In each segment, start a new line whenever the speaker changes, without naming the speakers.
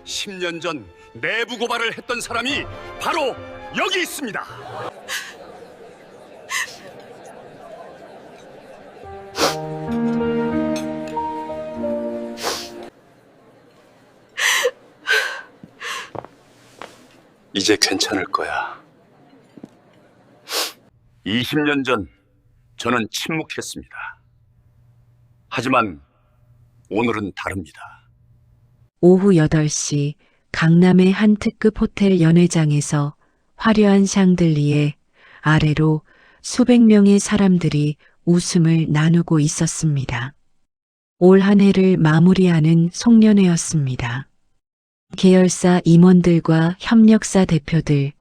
10년 전 내부 고발을 했던 사람이 바로 여기 있습니다. 이제 괜찮을 거야. 20년 전 저는 침묵했습니다. 하지만 오늘은 다릅니다.
오후 8시 강남의 한 특급 호텔 연회장에서 화려한 샹들리에 아래로 수백 명의 사람들이 웃음을 나누고 있었습니다. 올 한 해를 마무리하는 송년회였습니다. 계열사 임원들과 협력사 대표들,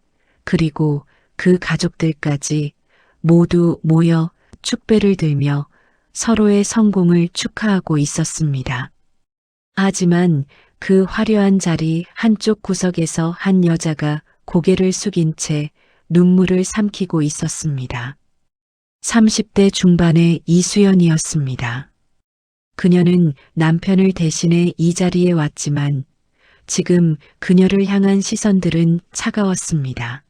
그리고 그 가족들까지 모두 모여 축배를 들며 서로의 성공을 축하하고 있었습니다. 하지만 그 화려한 자리 한쪽 구석에서 한 여자가 고개를 숙인 채 눈물을 삼키고 있었습니다. 30대 중반의 이수연이었습니다. 그녀는 남편을 대신해 이 자리에 왔지만 지금 그녀를 향한 시선들은 차가웠습니다.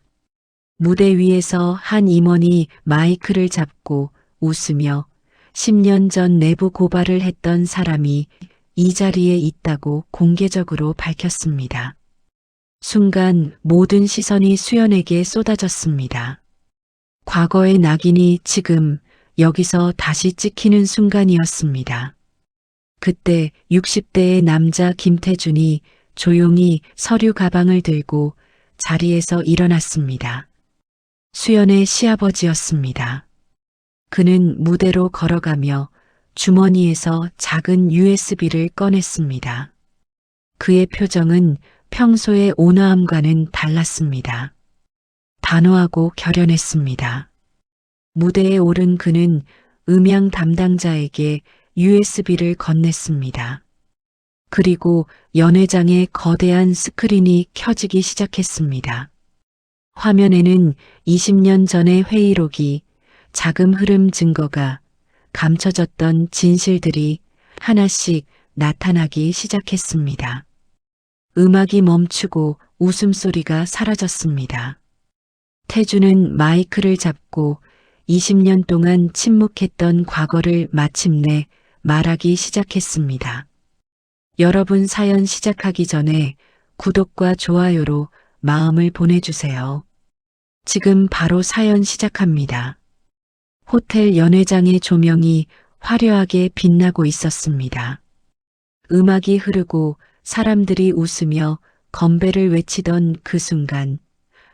무대 위에서 한 임원이 마이크를 잡고 웃으며 10년 전 내부 고발을 했던 사람이 이 자리에 있다고 공개적으로 밝혔습니다. 순간 모든 시선이 수연에게 쏟아졌습니다. 과거의 낙인이 지금 여기서 다시 찍히는 순간이었습니다. 그때 60대의 남자 김태준이 조용히 서류 가방을 들고 자리에서 일어났습니다. 수연의 시아버지였습니다. 그는 무대로 걸어가며 주머니에서 작은 USB를 꺼냈습니다. 그의 표정은 평소의 온화함과는 달랐습니다. 단호하고 결연했습니다. 무대에 오른 그는 음향 담당자에게 USB를 건넸습니다. 그리고 연회장의 거대한 스크린이 켜지기 시작했습니다. 화면에는 20년 전의 회의록이 자금 흐름 증거가 감춰졌던 진실들이 하나씩 나타나기 시작했습니다. 음악이 멈추고 웃음소리가 사라졌습니다. 태주는 마이크를 잡고 20년 동안 침묵했던 과거를 마침내 말하기 시작했습니다. 여러분 사연 시작하기 전에 구독과 좋아요로 마음을 보내주세요. 지금 바로 사연 시작합니다. 호텔 연회장의 조명이 화려하게 빛나고 있었습니다. 음악이 흐르고 사람들이 웃으며 건배를 외치던 그 순간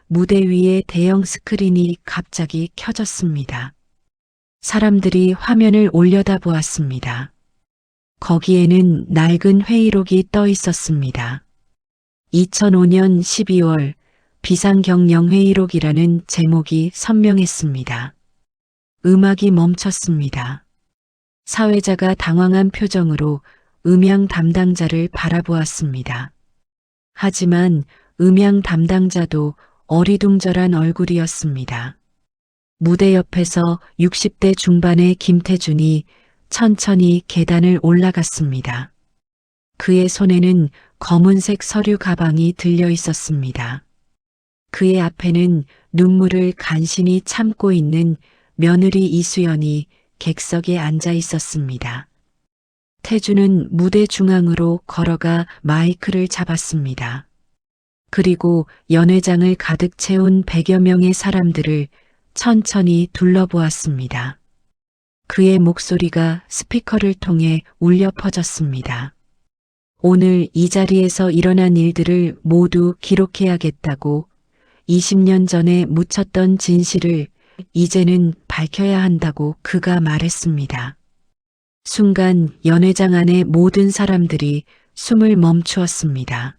무대 위의 대형 스크린이 갑자기 켜졌습니다. 사람들이 화면을 올려다보았습니다. 거기에는 낡은 회의록이 떠 있었습니다. 2005년 12월 비상경영회의록이라는 제목이 선명했습니다. 음악이 멈췄습니다. 사회자가 당황한 표정으로 음향 담당자를 바라보았습니다. 하지만 음향 담당자도 어리둥절한 얼굴이었습니다. 무대 옆에서 60대 중반의 김태준이 천천히 계단을 올라갔습니다. 그의 손에는 검은색 서류 가방이 들려 있었습니다. 그의 앞에는 눈물을 간신히 참고 있는 며느리 이수연이 객석에 앉아 있었습니다. 태주는 무대 중앙으로 걸어가 마이크를 잡았습니다. 그리고 연회장을 가득 채운 100여 명의 사람들을 천천히 둘러보았습니다. 그의 목소리가 스피커를 통해 울려 퍼졌습니다. 오늘 이 자리에서 일어난 일들을 모두 기록해야겠다고 20년 전에 묻혔던 진실을 이제는 밝혀야 한다고 그가 말했습니다. 순간 연회장 안의 모든 사람들이 숨을 멈추었습니다.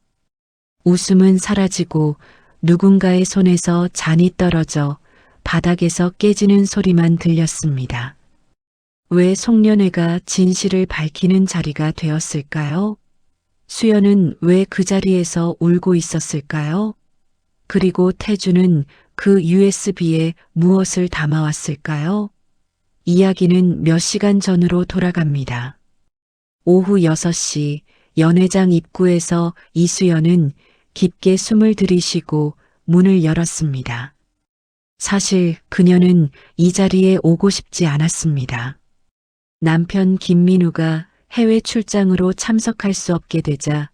웃음은 사라지고 누군가의 손에서 잔이 떨어져 바닥에서 깨지는 소리만 들렸습니다. 왜 송년회가 진실을 밝히는 자리가 되었을까요? 수연은 왜 그 자리에서 울고 있었을까요? 그리고 태주는 그 USB에 무엇을 담아왔을까요? 이야기는 몇 시간 전으로 돌아갑니다. 오후 6시 연회장 입구에서 이수연은 깊게 숨을 들이쉬고 문을 열었습니다. 사실 그녀는 이 자리에 오고 싶지 않았습니다. 남편 김민우가 해외 출장으로 참석할 수 없게 되자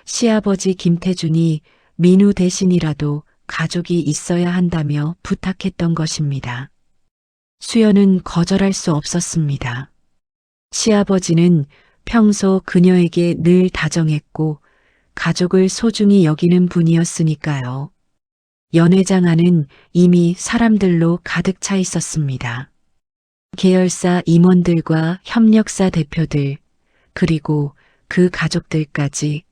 시아버지 김태준이 민우 대신이라도 가족이 있어야 한다며 부탁했던 것입니다. 수연은 거절할 수 없었습니다. 시아버지는 평소 그녀에게 늘 다정했고 가족을 소중히 여기는 분이었으니까요. 연회장 안은 이미 사람들로 가득 차 있었습니다. 계열사 임원들과 협력사 대표들, 그리고 그 가족들까지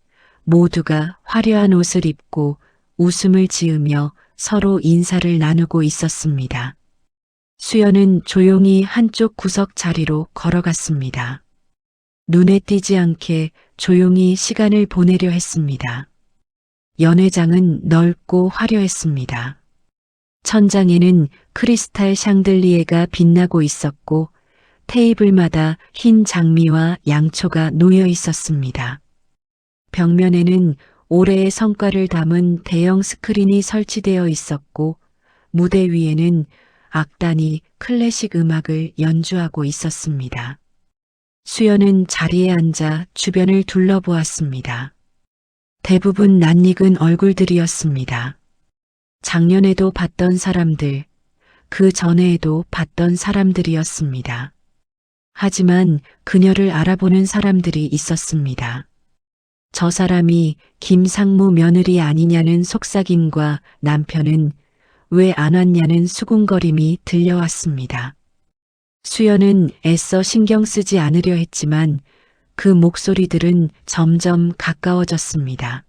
모두가 화려한 옷을 입고 웃음을 지으며 서로 인사를 나누고 있었습니다. 수연은 조용히 한쪽 구석 자리로 걸어갔습니다. 눈에 띄지 않게 조용히 시간을 보내려 했습니다. 연회장은 넓고 화려했습니다. 천장에는 크리스탈 샹들리에가 빛나고 있었고 테이블마다 흰 장미와 양초가 놓여 있었습니다. 벽면에는 올해의 성과를 담은 대형 스크린이 설치되어 있었고 무대 위에는 악단이 클래식 음악을 연주하고 있었습니다. 수연은 자리에 앉아 주변을 둘러보았습니다. 대부분 낯익은 얼굴들이었습니다. 작년에도 봤던 사람들, 그 전에도 봤던 사람들이었습니다. 하지만 그녀를 알아보는 사람들이 있었습니다. 저 사람이 김상무 며느리 아니냐는 속삭임과 남편은 왜 안 왔냐는 수군거림이 들려왔습니다. 수연은 애써 신경 쓰지 않으려 했지만 그 목소리들은 점점 가까워졌습니다.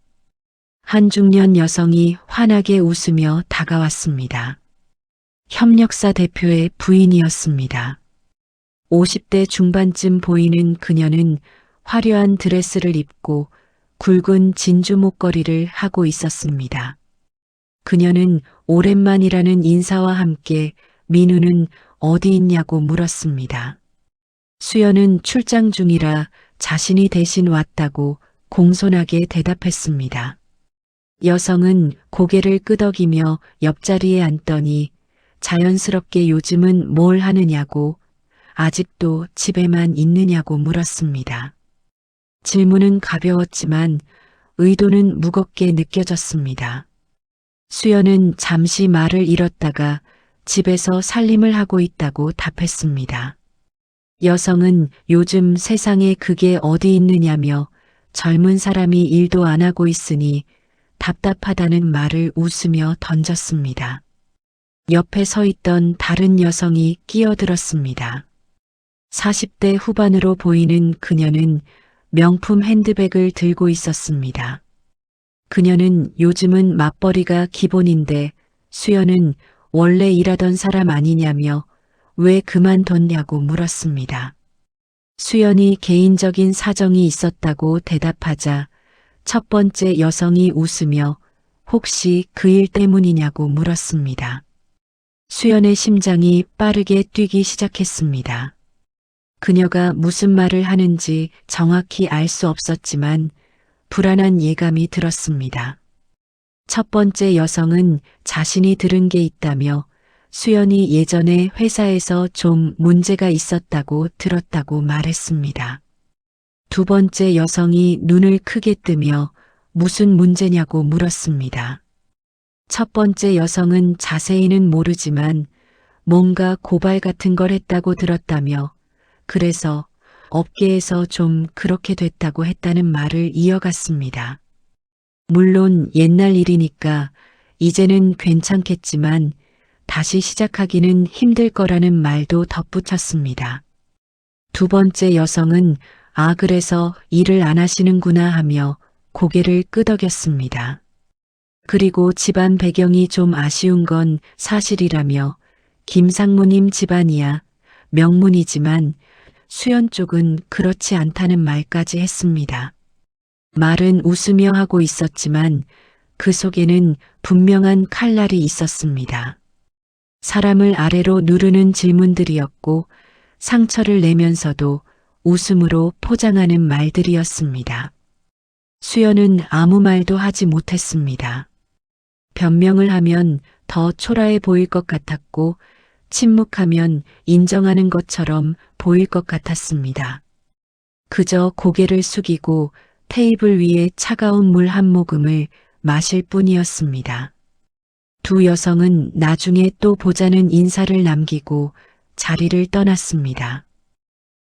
한 중년 여성이 환하게 웃으며 다가왔습니다. 협력사 대표의 부인이었습니다. 50대 중반쯤 보이는 그녀는 화려한 드레스를 입고 굵은 진주 목걸이를 하고 있었습니다. 그녀는 오랜만이라는 인사와 함께 민우는 어디 있냐고 물었습니다. 수연은 출장 중이라 자신이 대신 왔다고 공손하게 대답했습니다. 여성은 고개를 끄덕이며 옆자리에 앉더니 자연스럽게 요즘은 뭘 하느냐고, 아직도 집에만 있느냐고 물었습니다. 질문은 가벼웠지만 의도는 무겁게 느껴졌습니다. 수연은 잠시 말을 잃었다가 집에서 살림을 하고 있다고 답했습니다. 여성은 요즘 세상에 그게 어디 있느냐며 젊은 사람이 일도 안 하고 있으니 답답하다는 말을 웃으며 던졌습니다. 옆에 서 있던 다른 여성이 끼어들었습니다. 40대 후반으로 보이는 그녀는 명품 핸드백을 들고 있었습니다. 그녀는 요즘은 맞벌이가 기본인데 수연은 원래 일하던 사람 아니냐며 왜 그만뒀냐고 물었습니다. 수연이 개인적인 사정이 있었다고 대답하자 첫 번째 여성이 웃으며 혹시 그 일 때문이냐고 물었습니다. 수연의 심장이 빠르게 뛰기 시작했습니다. 그녀가 무슨 말을 하는지 정확히 알 수 없었지만 불안한 예감이 들었습니다. 첫 번째 여성은 자신이 들은 게 있다며 수연이 예전에 회사에서 좀 문제가 있었다고 들었다고 말했습니다. 두 번째 여성이 눈을 크게 뜨며 무슨 문제냐고 물었습니다. 첫 번째 여성은 자세히는 모르지만 뭔가 고발 같은 걸 했다고 들었다며 그래서 업계에서 좀 그렇게 됐다고 했다는 말을 이어갔습니다. 물론 옛날 일이니까 이제는 괜찮겠지만 다시 시작하기는 힘들 거라는 말도 덧붙였습니다. 두 번째 여성은 아 그래서 일을 안 하시는구나 하며 고개를 끄덕였습니다. 그리고 집안 배경이 좀 아쉬운 건 사실이라며 김상무님 집안이야 명문이지만 수연 쪽은 그렇지 않다는 말까지 했습니다. 말은 웃으며 하고 있었지만 그 속에는 분명한 칼날이 있었습니다. 사람을 아래로 누르는 질문들이었고 상처를 내면서도 웃음으로 포장하는 말들이었습니다. 수연은 아무 말도 하지 못했습니다. 변명을 하면 더 초라해 보일 것 같았고 침묵하면 인정하는 것처럼 보일 것 같았습니다. 그저 고개를 숙이고 테이블 위에 차가운 물 한 모금을 마실 뿐이었습니다. 두 여성은 나중에 또 보자는 인사를 남기고 자리를 떠났습니다.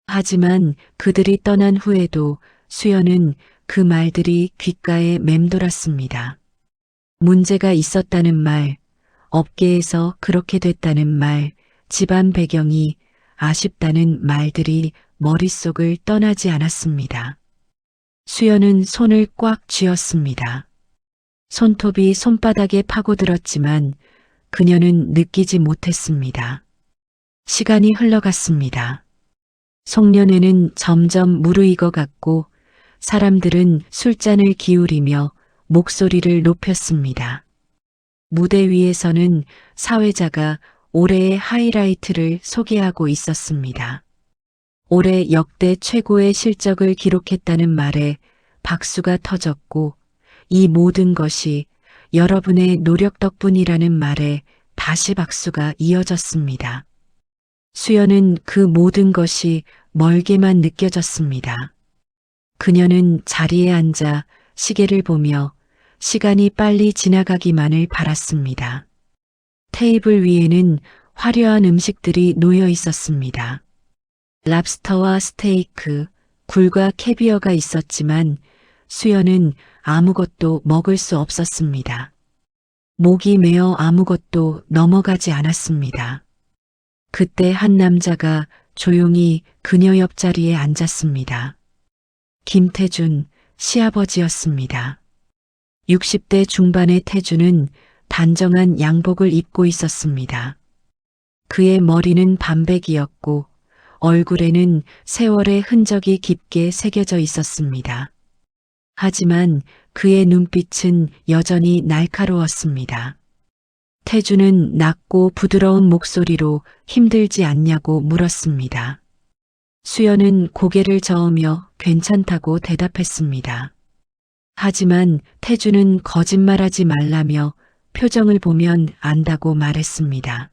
하지만 그들이 떠난 후에도 수연은 그 말들이 귓가에 맴돌았습니다. 문제가 있었다는 말, 업계에서 그렇게 됐다는 말, 집안 배경이 아쉽다는 말들이 머릿속을 떠나지 않았습니다. 수연은 손을 꽉 쥐었습니다. 손톱이 손바닥에 파고들었지만 그녀는 느끼지 못했습니다. 시간이 흘러갔습니다. 송년회는 점점 무르익어갔고 사람들은 술잔을 기울이며 목소리를 높였습니다. 무대 위에서는 사회자가 올해의 하이라이트를 소개하고 있었습니다. 올해 역대 최고의 실적을 기록했다는 말에 박수가 터졌고 이 모든 것이 여러분의 노력 덕분이라는 말에 다시 박수가 이어졌습니다. 수연은 그 모든 것이 멀게만 느껴졌습니다. 그녀는 자리에 앉아 시계를 보며 시간이 빨리 지나가기만을 바랐습니다. 테이블 위에는 화려한 음식들이 놓여 있었습니다. 랍스터와 스테이크, 굴과 캐비어가 있었지만 수연은 아무것도 먹을 수 없었습니다. 목이 메어 아무것도 넘어가지 않았습니다. 그때 한 남자가 조용히 그녀 옆자리에 앉았습니다. 김태준, 시아버지였습니다. 60대 중반의 태준은 단정한 양복을 입고 있었습니다. 그의 머리는 반백이었고 얼굴에는 세월의 흔적이 깊게 새겨져 있었습니다. 하지만 그의 눈빛은 여전히 날카로웠습니다. 태준은 낮고 부드러운 목소리로 힘들지 않냐고 물었습니다. 수연은 고개를 저으며 괜찮다고 대답했습니다. 하지만 태준은 거짓말하지 말라며 표정을 보면 안다고 말했습니다.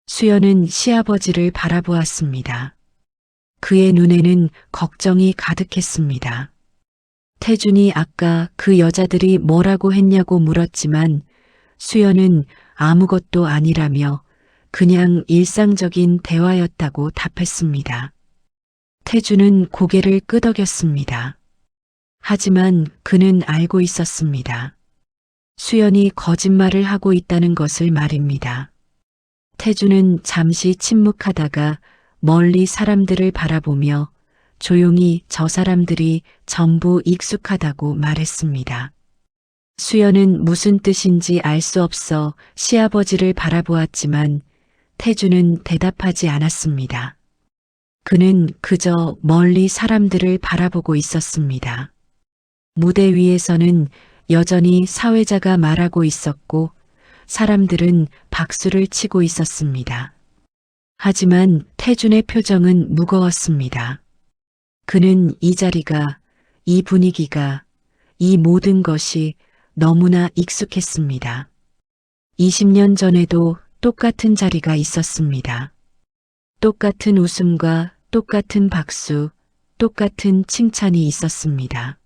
수연은 시아버지를 바라보았습니다. 그의 눈에는 걱정이 가득했습니다. 태준이 아까 그 여자들이 뭐라고 했냐고 물었지만 수연은 아무것도 아니라며 그냥 일상적인 대화였다고 답했습니다. 태준은 고개를 끄덕였습니다. 하지만 그는 알고 있었습니다. 수연이 거짓말을 하고 있다는 것을 말입니다. 태준은 잠시 침묵하다가 멀리 사람들을 바라보며 조용히 저 사람들이 전부 익숙하다고 말했습니다. 수연은 무슨 뜻인지 알 수 없어 시아버지를 바라보았지만 태준은 대답하지 않았습니다. 그는 그저 멀리 사람들을 바라보고 있었습니다. 무대 위에서는 여전히 사회자가 말하고 있었고 사람들은 박수를 치고 있었습니다. 하지만 태준의 표정은 무거웠습니다. 그는 이 자리가, 이 분위기가, 이 모든 것이 너무나 익숙했습니다. 20년 전에도 똑같은 자리가 있었습니다. 똑같은 웃음과 똑같은 박수, 똑같은 칭찬이 있었습니다.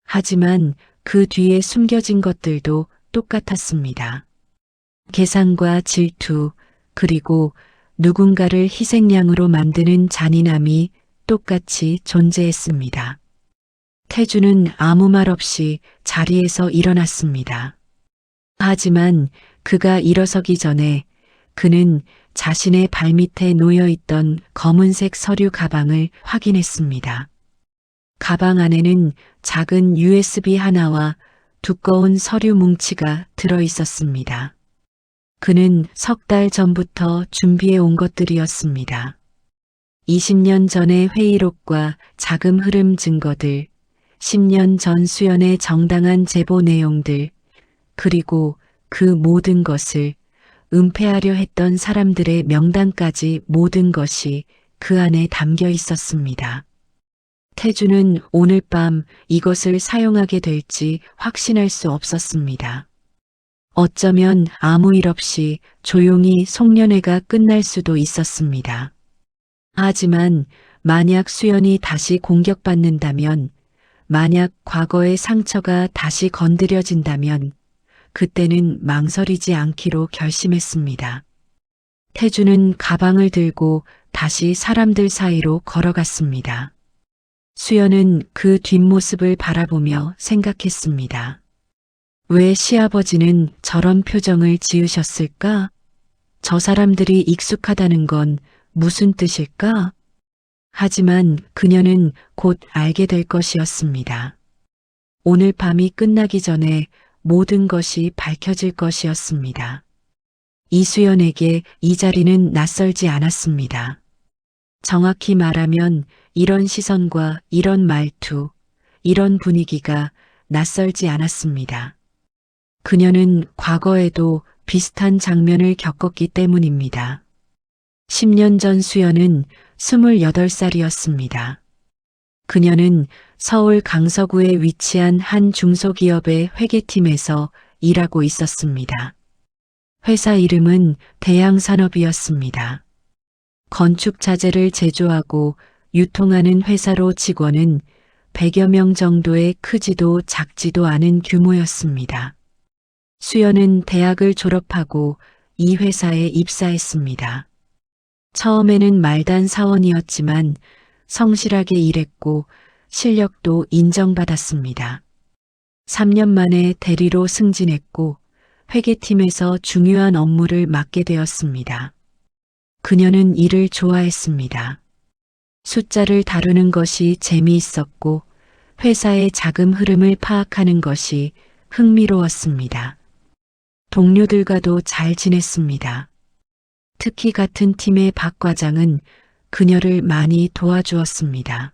하지만 그 뒤에 숨겨진 것들도 똑같았습니다. 계산과 질투, 그리고 누군가를 희생양으로 만드는 잔인함이 똑같이 존재했습니다. 태준은 아무 말 없이 자리에서 일어났습니다. 하지만 그가 일어서기 전에 그는 자신의 발밑에 놓여 있던 검은색 서류 가방을 확인했습니다. 가방 안에는 작은 USB 하나와 두꺼운 서류 뭉치가 들어 있었습니다. 그는 석 달 전부터 준비해 온 것들이었습니다. 20년 전의 회의록과 자금 흐름 증거들, 10년 전 수연의 정당한 제보 내용들, 그리고 그 모든 것을 은폐하려 했던 사람들의 명단까지 모든 것이 그 안에 담겨 있었습니다. 태주는 오늘 밤 이것을 사용하게 될지 확신할 수 없었습니다. 어쩌면 아무 일 없이 조용히 송년회가 끝날 수도 있었습니다. 하지만 만약 수연이 다시 공격받는다면, 만약 과거의 상처가 다시 건드려진다면 그때는 망설이지 않기로 결심했습니다. 태주는 가방을 들고 다시 사람들 사이로 걸어갔습니다. 수연은 그 뒷모습을 바라보며 생각했습니다. 왜 시아버지는 저런 표정을 지으셨을까? 저 사람들이 익숙하다는 건 무슨 뜻일까? 하지만 그녀는 곧 알게 될 것이었습니다. 오늘 밤이 끝나기 전에 모든 것이 밝혀질 것이었습니다. 이수연에게 이 자리는 낯설지 않았습니다. 정확히 말하면 이런 시선과 이런 말투, 이런 분위기가 낯설지 않았습니다. 그녀는 과거에도 비슷한 장면을 겪었기 때문입니다. 10년 전 수연은 28살이었습니다. 그녀는 서울 강서구에 위치한 한 중소기업의 회계팀에서 일하고 있었습니다. 회사 이름은 대양산업이었습니다. 건축 자재를 제조하고 유통하는 회사로 직원은 100여 명 정도의 크지도 작지도 않은 규모였습니다. 수연은 대학을 졸업하고 이 회사에 입사했습니다. 처음에는 말단 사원이었지만 성실하게 일했고 실력도 인정받았습니다. 3년 만에 대리로 승진했고 회계팀에서 중요한 업무를 맡게 되었습니다. 그녀는 일을 좋아했습니다. 숫자를 다루는 것이 재미있었고 회사의 자금 흐름을 파악하는 것이 흥미로웠습니다. 동료들과도 잘 지냈습니다. 특히 같은 팀의 박 과장은 그녀를 많이 도와주었습니다.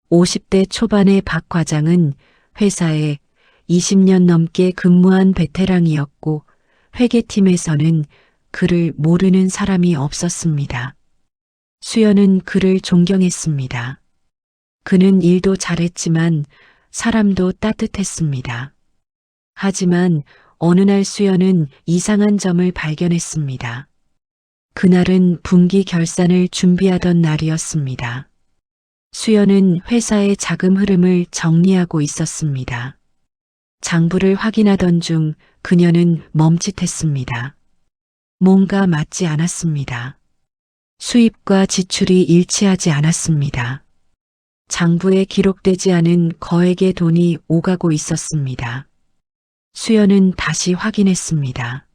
50대 초반의 박 과장은 회사에 20년 넘게 근무한 베테랑이었고 회계팀에서는 그를 모르는 사람이 없었습니다. 수연은 그를 존경했습니다. 그는 일도 잘했지만 사람도 따뜻했습니다. 하지만 어느 날 수연은 이상한 점을 발견했습니다. 그날은 분기 결산을 준비하던 날이었습니다. 수연은 회사의 자금 흐름을 정리하고 있었습니다. 장부를 확인하던 중 그녀는 멈칫했습니다. 뭔가 맞지 않았습니다. 수입과 지출이 일치하지 않았습니다. 장부에 기록되지 않은 거액의 돈이 오가고 있었습니다. 수연은 다시 확인했습니다.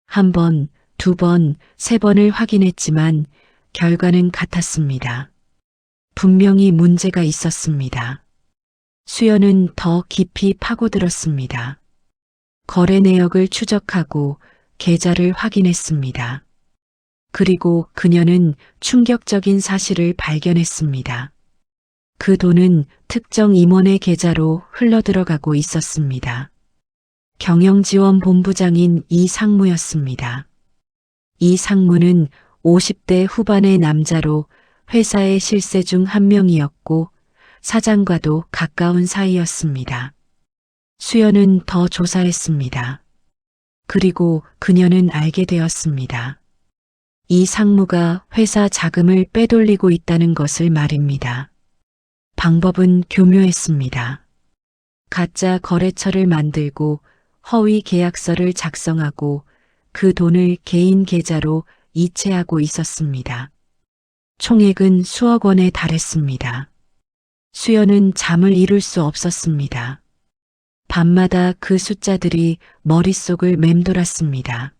한 번, 두 번, 세 번을 확인했지만 결과는 같았습니다. 분명히 문제가 있었습니다. 수연은 더 깊이 파고들었습니다. 거래 내역을 추적하고 계좌를 확인했습니다. 그리고 그녀는 충격적인 사실을 발견했습니다. 그 돈은 특정 임원의 계좌로 흘러들어가고 있었습니다. 경영지원본부장인 이상무였습니다. 이 상무는 50대 후반의 남자로 회사의 실세 중 한 명이었고 사장과도 가까운 사이였습니다. 수연은 더 조사했습니다. 그리고 그녀는 알게 되었습니다. 이 상무가 회사 자금을 빼돌리고 있다는 것을 말입니다. 방법은 교묘했습니다. 가짜 거래처를 만들고 허위 계약서를 작성하고 그 돈을 개인 계좌로 이체하고 있었습니다. 총액은 수억 원에 달했습니다. 수연은 잠을 이룰 수 없었습니다. 밤마다 그 숫자들이 머릿속을 맴돌았습니다.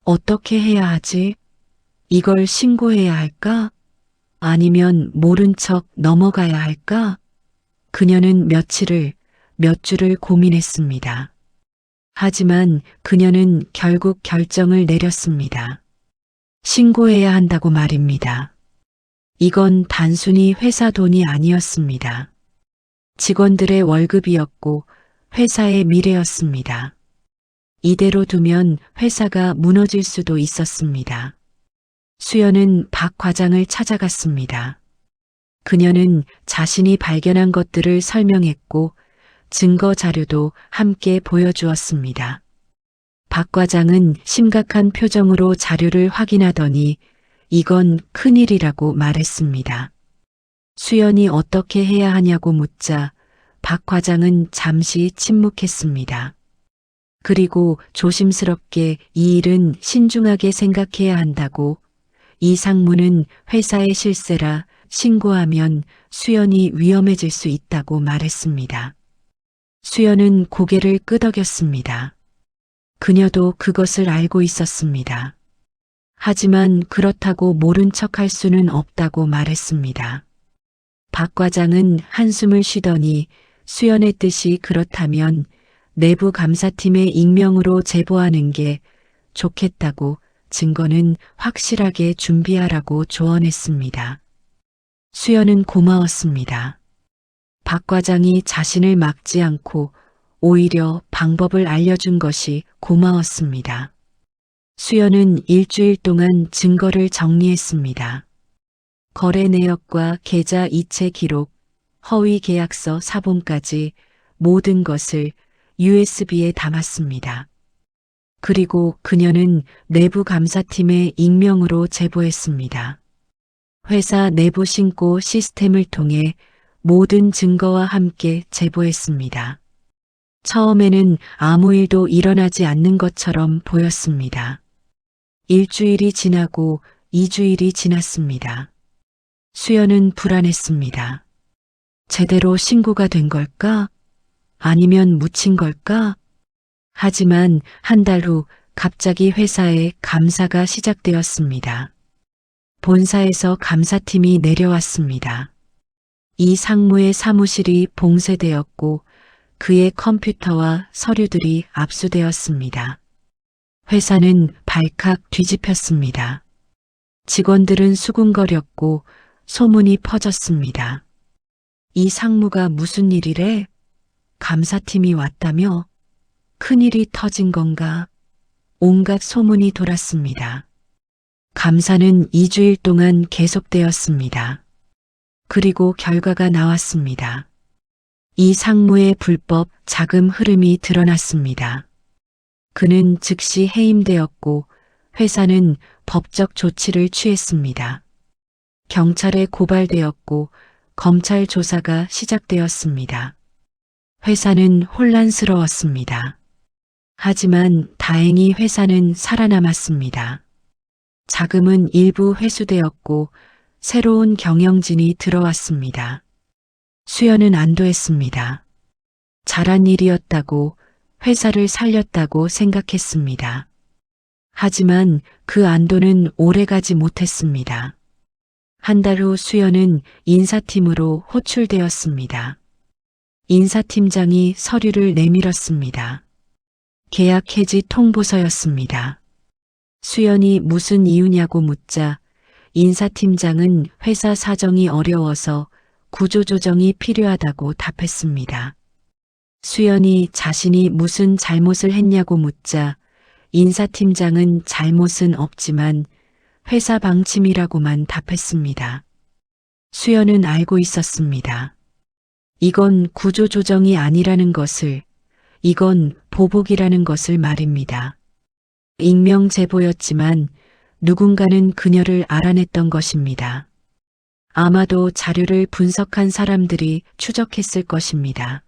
어떻게 해야 하지? 이걸 신고해야 할까? 아니면 모른 척 넘어가야 할까? 그녀는 몇 주를 고민했습니다. 하지만 그녀는 결국 결정을 내렸습니다. 신고해야 한다고 말입니다. 이건 단순히 회사 돈이 아니었습니다. 직원들의 월급이었고 회사의 미래였습니다. 이대로 두면 회사가 무너질 수도 있었습니다. 수연은 박 과장을 찾아갔습니다. 그녀는 자신이 발견한 것들을 설명했고 증거 자료도 함께 보여주었습니다. 박 과장은 심각한 표정으로 자료를 확인하더니 이건 큰일이라고 말했습니다. 수연이 어떻게 해야 하냐고 묻자 박 과장은 잠시 침묵했습니다. 그리고 조심스럽게 이 일은 신중하게 생각해야 한다고, 이 상무는 회사의 실세라 신고하면 수연이 위험해질 수 있다고 말했습니다. 수연은 고개를 끄덕였습니다. 그녀도 그것을 알고 있었습니다. 하지만 그렇다고 모른 척할 수는 없다고 말했습니다. 박 과장은 한숨을 쉬더니 수연의 뜻이 그렇다면 내부 감사팀의 익명으로 제보하는 게 좋겠다고 증거는 확실하게 준비하라고 조언했습니다. 수연은 고마웠습니다. 박 과장이 자신을 막지 않고 오히려 방법을 알려준 것이 고마웠습니다. 수연은 일주일 동안 증거를 정리했습니다. 거래 내역과 계좌 이체 기록, 허위 계약서 사본까지 모든 것을 USB에 담았습니다. 그리고 그녀는 내부 감사팀에 익명으로 제보했습니다. 회사 내부 신고 시스템을 통해 모든 증거와 함께 제보했습니다. 처음에는 아무 일도 일어나지 않는 것처럼 보였습니다. 일주일이 지나고 2주일이 지났습니다. 수연은 불안했습니다. 제대로 신고가 된 걸까? 아니면 묻힌 걸까? 하지만 한 달 후 갑자기 회사에 감사가 시작되었습니다. 본사에서 감사팀이 내려왔습니다. 이 상무의 사무실이 봉쇄되었고 그의 컴퓨터와 서류들이 압수되었습니다. 회사는 발칵 뒤집혔습니다. 직원들은 수군거렸고 소문이 퍼졌습니다. 이 상무가 무슨 일이래? 감사팀이 왔다며? 큰일이 터진 건가? 온갖 소문이 돌았습니다. 감사는 2주일 동안 계속되었습니다. 그리고 결과가 나왔습니다. 이 상무의 불법 자금 흐름이 드러났습니다. 그는 즉시 해임되었고 회사는 법적 조치를 취했습니다. 경찰에 고발되었고 검찰 조사가 시작되었습니다. 회사는 혼란스러웠습니다. 하지만 다행히 회사는 살아남았습니다. 자금은 일부 회수되었고 새로운 경영진이 들어왔습니다. 수연은 안도했습니다. 잘한 일이었다고, 회사를 살렸다고 생각했습니다. 하지만 그 안도는 오래가지 못했습니다. 한 달 후 수연은 인사팀으로 호출되었습니다. 인사팀장이 서류를 내밀었습니다. 계약 해지 통보서였습니다. 수연이 무슨 이유냐고 묻자 인사팀장은 회사 사정이 어려워서 구조조정이 필요하다고 답했습니다. 수연이 자신이 무슨 잘못을 했냐고 묻자 인사팀장은 잘못은 없지만 회사 방침이라고만 답했습니다. 수연은 알고 있었습니다. 이건 구조조정이 아니라는 것을, 이건 보복이라는 것을 말입니다. 익명 제보였지만 누군가는 그녀를 알아냈던 것입니다. 아마도 자료를 분석한 사람들이 추적했을 것입니다.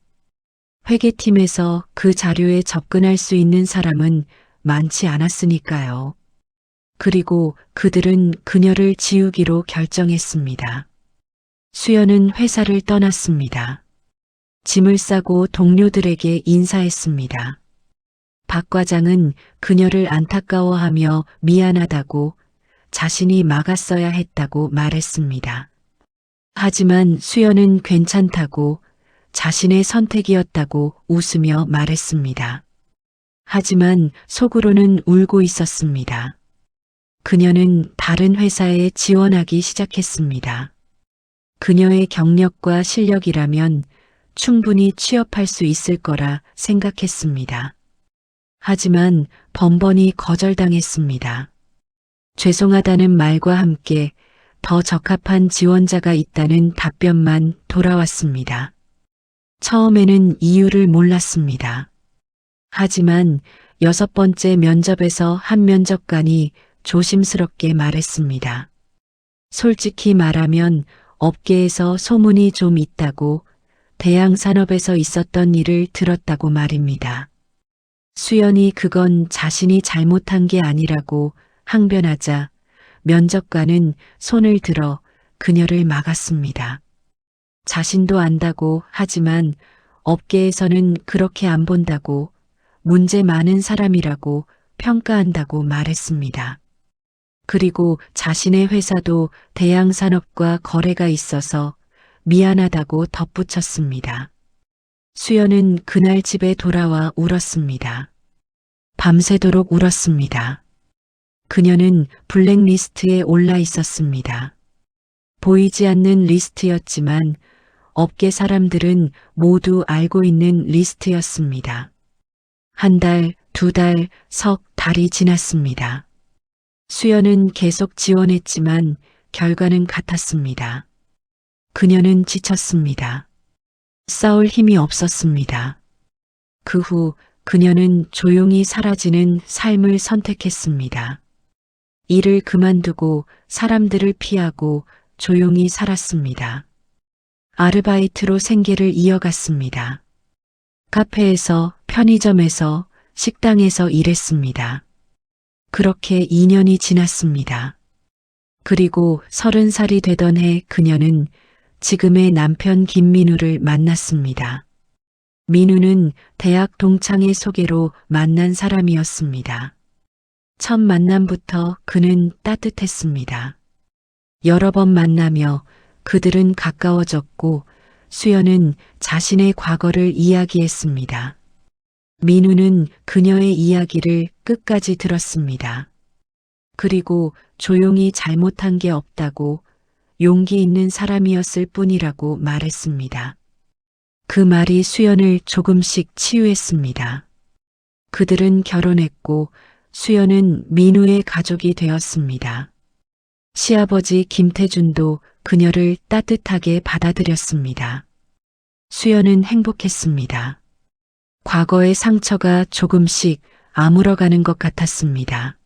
회계팀에서 그 자료에 접근할 수 있는 사람은 많지 않았으니까요. 그리고 그들은 그녀를 지우기로 결정했습니다. 수연은 회사를 떠났습니다. 짐을 싸고 동료들에게 인사했습니다. 박 과장은 그녀를 안타까워하며 미안하다고, 자신이 막았어야 했다고 말했습니다. 하지만 수연은 괜찮다고, 자신의 선택이었다고 웃으며 말했습니다. 하지만 속으로는 울고 있었습니다. 그녀는 다른 회사에 지원하기 시작했습니다. 그녀의 경력과 실력이라면 충분히 취업할 수 있을 거라 생각했습니다. 하지만 번번이 거절당했습니다. 죄송하다는 말과 함께 더 적합한 지원자가 있다는 답변만 돌아왔습니다. 처음에는 이유를 몰랐습니다. 하지만 6번째 면접에서 한 면접관이 조심스럽게 말했습니다. 솔직히 말하면 업계에서 소문이 좀 있다고, 대양산업에서 있었던 일을 들었다고 말입니다. 수연이 그건 자신이 잘못한 게 아니라고 항변하자 면접관은 손을 들어 그녀를 막았습니다. 자신도 안다고, 하지만 업계에서는 그렇게 안 본다고, 문제 많은 사람이라고 평가한다고 말했습니다. 그리고 자신의 회사도 대양산업과 거래가 있어서 미안하다고 덧붙였습니다. 수연은 그날 집에 돌아와 울었습니다. 밤새도록 울었습니다. 그녀는 블랙리스트에 올라 있었습니다. 보이지 않는 리스트였지만 업계 사람들은 모두 알고 있는 리스트였습니다. 한 달, 2달, 석 달이 지났습니다. 수연은 계속 지원했지만 결과는 같았습니다. 그녀는 지쳤습니다. 싸울 힘이 없었습니다. 그 후 그녀는 조용히 사라지는 삶을 선택했습니다. 일을 그만두고 사람들을 피하고 조용히 살았습니다. 아르바이트로 생계를 이어갔습니다. 카페에서, 편의점에서, 식당에서 일했습니다. 그렇게 2년이 지났습니다. 그리고 30살이 되던 해 그녀는 지금의 남편 김민우를 만났습니다. 민우는 대학 동창의 소개로 만난 사람이었습니다. 첫 만남부터 그는 따뜻했습니다. 여러 번 만나며 그들은 가까워졌고 수연은 자신의 과거를 이야기했습니다. 민우는 그녀의 이야기를 끝까지 들었습니다. 그리고 조용히 잘못한 게 없다고, 용기 있는 사람이었을 뿐이라고 말했습니다. 그 말이 수연을 조금씩 치유했습니다. 그들은 결혼했고 수연은 민우의 가족이 되었습니다. 시아버지 김태준도 그녀를 따뜻하게 받아들였습니다. 수연은 행복했습니다. 과거의 상처가 조금씩 아물어가는 것 같았습니다.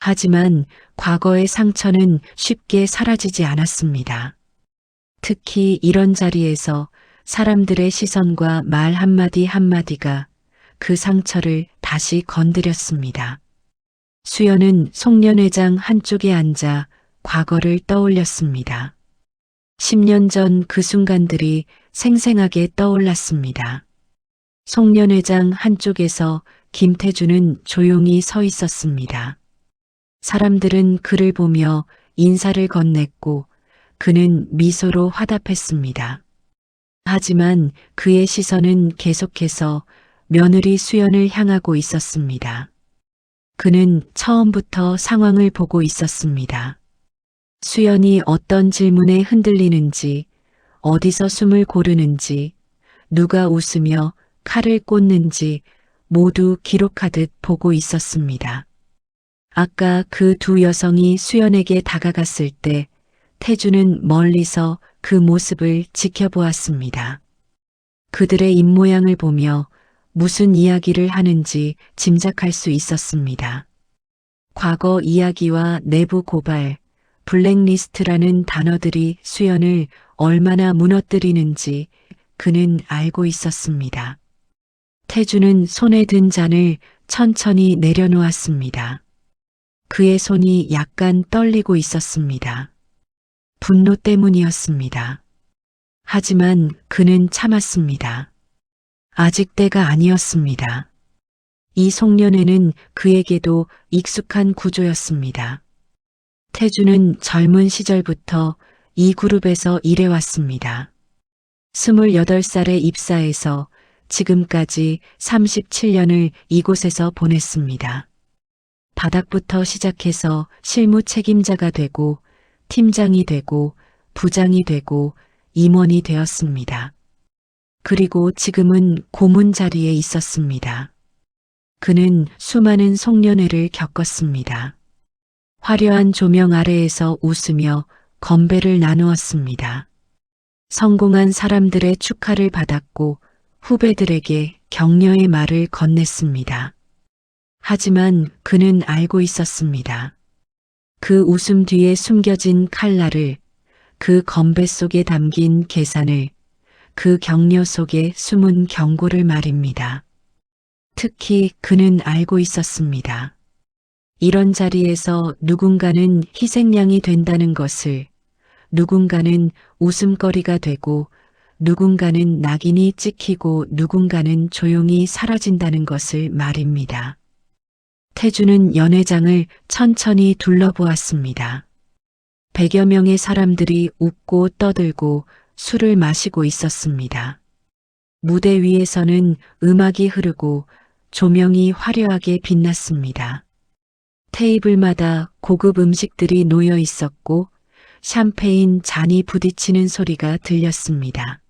하지만 과거의 상처는 쉽게 사라지지 않았습니다. 특히 이런 자리에서 사람들의 시선과 말 한마디 한마디가 그 상처를 다시 건드렸습니다. 수연은 송년회장 한쪽에 앉아 과거를 떠올렸습니다. 10년 전 그 순간들이 생생하게 떠올랐습니다. 송년회장 한쪽에서 김태준은 조용히 서 있었습니다. 사람들은 그를 보며 인사를 건넸고 그는 미소로 화답했습니다. 하지만 그의 시선은 계속해서 며느리 수연을 향하고 있었습니다. 그는 처음부터 상황을 보고 있었습니다. 수연이 어떤 질문에 흔들리는지, 어디서 숨을 고르는지, 누가 웃으며 칼을 꽂는지 모두 기록하듯 보고 있었습니다. 아까 그 두 여성이 수연에게 다가갔을 때 태주는 멀리서 그 모습을 지켜보았습니다. 그들의 입모양을 보며 무슨 이야기를 하는지 짐작할 수 있었습니다. 과거 이야기와 내부 고발, 블랙리스트라는 단어들이 수연을 얼마나 무너뜨리는지 그는 알고 있었습니다. 태주는 손에 든 잔을 천천히 내려놓았습니다. 그의 손이 약간 떨리고 있었습니다. 분노 때문이었습니다. 하지만 그는 참았습니다. 아직 때가 아니었습니다. 이 송년회는 그에게도 익숙한 구조였습니다. 태주는 젊은 시절부터 이 그룹에서 일해왔습니다. 28살에 입사해서 지금까지 37년을 이곳에서 보냈습니다. 바닥부터 시작해서 실무 책임자가 되고 팀장이 되고 부장이 되고 임원이 되었습니다. 그리고 지금은 고문 자리에 있었습니다. 그는 수많은 송년회를 겪었습니다. 화려한 조명 아래에서 웃으며 건배를 나누었습니다. 성공한 사람들의 축하를 받았고 후배들에게 격려의 말을 건넸습니다. 하지만 그는 알고 있었습니다. 그 웃음 뒤에 숨겨진 칼날을, 그 건배 속에 담긴 계산을, 그 격려 속에 숨은 경고를 말입니다. 특히 그는 알고 있었습니다. 이런 자리에서 누군가는 희생양이 된다는 것을, 누군가는 웃음거리가 되고 누군가는 낙인이 찍히고 누군가는 조용히 사라진다는 것을 말입니다. 태주는 연회장을 천천히 둘러보았습니다. 100여 명의 사람들이 웃고 떠들고 술을 마시고 있었습니다. 무대 위에서는 음악이 흐르고 조명이 화려하게 빛났습니다. 테이블마다 고급 음식들이 놓여 있었고 샴페인 잔이 부딪히는 소리가 들렸습니다.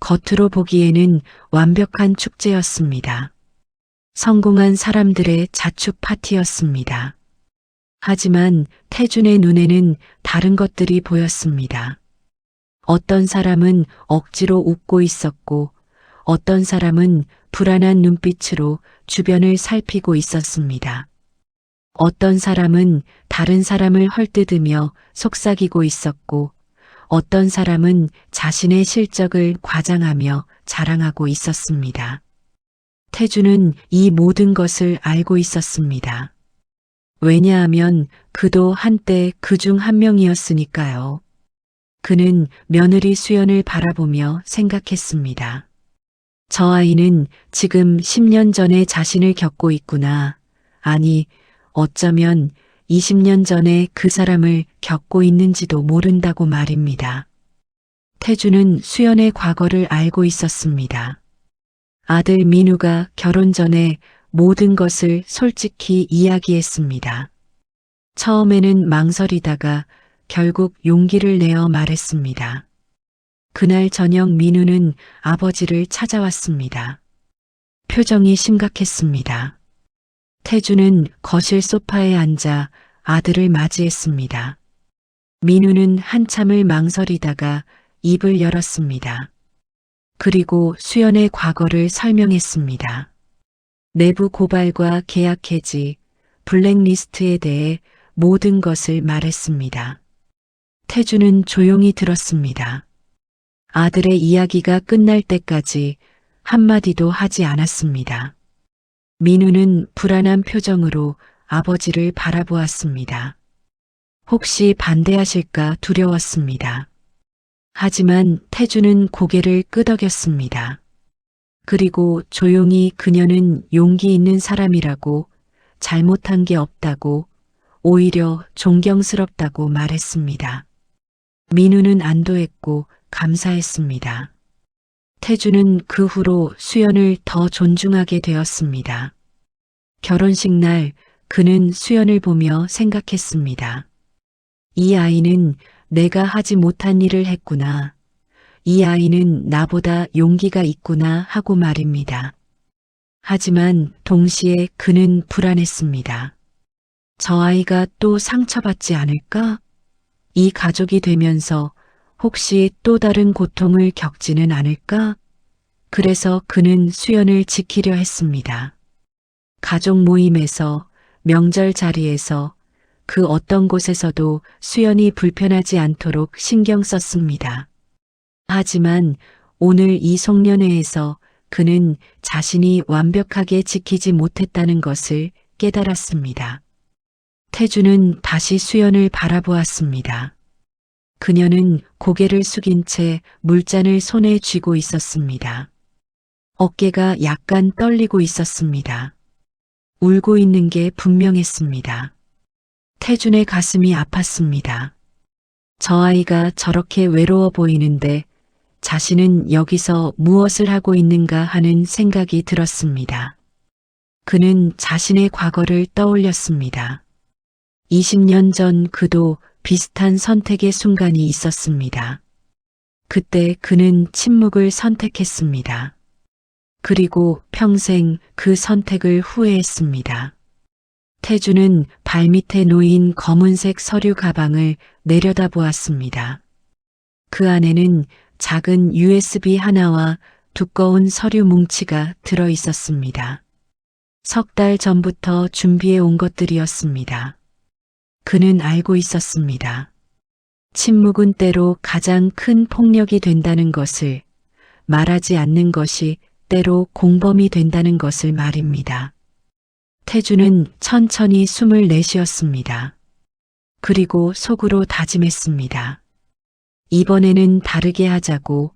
겉으로 보기에는 완벽한 축제였습니다. 성공한 사람들의 자축 파티였습니다. 하지만 태준의 눈에는 다른 것들이 보였습니다. 어떤 사람은 억지로 웃고 있었고 어떤 사람은 불안한 눈빛으로 주변을 살피고 있었습니다. 어떤 사람은 다른 사람을 헐뜯으며 속삭이고 있었고 어떤 사람은 자신의 실적을 과장하며 자랑하고 있었습니다. 태주는 이 모든 것을 알고 있었습니다. 왜냐하면 그도 한때 그 중 한 명이었으니까요. 그는 며느리 수연을 바라보며 생각했습니다. 저 아이는 지금 10년 전에 자신을 겪고 있구나. 아니, 어쩌면 20년 전에 그 사람을 겪고 있는지도 모른다고 말입니다. 태주는 수연의 과거를 알고 있었습니다. 아들 민우가 결혼 전에 모든 것을 솔직히 이야기했습니다. 처음에는 망설이다가 결국 용기를 내어 말했습니다. 그날 저녁 민우는 아버지를 찾아왔습니다. 표정이 심각했습니다. 태주는 거실 소파에 앉아 아들을 맞이했습니다. 민우는 한참을 망설이다가 입을 열었습니다. 그리고 수연의 과거를 설명했습니다. 내부 고발과 계약 해지, 블랙리스트에 대해 모든 것을 말했습니다. 태주는 조용히 들었습니다. 아들의 이야기가 끝날 때까지 한마디도 하지 않았습니다. 민우는 불안한 표정으로 아버지를 바라보았습니다. 혹시 반대하실까 두려웠습니다. 하지만 태주는 고개를 끄덕였습니다. 그리고 조용히 그녀는 용기 있는 사람이라고, 잘못한 게 없다고, 오히려 존경스럽다고 말했습니다. 민우는 안도했고 감사했습니다. 태주는 그 후로 수연을 더 존중하게 되었습니다. 결혼식 날 그는 수연을 보며 생각했습니다. 이 아이는 내가 하지 못한 일을 했구나. 이 아이는 나보다 용기가 있구나 하고 말입니다. 하지만 동시에 그는 불안했습니다. 저 아이가 또 상처받지 않을까? 이 가족이 되면서 혹시 또 다른 고통을 겪지는 않을까? 그래서 그는 수연을 지키려 했습니다. 가족 모임에서, 명절 자리에서, 그 어떤 곳에서도 수연이 불편하지 않도록 신경 썼습니다. 하지만 오늘 이 송년회에서 그는 자신이 완벽하게 지키지 못했다는 것을 깨달았습니다. 태주는 다시 수연을 바라보았습니다. 그녀는 고개를 숙인 채 물잔을 손에 쥐고 있었습니다. 어깨가 약간 떨리고 있었습니다. 울고 있는 게 분명했습니다. 태준의 가슴이 아팠습니다. 저 아이가 저렇게 외로워 보이는데 자신은 여기서 무엇을 하고 있는가 하는 생각이 들었습니다. 그는 자신의 과거를 떠올렸습니다. 20년 전 그도 비슷한 선택의 순간이 있었습니다. 그때 그는 침묵을 선택했습니다. 그리고 평생 그 선택을 후회했습니다. 태주는 발밑에 놓인 검은색 서류 가방을 내려다보았습니다. 그 안에는 작은 USB 하나와 두꺼운 서류 뭉치가 들어 있었습니다. 석 달 전부터 준비해 온 것들이었습니다. 그는 알고 있었습니다. 침묵은 때로 가장 큰 폭력이 된다는 것을, 말하지 않는 것이 때로 공범이 된다는 것을 말입니다. 태주는 천천히 숨을 내쉬었습니다. 그리고 속으로 다짐했습니다. 이번에는 다르게 하자고,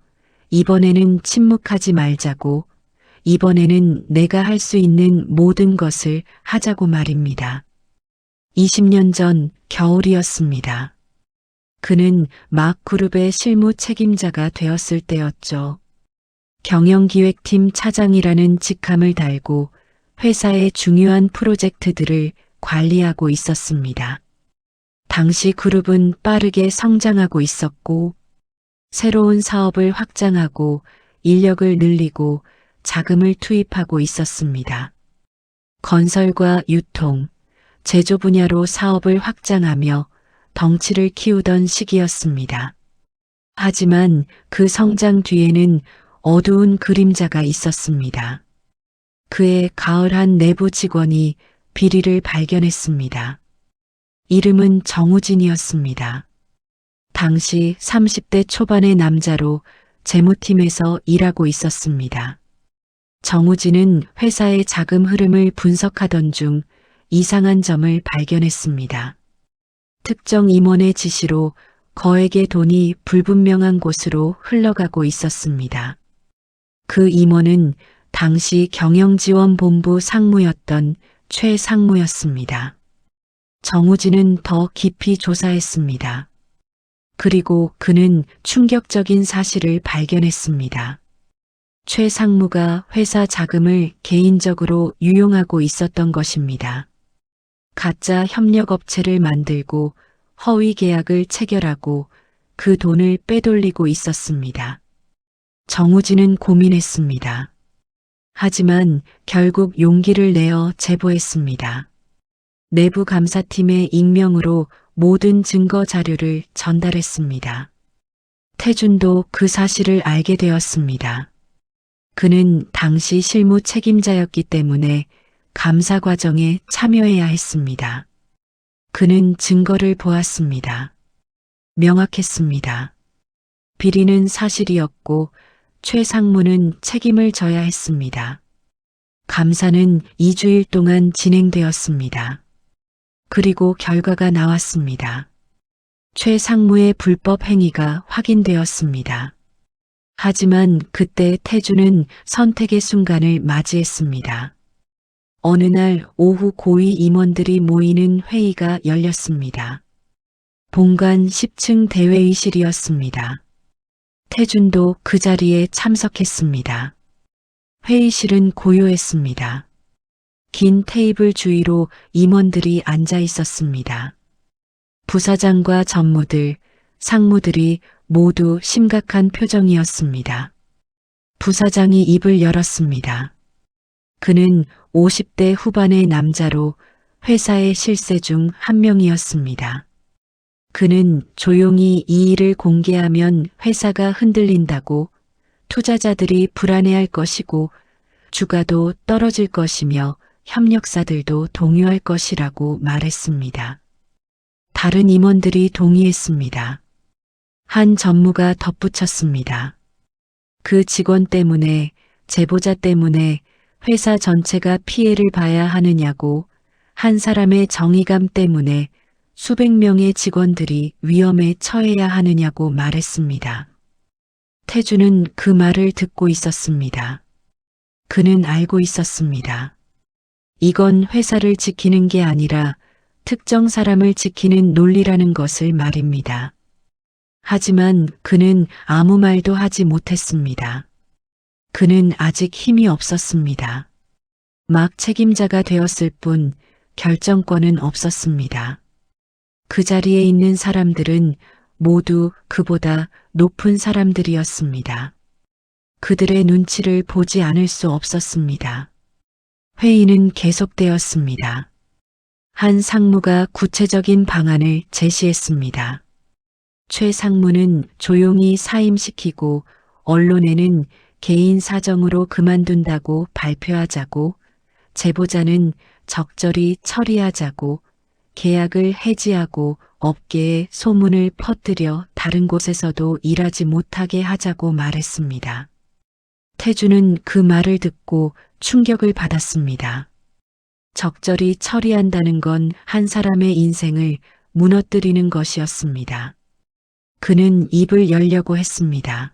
이번에는 침묵하지 말자고, 이번에는 내가 할 수 있는 모든 것을 하자고 말입니다. 20년 전 겨울이었습니다. 그는 막그룹의 실무 책임자가 되었을 때였죠. 경영기획팀 차장이라는 직함을 달고 회사의 중요한 프로젝트들을 관리하고 있었습니다. 당시 그룹은 빠르게 성장하고 있었고, 새로운 사업을 확장하고 인력을 늘리고 자금을 투입하고 있었습니다. 건설과 유통, 제조 분야로 사업을 확장하며 덩치를 키우던 시기였습니다. 하지만 그 성장 뒤에는 어두운 그림자가 있었습니다. 그의 가을한 내부 직원이 비리를 발견했습니다. 이름은 정우진이었습니다. 당시 30대 초반의 남자로 재무팀에서 일하고 있었습니다. 정우진은 회사의 자금 흐름을 분석하던 중 이상한 점을 발견했습니다. 특정 임원의 지시로 거액의 돈이 불분명한 곳으로 흘러가고 있었습니다. 그 임원은 당시 경영지원본부 상무였던 최 상무였습니다. 정우진은 더 깊이 조사했습니다. 그리고 그는 충격적인 사실을 발견했습니다. 최 상무가 회사 자금을 개인적으로 유용하고 있었던 것입니다. 가짜 협력업체를 만들고 허위 계약을 체결하고 그 돈을 빼돌리고 있었습니다. 정우진은 고민했습니다. 하지만 결국 용기를 내어 제보했습니다. 내부 감사팀의 익명으로 모든 증거 자료를 전달했습니다. 태준도 그 사실을 알게 되었습니다. 그는 당시 실무 책임자였기 때문에 감사 과정에 참여해야 했습니다. 그는 증거를 보았습니다. 명확했습니다. 비리는 사실이었고 최 상무는 책임을 져야 했습니다. 감사는 2주일 동안 진행되었습니다. 그리고 결과가 나왔습니다. 최 상무의 불법 행위가 확인되었습니다. 하지만 그때 태주는 선택의 순간을 맞이했습니다. 어느 날 오후 고위 임원들이 모이는 회의가 열렸습니다. 본관 10층 대회의실이었습니다. 태준도 그 자리에 참석했습니다. 회의실은 고요했습니다. 긴 테이블 주위로 임원들이 앉아 있었습니다. 부사장과 전무들, 상무들이 모두 심각한 표정이었습니다. 부사장이 입을 열었습니다. 그는 50대 후반의 남자로 회사의 실세 중 한 명이었습니다. 그는 조용히 이 일을 공개하면 회사가 흔들린다고, 투자자들이 불안해할 것이고 주가도 떨어질 것이며 협력사들도 동요할 것이라고 말했습니다. 다른 임원들이 동의했습니다. 한 전무가 덧붙였습니다. 그 직원 때문에, 제보자 때문에 회사 전체가 피해를 봐야 하느냐고, 한 사람의 정의감 때문에 수백 명의 직원들이 위험에 처해야 하느냐고 말했습니다. 태주는 그 말을 듣고 있었습니다. 그는 알고 있었습니다. 이건 회사를 지키는 게 아니라 특정 사람을 지키는 논리라는 것을 말입니다. 하지만 그는 아무 말도 하지 못했습니다. 그는 아직 힘이 없었습니다. 막 책임자가 되었을 뿐 결정권은 없었습니다. 그 자리에 있는 사람들은 모두 그보다 높은 사람들이었습니다. 그들의 눈치를 보지 않을 수 없었습니다. 회의는 계속되었습니다. 한 상무가 구체적인 방안을 제시했습니다. 최 상무는 조용히 사임시키고 언론에는 개인 사정으로 그만둔다고 발표하자고, 제보자는 적절히 처리하자고, 계약을 해지하고 업계에 소문을 퍼뜨려 다른 곳에서도 일하지 못하게 하자고 말했습니다. 태주는 그 말을 듣고 충격을 받았습니다. 적절히 처리한다는 건 한 사람의 인생을 무너뜨리는 것이었습니다. 그는 입을 열려고 했습니다.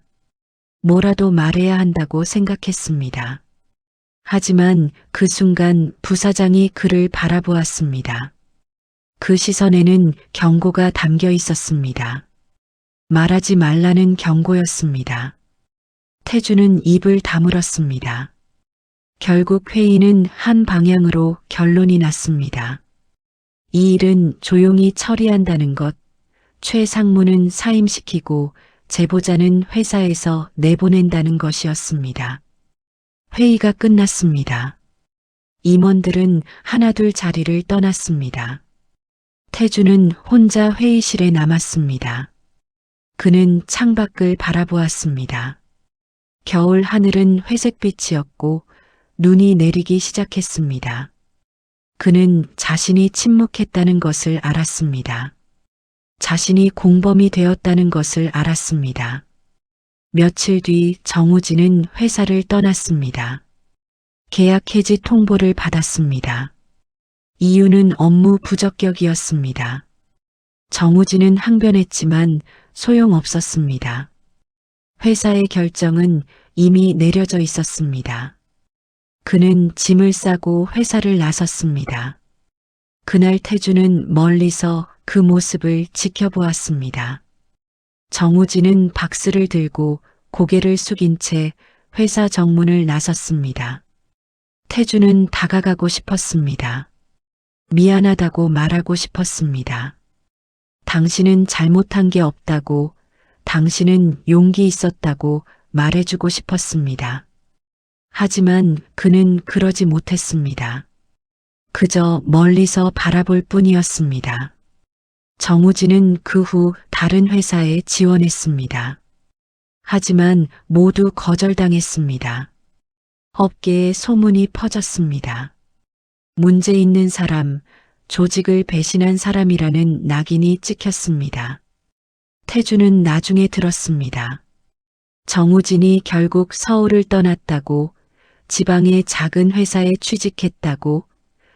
뭐라도 말해야 한다고 생각했습니다. 하지만 그 순간 부사장이 그를 바라보았습니다. 그 시선에는 경고가 담겨 있었습니다. 말하지 말라는 경고였습니다. 태주는 입을 다물었습니다. 결국 회의는 한 방향으로 결론이 났습니다. 이 일은 조용히 처리한다는 것, 최 상무는 사임시키고 제보자는 회사에서 내보낸다는 것이었습니다. 회의가 끝났습니다. 임원들은 하나둘 자리를 떠났습니다. 태주는 혼자 회의실에 남았습니다. 그는 창밖을 바라보았습니다. 겨울 하늘은 회색빛이었고 눈이 내리기 시작했습니다. 그는 자신이 침묵했다는 것을 알았습니다. 자신이 공범이 되었다는 것을 알았습니다. 며칠 뒤 정우진은 회사를 떠났습니다. 계약 해지 통보를 받았습니다. 이유는 업무 부적격이었습니다. 정우진은 항변했지만 소용없었습니다. 회사의 결정은 이미 내려져 있었습니다. 그는 짐을 싸고 회사를 나섰습니다. 그날 태주는 멀리서 그 모습을 지켜보았습니다. 정우진은 박스를 들고 고개를 숙인 채 회사 정문을 나섰습니다. 태주는 다가가고 싶었습니다. 미안하다고 말하고 싶었습니다. 당신은 잘못한 게 없다고, 당신은 용기 있었다고 말해주고 싶었습니다. 하지만 그는 그러지 못했습니다. 그저 멀리서 바라볼 뿐이었습니다. 정우진은 그 후 다른 회사에 지원했습니다. 하지만 모두 거절당했습니다. 업계에 소문이 퍼졌습니다. 문제 있는 사람, 조직을 배신한 사람이라는 낙인이 찍혔습니다. 태주는 나중에 들었습니다. 정우진이 결국 서울을 떠났다고, 지방의 작은 회사에 취직했다고,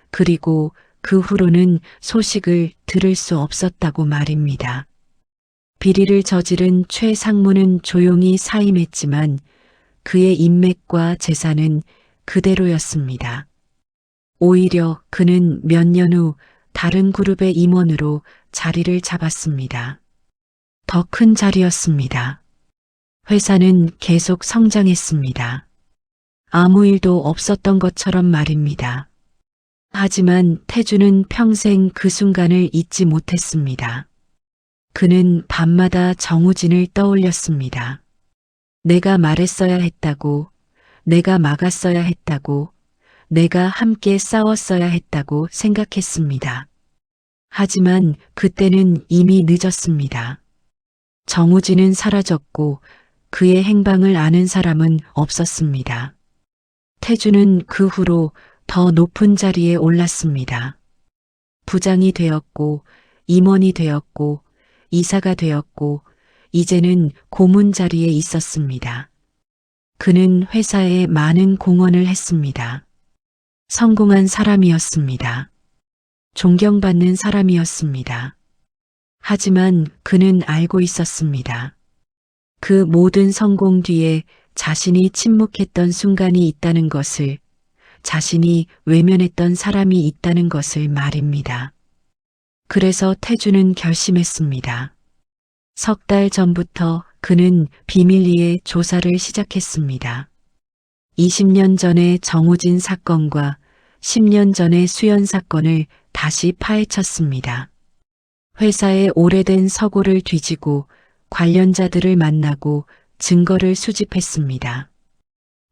그리고 그 후로는 소식을 들을 수 없었다고 말입니다. 비리를 저지른 최 상무는 조용히 사임했지만 그의 인맥과 재산은 그대로였습니다. 오히려 그는 몇 년 후 다른 그룹의 임원으로 자리를 잡았습니다. 더 큰 자리였습니다. 회사는 계속 성장했습니다. 아무 일도 없었던 것처럼 말입니다. 하지만 태주는 평생 그 순간을 잊지 못했습니다. 그는 밤마다 정우진을 떠올렸습니다. 내가 말했어야 했다고, 내가 막았어야 했다고, 내가 함께 싸웠어야 했다고 생각했습니다. 하지만 그때는 이미 늦었습니다. 정우진은 사라졌고 그의 행방을 아는 사람은 없었습니다. 태주는 그 후로 더 높은 자리에 올랐습니다. 부장이 되었고, 임원이 되었고, 이사가 되었고, 이제는 고문 자리에 있었습니다. 그는 회사에 많은 공헌을 했습니다. 성공한 사람이었습니다. 존경받는 사람이었습니다. 하지만 그는 알고 있었습니다. 그 모든 성공 뒤에 자신이 침묵했던 순간이 있다는 것을, 자신이 외면했던 사람이 있다는 것을 말입니다. 그래서 태주는 결심했습니다. 석 달 전부터 그는 비밀리에 조사를 시작했습니다. 20년 전의 정우진 사건과 10년 전의 수연 사건을 다시 파헤쳤습니다. 회사의 오래된 서고를 뒤지고 관련자들을 만나고 증거를 수집했습니다.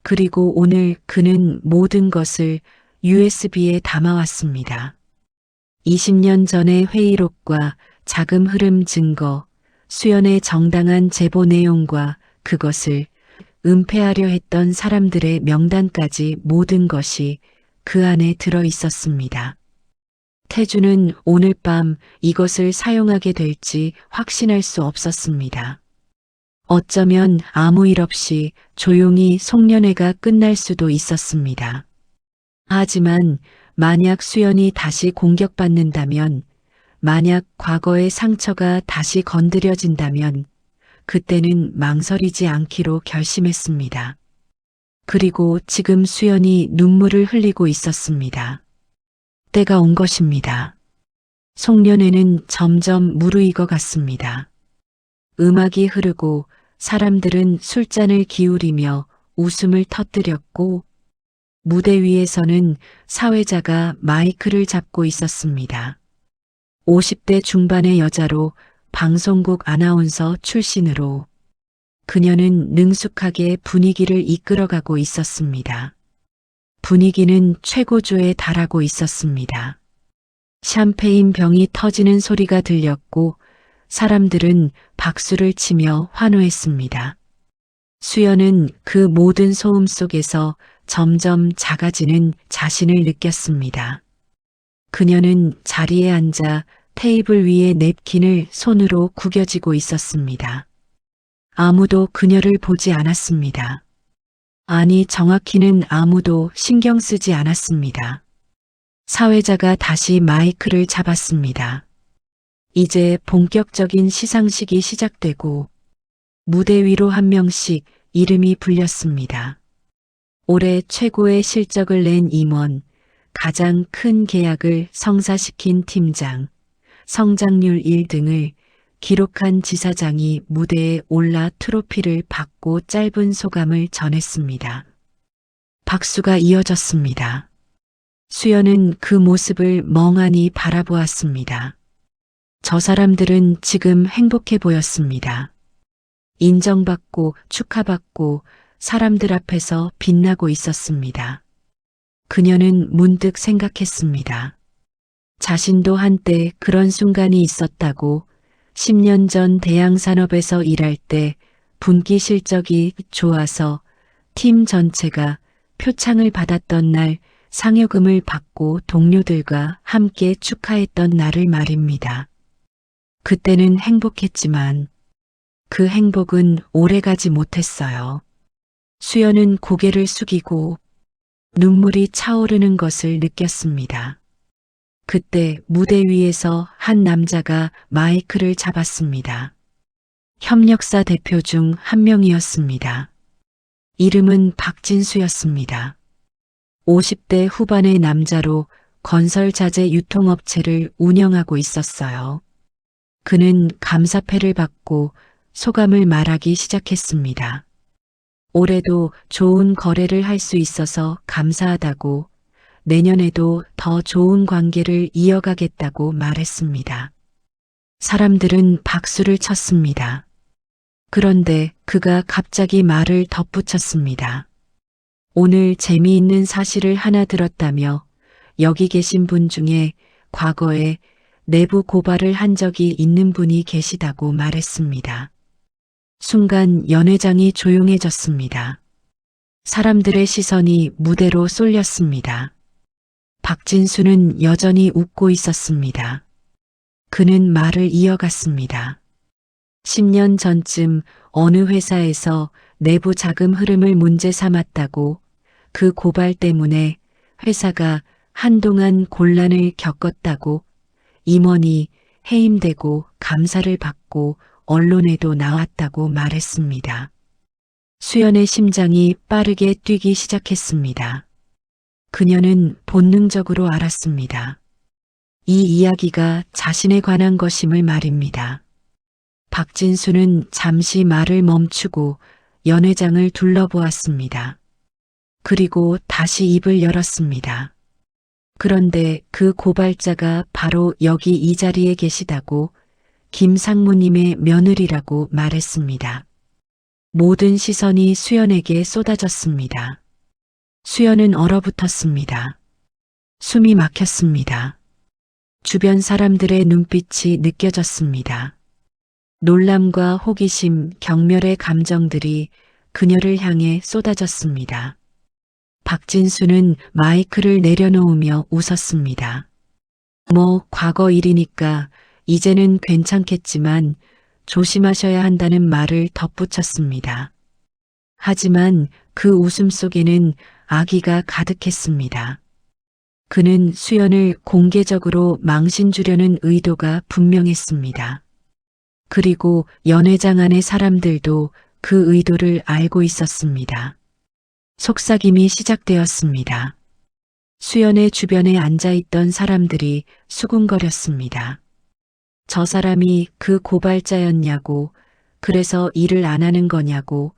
그리고 오늘 그는 모든 것을 USB에 담아왔습니다. 20년 전의 회의록과 자금 흐름 증거, 수연의 정당한 제보 내용과 그것을 은폐하려 했던 사람들의 명단까지 모든 것이 그 안에 들어 있었습니다. 태주는 오늘 밤 이것을 사용하게 될지 확신할 수 없었습니다. 어쩌면 아무 일 없이 조용히 송년회가 끝날 수도 있었습니다. 하지만 만약 수연이 다시 공격받는다면, 만약 과거의 상처가 다시 건드려진다면 그때는 망설이지 않기로 결심했습니다. 그리고 지금 수연이 눈물을 흘리고 있었습니다. 때가 온 것입니다. 송년회는 점점 무르익어 갔습니다. 음악이 흐르고 사람들은 술잔을 기울이며 웃음을 터뜨렸고, 무대 위에서는 사회자가 마이크를 잡고 있었습니다. 50대 중반의 여자로 방송국 아나운서 출신으로 그녀는 능숙하게 분위기를 이끌어가고 있었습니다. 분위기는 최고조에 달하고 있었습니다. 샴페인 병이 터지는 소리가 들렸고 사람들은 박수를 치며 환호했습니다. 수연은 그 모든 소음 속에서 점점 작아지는 자신을 느꼈습니다. 그녀는 자리에 앉아 테이블 위에 냅킨을 손으로 구겨쥐고 있었습니다. 아무도 그녀를 보지 않았습니다. 아니, 정확히는 아무도 신경 쓰지 않았습니다. 사회자가 다시 마이크를 잡았습니다. 이제 본격적인 시상식이 시작되고 무대 위로 한 명씩 이름이 불렸습니다. 올해 최고의 실적을 낸 임원, 가장 큰 계약을 성사시킨 팀장, 성장률 1등을 기록한 지사장이 무대에 올라 트로피를 받고 짧은 소감을 전했습니다. 박수가 이어졌습니다. 수연은 그 모습을 멍하니 바라보았습니다. 저 사람들은 지금 행복해 보였습니다. 인정받고 축하받고 사람들 앞에서 빛나고 있었습니다. 그녀는 문득 생각했습니다. 자신도 한때 그런 순간이 있었다고. 10년 전 대양산업에서 일할 때 분기 실적이 좋아서 팀 전체가 표창을 받았던 날 상여금을 받고 동료들과 함께 축하했던 날을 말입니다. 그때는 행복했지만 그 행복은 오래가지 못했어요. 수연은 고개를 숙이고 눈물이 차오르는 것을 느꼈습니다. 그때 무대 위에서 한 남자가 마이크를 잡았습니다. 협력사 대표 중 한 명이었습니다. 이름은 박진수였습니다. 50대 후반의 남자로 건설 자재 유통업체를 운영하고 있었어요. 그는 감사패를 받고 소감을 말하기 시작했습니다. 올해도 좋은 거래를 할 수 있어서 감사하다고, 내년에도 더 좋은 관계를 이어가겠다고 말했습니다. 사람들은 박수를 쳤습니다. 그런데 그가 갑자기 말을 덧붙였습니다. 오늘 재미있는 사실을 하나 들었다며 여기 계신 분 중에 과거에 내부 고발을 한 적이 있는 분이 계시다고 말했습니다. 순간 연회장이 조용해졌습니다. 사람들의 시선이 무대로 쏠렸습니다. 박진수는 여전히 웃고 있었습니다. 그는 말을 이어갔습니다. 10년 전쯤 어느 회사에서 내부 자금 흐름을 문제 삼았다고, 그 고발 때문에 회사가 한동안 곤란을 겪었다고, 임원이 해임되고 감사를 받고 언론에도 나왔다고 말했습니다. 수연의 심장이 빠르게 뛰기 시작했습니다. 그녀는 본능적으로 알았습니다. 이 이야기가 자신에 관한 것임을 말입니다. 박진수는 잠시 말을 멈추고 연회장을 둘러보았습니다. 그리고 다시 입을 열었습니다. 그런데 그 고발자가 바로 여기 이 자리에 계시다고, 김 상무님의 며느리라고 말했습니다. 모든 시선이 수연에게 쏟아졌습니다. 수연은 얼어붙었습니다. 숨이 막혔습니다. 주변 사람들의 눈빛이 느껴졌습니다. 놀람과 호기심, 경멸의 감정들이 그녀를 향해 쏟아졌습니다. 박진수는 마이크를 내려놓으며 웃었습니다. 과거 일이니까 이제는 괜찮겠지만 조심하셔야 한다는 말을 덧붙였습니다. 하지만 그 웃음 속에는 악의가 가득했습니다. 그는 수연을 공개적으로 망신 주려는 의도가 분명했습니다. 그리고 연회장 안의 사람들도 그 의도를 알고 있었습니다. 속삭임이 시작되었습니다. 수연의 주변에 앉아있던 사람들이 수군거렸습니다. 저 사람이 그 고발자였냐고, 그래서 일을 안 하는 거냐고,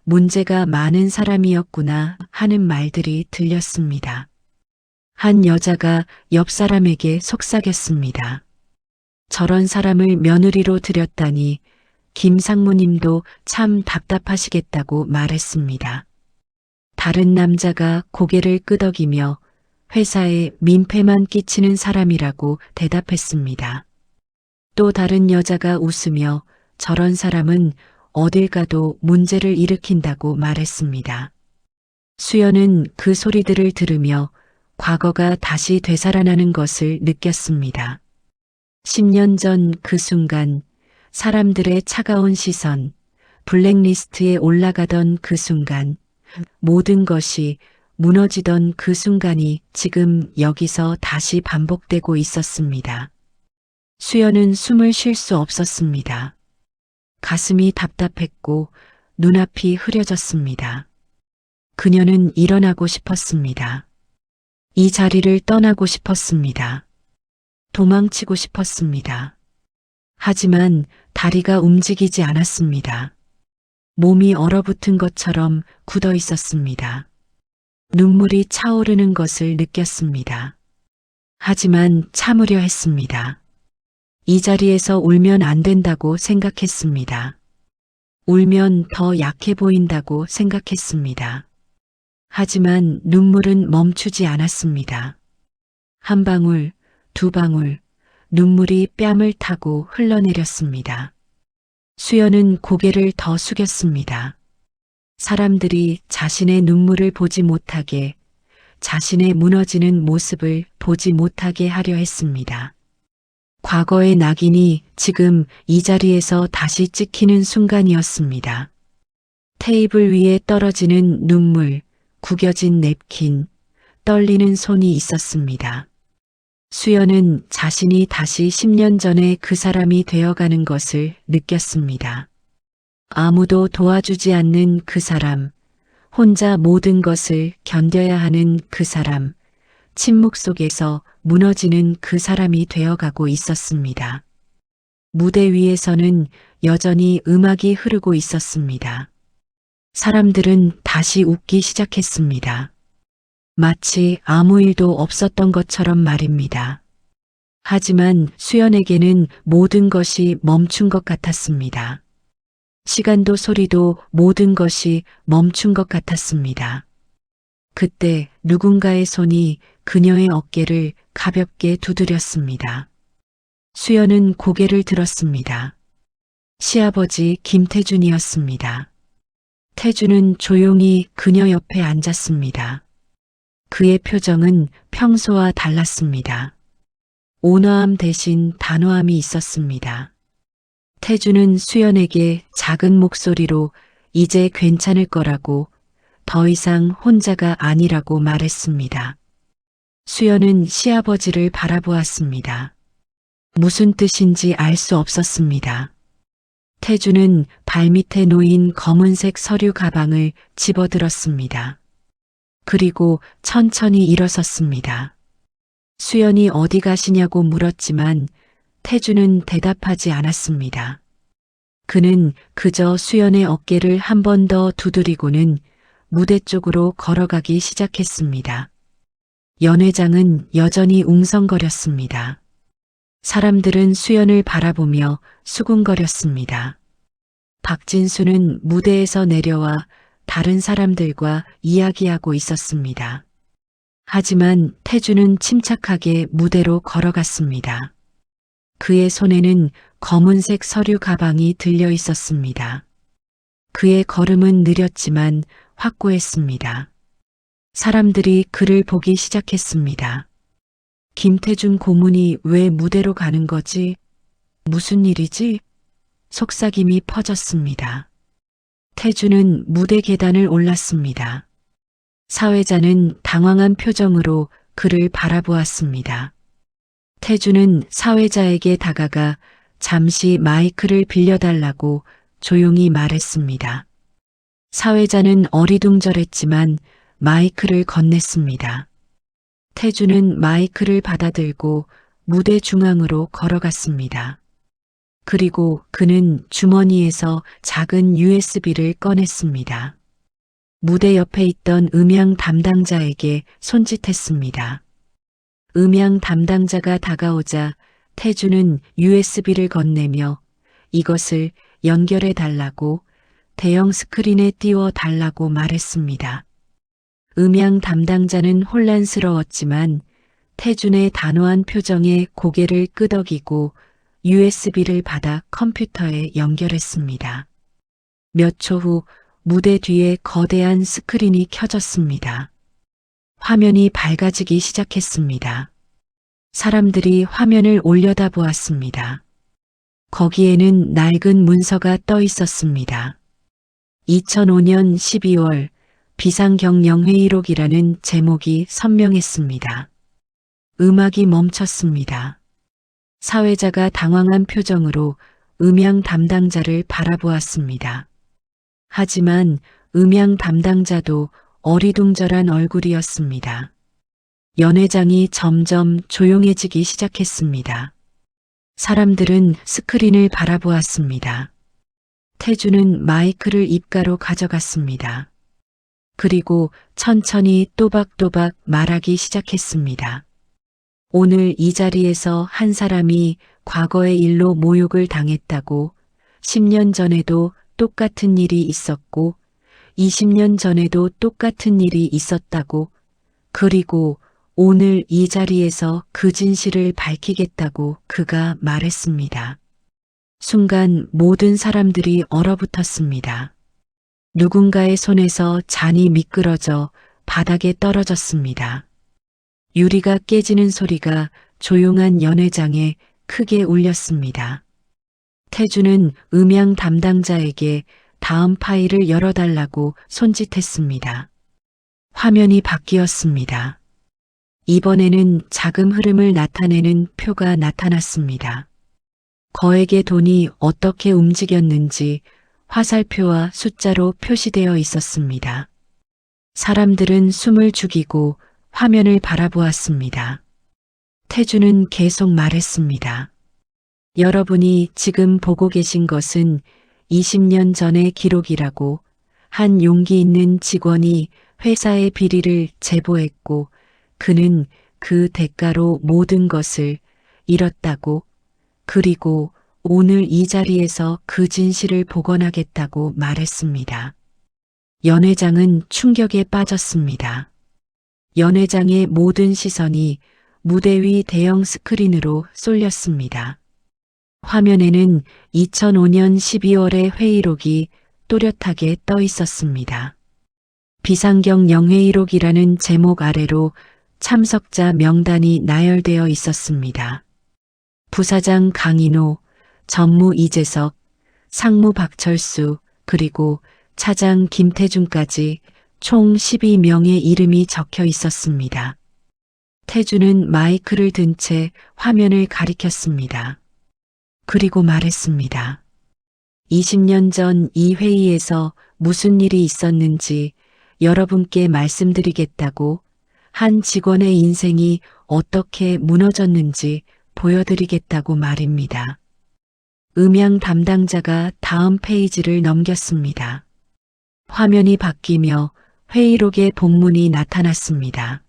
문제가 많은 사람이었구나 하는 말들이 들렸습니다. 한 여자가 옆 사람에게 속삭였습니다. 저런 사람을 며느리로 들였다니 김 상무님도 참 답답하시겠다고 말했습니다. 다른 남자가 고개를 끄덕이며 회사에 민폐만 끼치는 사람이라고 대답했습니다. 또 다른 여자가 웃으며 저런 사람은 어딜 가도 문제를 일으킨다고 말했습니다. 수연은 그 소리들을 들으며 과거가 다시 되살아나는 것을 느꼈습니다. 10년 전 그 순간, 사람들의 차가운 시선, 블랙리스트에 올라가던 그 순간, 모든 것이 무너지던 그 순간이 지금 여기서 다시 반복되고 있었습니다. 수연은 숨을 쉴 수 없었습니다. 가슴이 답답했고 눈앞이 흐려졌습니다. 그녀는 일어나고 싶었습니다. 이 자리를 떠나고 싶었습니다. 도망치고 싶었습니다. 하지만 다리가 움직이지 않았습니다. 몸이 얼어붙은 것처럼 굳어 있었습니다. 눈물이 차오르는 것을 느꼈습니다. 하지만 참으려 했습니다. 이 자리에서 울면 안 된다고 생각했습니다. 울면 더 약해 보인다고 생각했습니다. 하지만 눈물은 멈추지 않았습니다. 한 방울, 두 방울, 눈물이 뺨을 타고 흘러내렸습니다. 수연은 고개를 더 숙였습니다. 사람들이 자신의 눈물을 보지 못하게, 자신의 무너지는 모습을 보지 못하게 하려 했습니다. 과거의 낙인이 지금 이 자리에서 다시 찍히는 순간이었습니다. 테이블 위에 떨어지는 눈물, 구겨진 냅킨, 떨리는 손이 있었습니다. 수연은 자신이 다시 10년 전에 그 사람이 되어가는 것을 느꼈습니다. 아무도 도와주지 않는 그 사람, 혼자 모든 것을 견뎌야 하는 그 사람, 침묵 속에서 무너지는 그 사람이 되어가고 있었습니다. 무대 위에서는 여전히 음악이 흐르고 있었습니다. 사람들은 다시 웃기 시작했습니다. 마치 아무 일도 없었던 것처럼 말입니다. 하지만 수연에게는 모든 것이 멈춘 것 같았습니다. 시간도 소리도 모든 것이 멈춘 것 같았습니다. 그때 누군가의 손이 그녀의 어깨를 가볍게 두드렸습니다. 수연은 고개를 들었습니다. 시아버지 김태준이었습니다. 태준은 조용히 그녀 옆에 앉았습니다. 그의 표정은 평소와 달랐습니다. 온화함 대신 단호함이 있었습니다. 태준은 수연에게 작은 목소리로 이제 괜찮을 거라고, 더 이상 혼자가 아니라고 말했습니다. 수연은 시아버지를 바라보았습니다. 무슨 뜻인지 알 수 없었습니다. 태준은 발밑에 놓인 검은색 서류 가방을 집어들었습니다. 그리고 천천히 일어섰습니다. 수연이 어디 가시냐고 물었지만 태준은 대답하지 않았습니다. 그는 그저 수연의 어깨를 한 번 더 두드리고는 무대 쪽으로 걸어가기 시작했습니다. 연회장은 여전히 웅성거렸습니다. 사람들은 수연을 바라보며 수군거렸습니다. 박진수는 무대에서 내려와 다른 사람들과 이야기하고 있었습니다. 하지만 태주는 침착하게 무대로 걸어갔습니다. 그의 손에는 검은색 서류 가방이 들려 있었습니다. 그의 걸음은 느렸지만 확고했습니다. 사람들이 그를 보기 시작했습니다. 김태준 고문이 왜 무대로 가는 거지? 무슨 일이지? 속삭임이 퍼졌습니다. 태준은 무대 계단을 올랐습니다. 사회자는 당황한 표정으로 그를 바라보았습니다. 태준은 사회자에게 다가가 잠시 마이크를 빌려달라고 조용히 말했습니다. 사회자는 어리둥절했지만 마이크를 건넸습니다. 태준은 마이크를 받아들고 무대 중앙으로 걸어갔습니다. 그리고 그는 주머니에서 작은 USB를 꺼냈습니다. 무대 옆에 있던 음향 담당자에게 손짓했습니다. 음향 담당자가 다가오자 태준은 USB를 건네며 이것을 연결해 달라고 대형 스크린에 띄워 달라고 말했습니다. 음향 담당자는 혼란스러웠지만 태준의 단호한 표정에 고개를 끄덕이고 USB를 받아 컴퓨터에 연결했습니다. 몇 초 후 무대 뒤에 거대한 스크린이 켜졌습니다. 화면이 밝아지기 시작했습니다. 사람들이 화면을 올려다보았습니다. 거기에는 낡은 문서가 떠 있었습니다. 2005년 12월 비상경영회의록이라는 제목이 선명했습니다. 음악이 멈췄습니다. 사회자가 당황한 표정으로 음향 담당자를 바라보았습니다. 하지만 음향 담당자도 어리둥절한 얼굴이었습니다. 연회장이 점점 조용해지기 시작했습니다. 사람들은 스크린을 바라보았습니다. 태준은 마이크를 입가로 가져갔습니다. 그리고 천천히 또박또박 말하기 시작했습니다. 오늘 이 자리에서 한 사람이 과거의 일로 모욕을 당했다고, 10년 전에도 똑같은 일이 있었고, 20년 전에도 똑같은 일이 있었다고, 그리고 오늘 이 자리에서 그 진실을 밝히겠다고 그가 말했습니다. 순간 모든 사람들이 얼어붙었습니다. 누군가의 손에서 잔이 미끄러져 바닥에 떨어졌습니다. 유리가 깨지는 소리가 조용한 연회장에 크게 울렸습니다. 태준은 음향 담당자에게 다음 파일을 열어달라고 손짓했습니다. 화면이 바뀌었습니다. 이번에는 자금 흐름을 나타내는 표가 나타났습니다. 거액의 돈이 어떻게 움직였는지 화살표와 숫자로 표시되어 있었습니다. 사람들은 숨을 죽이고 화면을 바라보았습니다. 태준은 계속 말했습니다. 여러분이 지금 보고 계신 것은 20년 전의 기록이라고, 한 용기 있는 직원이 회사의 비리를 제보했고 그는 그 대가로 모든 것을 잃었다고, 그리고 오늘 이 자리에서 그 진실을 복원하겠다고 말했습니다. 연회장은 충격에 빠졌습니다. 연회장의 모든 시선이 무대 위 대형 스크린으로 쏠렸습니다. 화면에는 2005년 12월의 회의록이 또렷하게 떠 있었습니다. 비상경영회의록이라는 제목 아래로 참석자 명단이 나열되어 있었습니다. 부사장 강인호, 전무 이재석, 상무 박철수, 그리고 차장 김태준까지 총 12명의 이름이 적혀 있었습니다. 태준은 마이크를 든 채 화면을 가리켰습니다. 그리고 말했습니다. 20년 전 이 회의에서 무슨 일이 있었는지 여러분께 말씀드리겠다고, 한 직원의 인생이 어떻게 무너졌는지 보여드리겠다고 말입니다. 음향 담당자가 다음 페이지를 넘겼습니다. 화면이 바뀌며 회의록의 본문이 나타났습니다.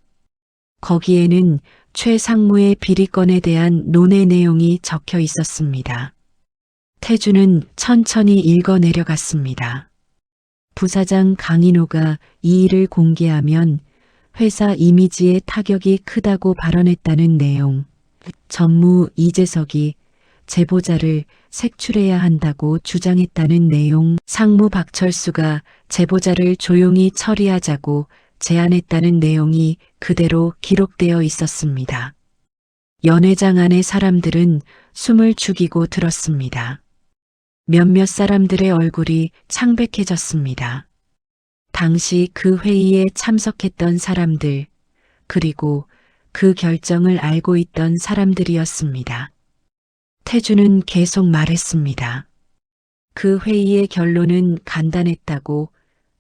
거기에는 최 상무의 비리건에 대한 논의 내용이 적혀 있었습니다. 태준은 천천히 읽어 내려갔습니다. 부사장 강인호가 이 일을 공개하면 회사 이미지에 타격이 크다고 발언했다는 내용. 전무 이재석이 제보자를 색출해야 한다고 주장했다는 내용. 상무 박철수가 제보자를 조용히 처리하자고 제안했다는 내용이 그대로 기록되어 있었습니다. 연회장 안의 사람들은 숨을 죽이고 들었습니다. 몇몇 사람들의 얼굴이 창백해졌습니다. 당시 그 회의에 참석했던 사람들, 그리고 그 결정을 알고 있던 사람들이었습니다. 태주는 계속 말했습니다. 그 회의의 결론은 간단했다고.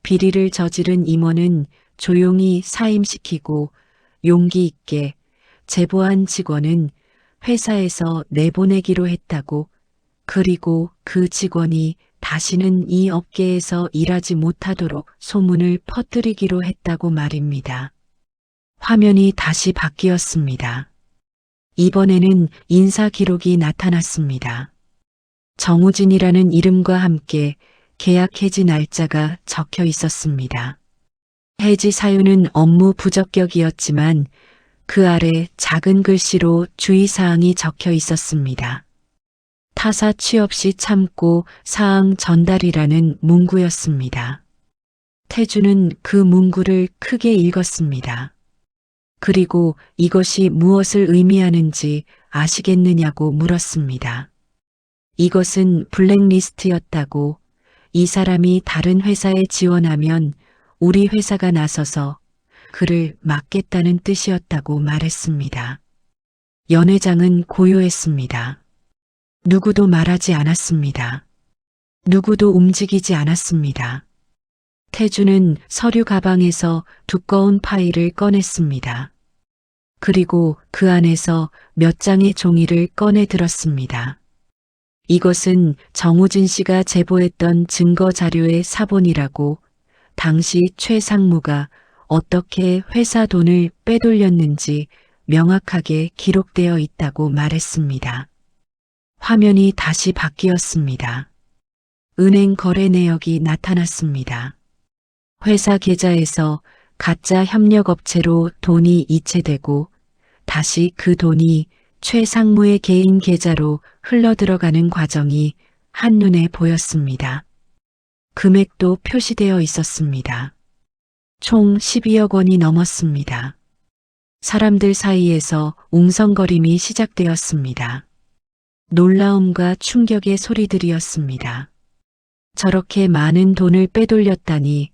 비리를 저지른 임원은 조용히 사임시키고 용기 있게, 제보한 직원은 회사에서 내보내기로 했다고. 그리고 그 직원이 다시는 이 업계에서 일하지 못하도록 소문을 퍼뜨리기로 했다고 말입니다. 화면이 다시 바뀌었습니다. 이번에는 인사 기록이 나타났습니다. 정우진이라는 이름과 함께 계약 해지 날짜가 적혀 있었습니다. 해지 사유는 업무 부적격이었지만 그 아래 작은 글씨로 주의사항이 적혀 있었습니다. 타사 취업 시 참고 사항 전달이라는 문구였습니다. 태주는 그 문구를 크게 읽었습니다. 그리고 이것이 무엇을 의미하는지 아시겠느냐고 물었습니다. 이것은 블랙리스트였다고. 이 사람이 다른 회사에 지원하면 우리 회사가 나서서 그를 막겠다는 뜻이었다고 말했습니다. 연회장은 고요했습니다. 누구도 말하지 않았습니다. 누구도 움직이지 않았습니다. 태주는 서류 가방에서 두꺼운 파일을 꺼냈습니다. 그리고 그 안에서 몇 장의 종이를 꺼내 들었습니다. 이것은 정우진 씨가 제보했던 증거 자료의 사본이라고. 당시 최 상무가 어떻게 회사 돈을 빼돌렸는지 명확하게 기록되어 있다고 말했습니다. 화면이 다시 바뀌었습니다. 은행 거래 내역이 나타났습니다. 회사 계좌에서 가짜 협력업체로 돈이 이체되고 다시 그 돈이 최 상무의 개인 계좌로 흘러들어가는 과정이 한눈에 보였습니다. 금액도 표시되어 있었습니다. 총 12억 원이 넘었습니다. 사람들 사이에서 웅성거림이 시작되었습니다. 놀라움과 충격의 소리들이었습니다. 저렇게 많은 돈을 빼돌렸다니,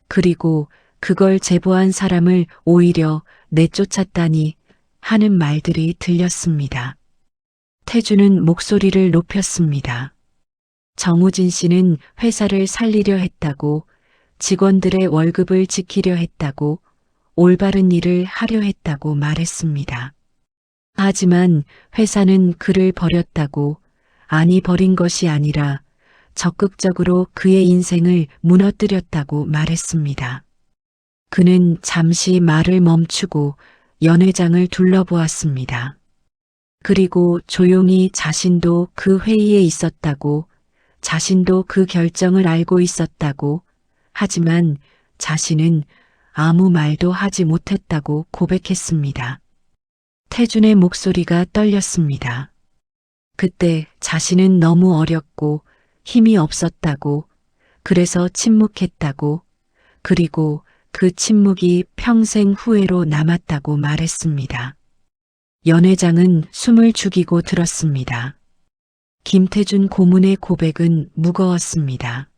그리고 그걸 제보한 사람을 오히려 내쫓았다니 하는 말들이 들렸습니다. 태주는 목소리를 높였습니다. 정우진 씨는 회사를 살리려 했다고, 직원들의 월급을 지키려 했다고, 올바른 일을 하려 했다고 말했습니다. 하지만 회사는 그를 버렸다고. 아니, 버린 것이 아니라 적극적으로 그의 인생을 무너뜨렸다고 말했습니다. 그는 잠시 말을 멈추고 연회장을 둘러보았습니다. 그리고 조용히 자신도 그 회의에 있었다고, 자신도 그 결정을 알고 있었다고, 하지만 자신은 아무 말도 하지 못했다고 고백했습니다. 태준의 목소리가 떨렸습니다. 그때 자신은 너무 어렸고 힘이 없었다고, 그래서 침묵했다고, 그리고 그 침묵이 평생 후회로 남았다고 말했습니다. 연회장은 숨을 죽이고 들었습니다. 김태준 고문의 고백은 무거웠습니다.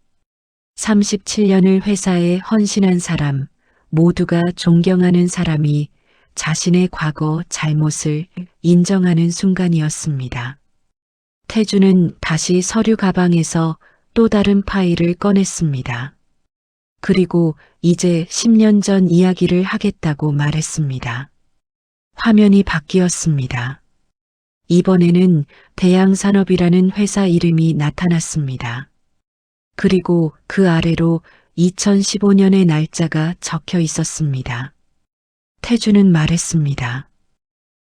37년을 회사에 헌신한 사람, 모두가 존경하는 사람이 자신의 과거 잘못을 인정하는 순간이었습니다. 태주는 다시 서류 가방에서 또 다른 파일을 꺼냈습니다. 그리고 이제 10년 전 이야기를 하겠다고 말했습니다. 화면이 바뀌었습니다. 이번에는 대양산업이라는 회사 이름이 나타났습니다. 그리고 그 아래로 2015년의 날짜가 적혀 있었습니다. 태주는 말했습니다.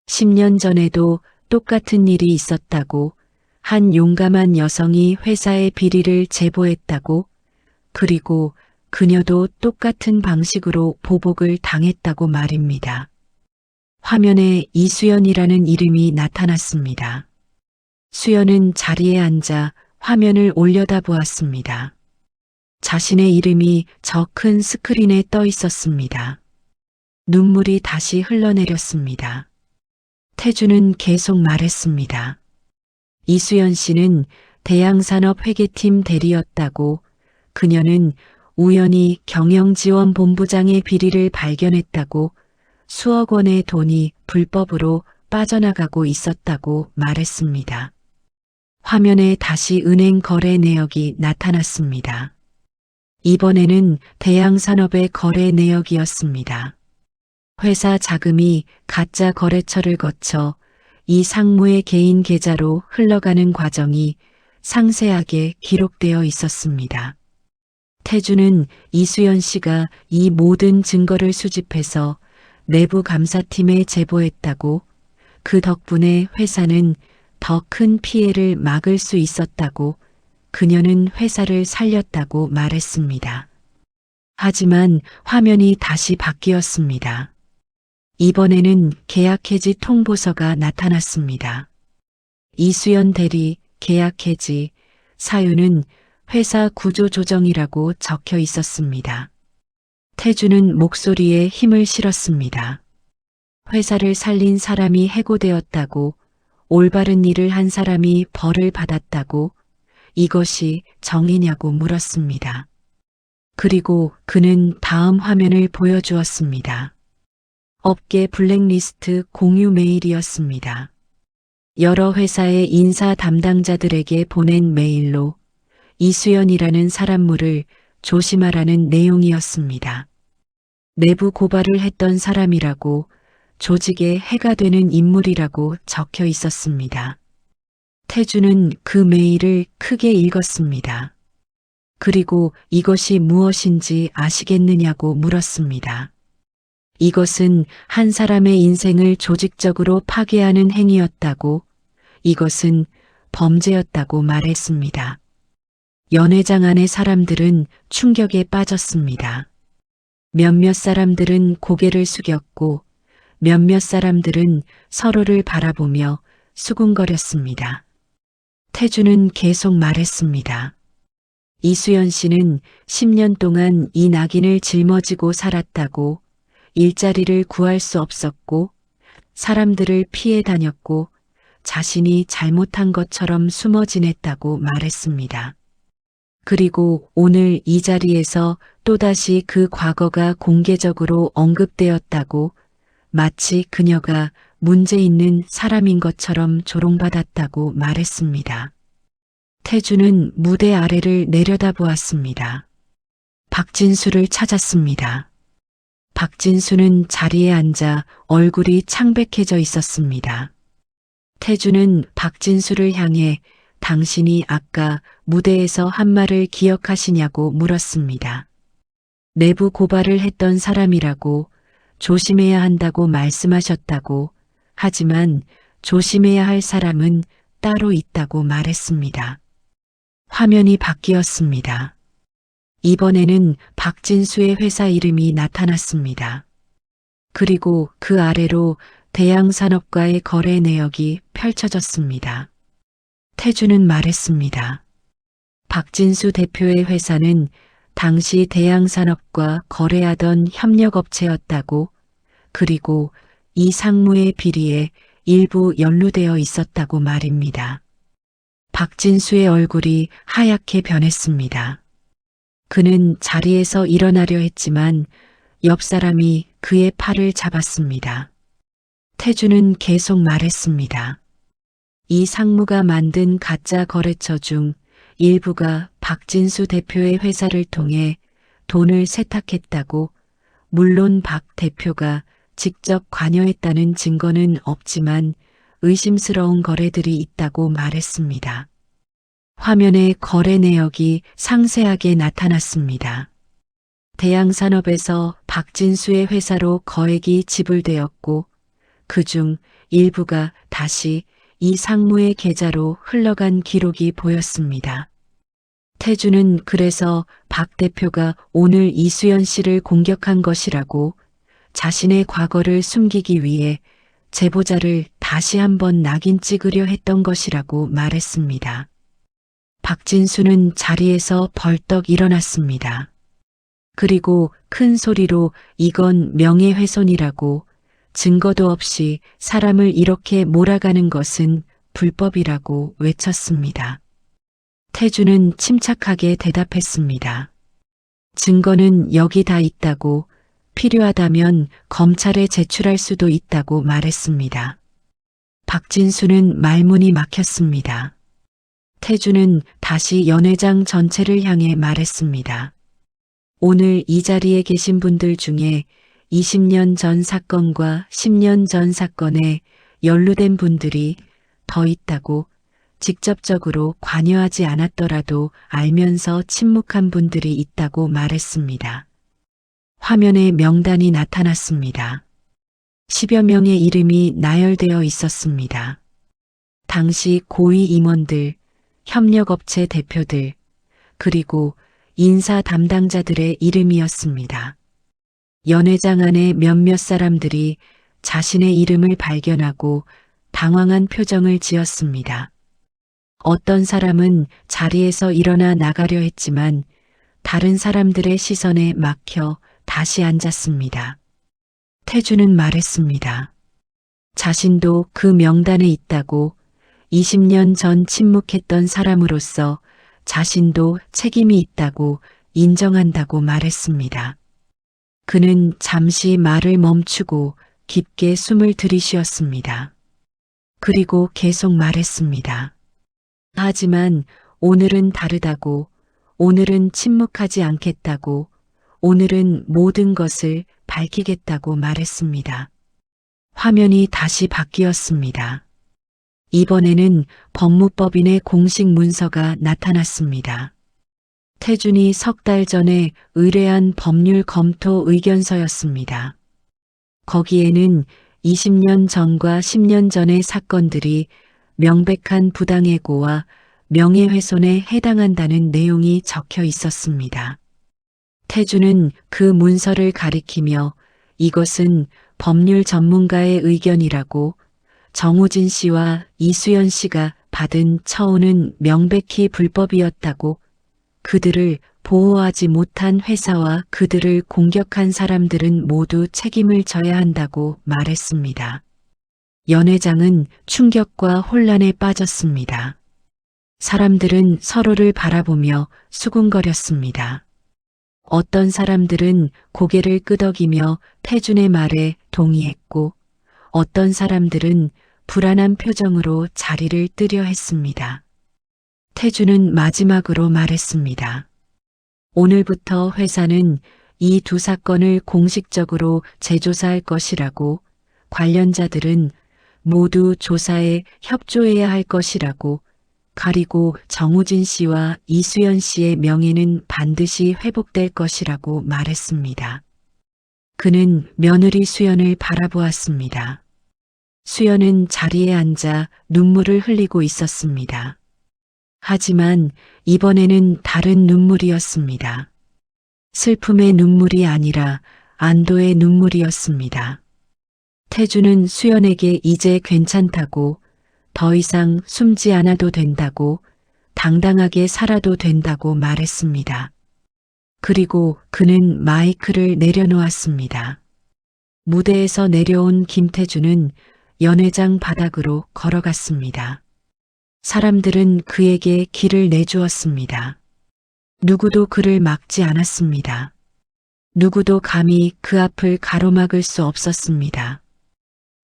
10년 전에도 똑같은 일이 있었다고, 한 용감한 여성이 회사의 비리를 제보했다고, 그리고 그녀도 똑같은 방식으로 보복을 당했다고 말입니다. 화면에 이수연이라는 이름이 나타났습니다. 수연은 자리에 앉아 화면을 올려다보았습니다. 자신의 이름이 저 큰 스크린에 떠 있었습니다. 눈물이 다시 흘러내렸습니다. 태주는 계속 말했습니다. 이수연 씨는 대양산업회계팀 대리였다고, 그녀는 우연히 경영지원본부장의 비리를 발견했다고, 수억 원의 돈이 불법으로 빠져나가고 있었다고 말했습니다. 화면에 다시 은행 거래 내역이 나타났습니다. 이번에는 대양산업의 거래 내역이었습니다. 회사 자금이 가짜 거래처를 거쳐 이 상무의 개인 계좌로 흘러가는 과정이 상세하게 기록되어 있었습니다. 태주는 이수연 씨가 이 모든 증거를 수집해서 내부 감사팀에 제보했다고, 그 덕분에 회사는 더 큰 피해를 막을 수 있었다고, 그녀는 회사를 살렸다고 말했습니다. 하지만 화면이 다시 바뀌었습니다. 이번에는 계약 해지 통보서가 나타났습니다. 이수연 대리 계약 해지, 사유는 회사 구조 조정이라고 적혀 있었습니다. 태주는 목소리에 힘을 실었습니다. 회사를 살린 사람이 해고되었다고, 올바른 일을 한 사람이 벌을 받았다고, 이것이 정의냐고 물었습니다. 그리고 그는 다음 화면을 보여주었습니다. 업계 블랙리스트 공유 메일이었습니다. 여러 회사의 인사 담당자들에게 보낸 메일로 이수연이라는 사람물을 조심하라는 내용이었습니다. 내부 고발을 했던 사람이라고, 조직에 해가 되는 인물이라고 적혀 있었습니다. 태주는 그 메일을 크게 읽었습니다. 그리고 이것이 무엇인지 아시겠느냐고 물었습니다. 이것은 한 사람의 인생을 조직적으로 파괴하는 행위였다고, 이것은 범죄였다고 말했습니다. 연회장 안의 사람들은 충격에 빠졌습니다. 몇몇 사람들은 고개를 숙였고, 몇몇 사람들은 서로를 바라보며 수군거렸습니다. 태주는 계속 말했습니다. 이수연 씨는 10년 동안 이 낙인을 짊어지고 살았다고, 일자리를 구할 수 없었고, 사람들을 피해 다녔고, 자신이 잘못한 것처럼 숨어 지냈다고 말했습니다. 그리고 오늘 이 자리에서 또다시 그 과거가 공개적으로 언급되었다고, 마치 그녀가 문제 있는 사람인 것처럼 조롱받았다고 말했습니다. 태주는 무대 아래를 내려다보았습니다. 박진수를 찾았습니다. 박진수는 자리에 앉아 얼굴이 창백해져 있었습니다. 태주는 박진수를 향해 당신이 아까 무대에서 한 말을 기억하시냐고 물었습니다. 내부 고발을 했던 사람이라고, 조심해야 한다고 말씀하셨다고, 하지만 조심해야 할 사람은 따로 있다고 말했습니다. 화면이 바뀌었습니다. 이번에는 박진수의 회사 이름이 나타났습니다. 그리고 그 아래로 대양산업과의 거래 내역이 펼쳐졌습니다. 태주는 말했습니다. 박진수 대표의 회사는 당시 대양산업과 거래하던 협력업체였다고, 그리고 이 상무의 비리에 일부 연루되어 있었다고 말입니다. 박진수의 얼굴이 하얗게 변했습니다. 그는 자리에서 일어나려 했지만 옆 사람이 그의 팔을 잡았습니다. 태주는 계속 말했습니다. 이 상무가 만든 가짜 거래처 중 일부가 박진수 대표의 회사를 통해 돈을 세탁했다고, 물론 박 대표가 직접 관여했다는 증거는 없지만 의심스러운 거래들이 있다고 말했습니다. 화면에 거래 내역이 상세하게 나타났습니다. 대양산업에서 박진수의 회사로 거액이 지불되었고, 그중 일부가 다시 이 상무의 계좌로 흘러간 기록이 보였습니다. 태주는 그래서 박 대표가 오늘 이수연 씨를 공격한 것이라고 자신의 과거를 숨기기 위해 제보자를 다시 한번 낙인 찍으려 했던 것이라고 말했습니다. 박진수는 자리에서 벌떡 일어났습니다. 그리고 큰 소리로 이건 명예훼손이라고 증거도 없이 사람을 이렇게 몰아가는 것은 불법이라고 외쳤습니다. 태주는 침착하게 대답했습니다. 증거는 여기 다 있다고 필요하다면 검찰에 제출할 수도 있다고 말했습니다. 박진수는 말문이 막혔습니다. 태주는 다시 연회장 전체를 향해 말했습니다. 오늘 이 자리에 계신 분들 중에 20년 전 사건과 10년 전 사건에 연루된 분들이 더 있다고 직접적으로 관여하지 않았더라도 알면서 침묵한 분들이 있다고 말했습니다. 화면에 명단이 나타났습니다. 10여 명의 이름이 나열되어 있었습니다. 당시 고위 임원들, 협력업체 대표들, 그리고 인사 담당자들의 이름이었습니다. 연회장 안에 몇몇 사람들이 자신의 이름을 발견하고 당황한 표정을 지었습니다. 어떤 사람은 자리에서 일어나 나가려 했지만 다른 사람들의 시선에 막혀 다시 앉았습니다. 태주는 말했습니다. 자신도 그 명단에 있다고 20년 전 침묵했던 사람으로서 자신도 책임이 있다고 인정한다고 말했습니다. 그는 잠시 말을 멈추고 깊게 숨을 들이쉬었습니다. 그리고 계속 말했습니다. 하지만 오늘은 다르다고, 오늘은 침묵하지 않겠다고, 오늘은 모든 것을 밝히겠다고 말했습니다. 화면이 다시 바뀌었습니다. 이번에는 법무법인의 공식 문서가 나타났습니다. 태준이 석 달 전에 의뢰한 법률 검토 의견서였습니다. 거기에는 20년 전과 10년 전의 사건들이 명백한 부당해고와 명예훼손에 해당한다는 내용이 적혀 있었습니다. 태준은 그 문서를 가리키며 이것은 법률 전문가의 의견이라고 정우진 씨와 이수연 씨가 받은 처우는 명백히 불법이었다고 그들을 보호하지 못한 회사와 그들을 공격한 사람들은 모두 책임을 져야 한다고 말했습니다. 연회장은 충격과 혼란에 빠졌습니다. 사람들은 서로를 바라보며 수군거렸습니다. 어떤 사람들은 고개를 끄덕이며 태준의 말에 동의했고 어떤 사람들은 불안한 표정으로 자리를 뜨려 했습니다. 태준은 마지막으로 말했습니다. 오늘부터 회사는 이 두 사건을 공식적으로 재조사할 것이라고 관련자들은 모두 조사에 협조해야 할 것이라고 그리고 정우진 씨와 이수연 씨의 명예는 반드시 회복될 것이라고 말했습니다. 그는 며느리 수연을 바라보았습니다. 수연은 자리에 앉아 눈물을 흘리고 있었습니다. 하지만 이번에는 다른 눈물이었습니다. 슬픔의 눈물이 아니라 안도의 눈물이었습니다. 태주는 수연에게 이제 괜찮다고 더 이상 숨지 않아도 된다고 당당하게 살아도 된다고 말했습니다. 그리고 그는 마이크를 내려놓았습니다. 무대에서 내려온 김태주는 연회장 바닥으로 걸어갔습니다. 사람들은 그에게 길을 내주었습니다. 누구도 그를 막지 않았습니다. 누구도 감히 그 앞을 가로막을 수 없었습니다.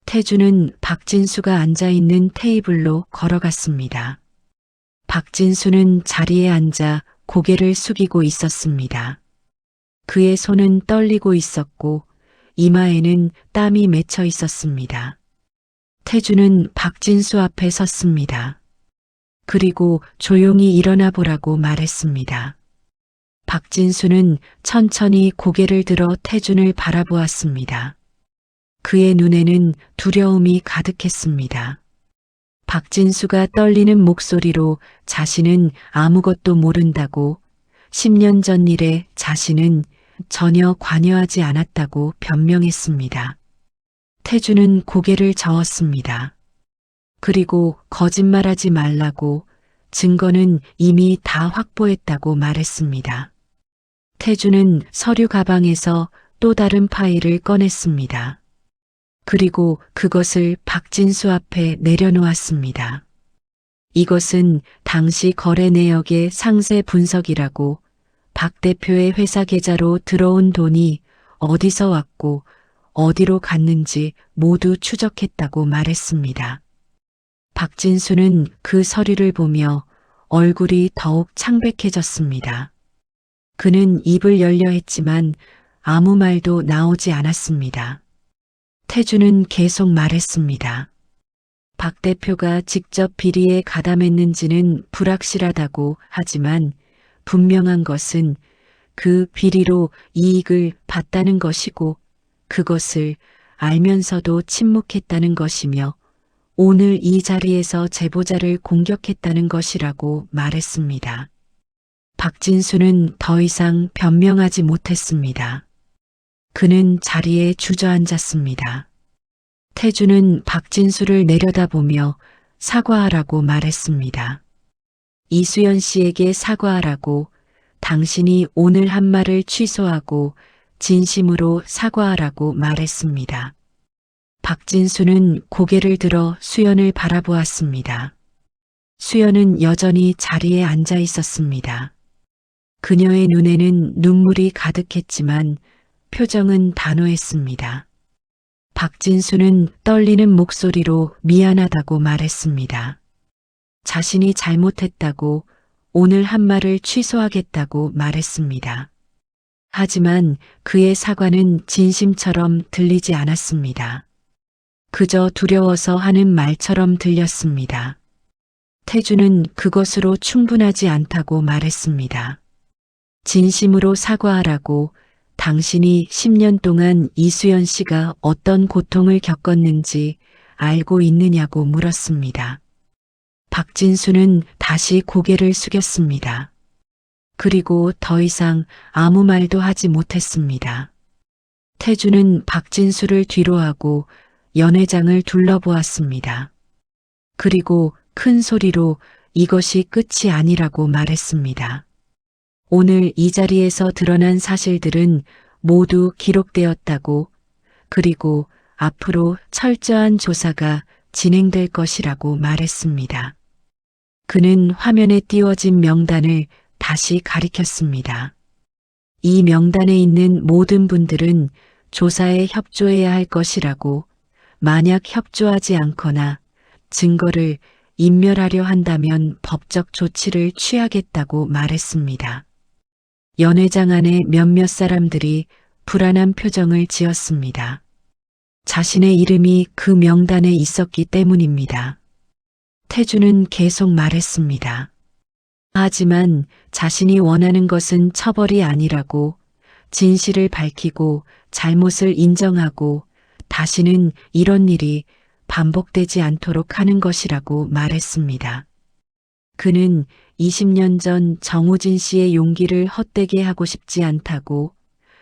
태주는 박진수가 앉아있는 테이블로 걸어갔습니다. 박진수는 자리에 앉아 고개를 숙이고 있었습니다. 그의 손은 떨리고 있었고 이마에는 땀이 맺혀 있었습니다. 태주는 박진수 앞에 섰습니다. 그리고 조용히 일어나 보라고 말했습니다. 박진수는 천천히 고개를 들어 태준을 바라보았습니다. 그의 눈에는 두려움이 가득했습니다. 박진수가 떨리는 목소리로 자신은 아무것도 모른다고, 10년 전 일에 자신은 전혀 관여하지 않았다고 변명했습니다. 태주는 고개를 저었습니다. 그리고 거짓말하지 말라고, 증거는 이미 다 확보했다고 말했습니다. 태주는 서류 가방에서 또 다른 파일을 꺼냈습니다. 그리고 그것을 박진수 앞에 내려놓았습니다. 이것은 당시 거래 내역의 상세 분석이라고, 박 대표의 회사 계좌로 들어온 돈이 어디서 왔고 어디로 갔는지 모두 추적했다고 말했습니다. 박진수는 그 서류를 보며 얼굴이 더욱 창백해졌습니다. 그는 입을 열려 했지만 아무 말도 나오지 않았습니다. 태주는 계속 말했습니다. 박 대표가 직접 비리에 가담했는지는 불확실하다고 하지만 분명한 것은 그 비리로 이익을 봤다는 것이고 그것을 알면서도 침묵했다는 것이며 오늘 이 자리에서 제보자를 공격했다는 것이라고 말했습니다. 박진수는 더 이상 변명하지 못했습니다. 그는 자리에 주저앉았습니다. 태주는 박진수를 내려다보며 사과하라고 말했습니다. 이수연 씨에게 사과하라고, 당신이 오늘 한 말을 취소하고 진심으로 사과하라고 말했습니다. 박진수는 고개를 들어 수연을 바라보았습니다. 수연은 여전히 자리에 앉아 있었습니다. 그녀의 눈에는 눈물이 가득했지만 표정은 단호했습니다. 박진수는 떨리는 목소리로 미안하다고 말했습니다. 자신이 잘못했다고, 오늘 한 말을 취소하겠다고 말했습니다. 하지만 그의 사과는 진심처럼 들리지 않았습니다. 그저 두려워서 하는 말처럼 들렸습니다. 태주는 그것으로 충분하지 않다고 말했습니다. 진심으로 사과하라고, 당신이 10년 동안 이수연 씨가 어떤 고통을 겪었는지 알고 있느냐고 물었습니다. 박진수는 다시 고개를 숙였습니다. 그리고 더 이상 아무 말도 하지 못했습니다. 태주는 박진수를 뒤로하고 연회장을 둘러보았습니다. 그리고 큰 소리로 이것이 끝이 아니라고 말했습니다. 오늘 이 자리에서 드러난 사실들은 모두 기록되었다고, 그리고 앞으로 철저한 조사가 진행될 것이라고 말했습니다. 그는 화면에 띄워진 명단을 다시 가리켰습니다. 이 명단에 있는 모든 분들은 조사에 협조해야 할 것이라고, 만약 협조하지 않거나 증거를 인멸하려 한다면 법적 조치를 취하겠다고 말했습니다. 연회장 안에 몇몇 사람들이 불안한 표정을 지었습니다. 자신의 이름이 그 명단에 있었기 때문입니다. 태주는 계속 말했습니다. 하지만 자신이 원하는 것은 처벌이 아니라고, 진실을 밝히고 잘못을 인정하고 다시는 이런 일이 반복되지 않도록 하는 것이라고 말했습니다. 그는 20년 전 정우진 씨의 용기를 헛되게 하고 싶지 않다고,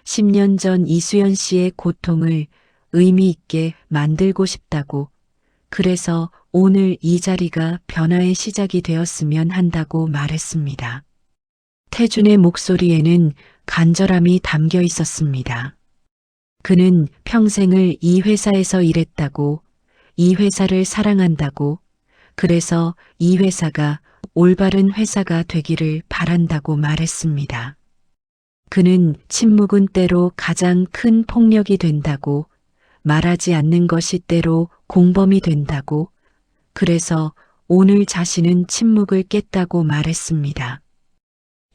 10년 전 이수연 씨의 고통을 의미 있게 만들고 싶다고, 그래서 오늘 이 자리가 변화의 시작이 되었으면 한다고 말했습니다. 태준의 목소리에는 간절함이 담겨 있었습니다. 그는 평생을 이 회사에서 일했다고, 이 회사를 사랑한다고, 그래서 이 회사가 올바른 회사가 되기를 바란다고 말했습니다. 그는 침묵은 때로 가장 큰 폭력이 된다고, 말하지 않는 것이 때로 공범이 된다고, 그래서 오늘 자신은 침묵을 깼다고 말했습니다.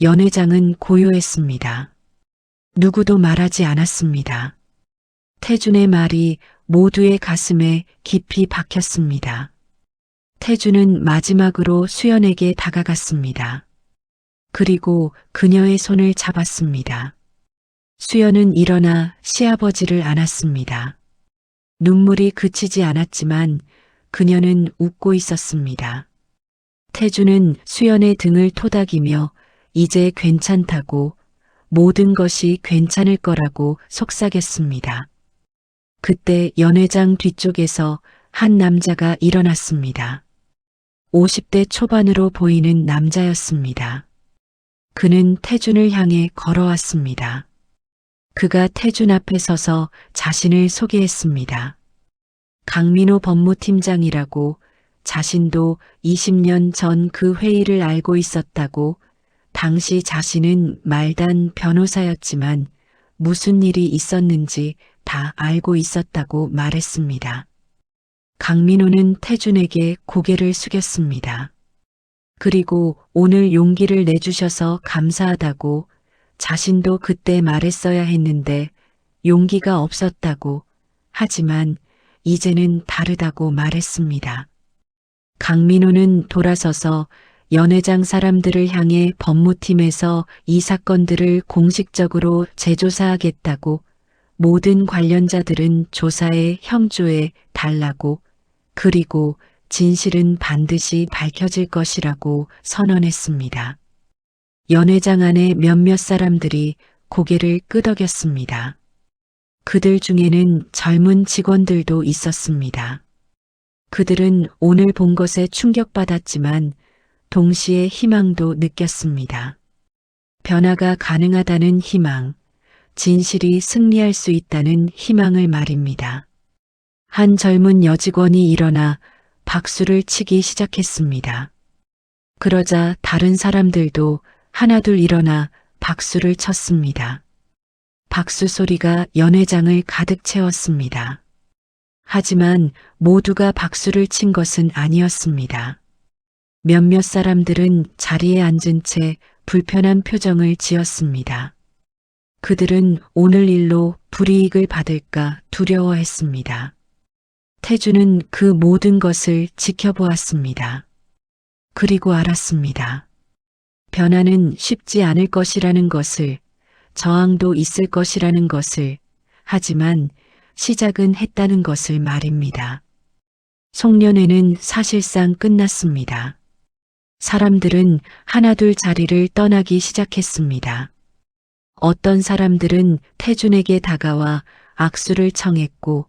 연회장은 고요했습니다. 누구도 말하지 않았습니다. 태준의 말이 모두의 가슴에 깊이 박혔습니다. 태준은 마지막으로 수연에게 다가갔습니다. 그리고 그녀의 손을 잡았습니다. 수연은 일어나 시아버지를 안았습니다. 눈물이 그치지 않았지만 그녀는 웃고 있었습니다. 태주는 수연의 등을 토닥이며 이제 괜찮다고, 모든 것이 괜찮을 거라고 속삭였습니다. 그때 연회장 뒤쪽에서 한 남자가 일어났습니다. 50대 초반으로 보이는 남자였습니다. 그는 태준을 향해 걸어왔습니다. 그가 태준 앞에 서서 자신을 소개했습니다. 강민호 법무팀장이라고, 자신도 20년 전 그 회의를 알고 있었다고, 당시 자신은 말단 변호사였지만 무슨 일이 있었는지 다 알고 있었다고 말했습니다. 강민호는 태준에게 고개를 숙였습니다. 그리고 오늘 용기를 내주셔서 감사하다고, 자신도 그때 말했어야 했는데 용기가 없었다고, 하지만 이제는 다르다고 말했습니다. 강민호는 돌아서서 연회장 사람들을 향해 법무팀에서 이 사건들을 공식적으로 재조사하겠다고, 모든 관련자들은 조사에 협조해 달라고, 그리고 진실은 반드시 밝혀질 것이라고 선언했습니다. 연회장 안에 몇몇 사람들이 고개를 끄덕였습니다. 그들 중에는 젊은 직원들도 있었습니다. 그들은 오늘 본 것에 충격받았지만 동시에 희망도 느꼈습니다. 변화가 가능하다는 희망, 진실이 승리할 수 있다는 희망을 말입니다. 한 젊은 여직원이 일어나 박수를 치기 시작했습니다. 그러자 다른 사람들도 하나둘 일어나 박수를 쳤습니다. 박수 소리가 연회장을 가득 채웠습니다. 하지만 모두가 박수를 친 것은 아니었습니다. 몇몇 사람들은 자리에 앉은 채 불편한 표정을 지었습니다. 그들은 오늘 일로 불이익을 받을까 두려워했습니다. 태주는 그 모든 것을 지켜보았습니다. 그리고 알았습니다. 변화는 쉽지 않을 것이라는 것을, 저항도 있을 것이라는 것을, 하지만 시작은 했다는 것을 말입니다. 송년회는 사실상 끝났습니다. 사람들은 하나둘 자리를 떠나기 시작했습니다. 어떤 사람들은 태준에게 다가와 악수를 청했고,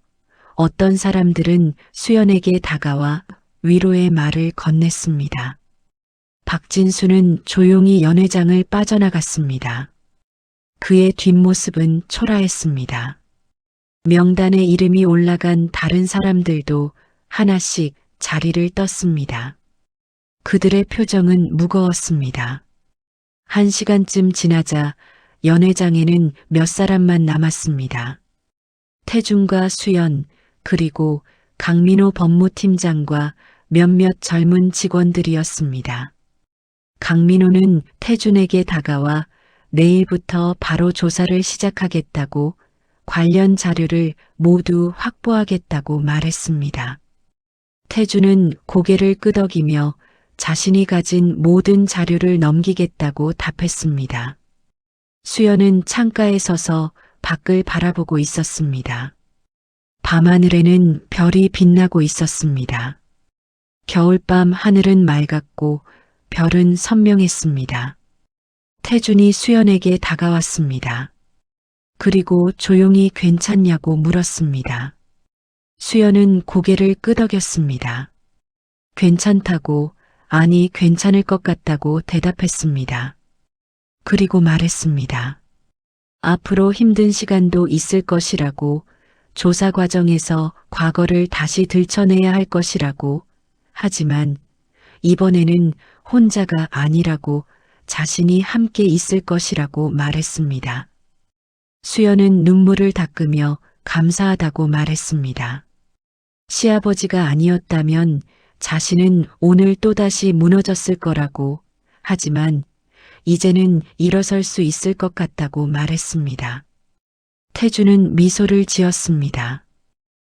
어떤 사람들은 수연에게 다가와 위로의 말을 건넸습니다. 박진수는 조용히 연회장을 빠져나갔습니다. 그의 뒷모습은 초라했습니다. 명단에 이름이 올라간 다른 사람들도 하나씩 자리를 떴습니다. 그들의 표정은 무거웠습니다. 1시간쯤 지나자 연회장에는 몇 사람만 남았습니다. 태준과 수연, 그리고 강민호 법무팀장과 몇몇 젊은 직원들이었습니다. 강민호는 태준에게 다가와 내일부터 바로 조사를 시작하겠다고, 관련 자료를 모두 확보하겠다고 말했습니다. 태준은 고개를 끄덕이며 자신이 가진 모든 자료를 넘기겠다고 답했습니다. 수연은 창가에 서서 밖을 바라보고 있었습니다. 밤하늘에는 별이 빛나고 있었습니다. 겨울밤 하늘은 맑았고 별은 선명했습니다. 태준이 수연에게 다가왔습니다. 그리고 조용히 괜찮냐고 물었습니다. 수연은 고개를 끄덕였습니다. 괜찮다고, 아니 괜찮을 것 같다고 대답했습니다. 그리고 말했습니다. 앞으로 힘든 시간도 있을 것이라고, 조사 과정에서 과거를 다시 들춰내야 할 것이라고, 하지만 이번에는 혼자가 아니라고, 자신이 함께 있을 것이라고 말했습니다. 수연은 눈물을 닦으며 감사하다고 말했습니다. 시아버지가 아니었다면 자신은 오늘 또다시 무너졌을 거라고, 하지만 이제는 일어설 수 있을 것 같다고 말했습니다. 태주는 미소를 지었습니다.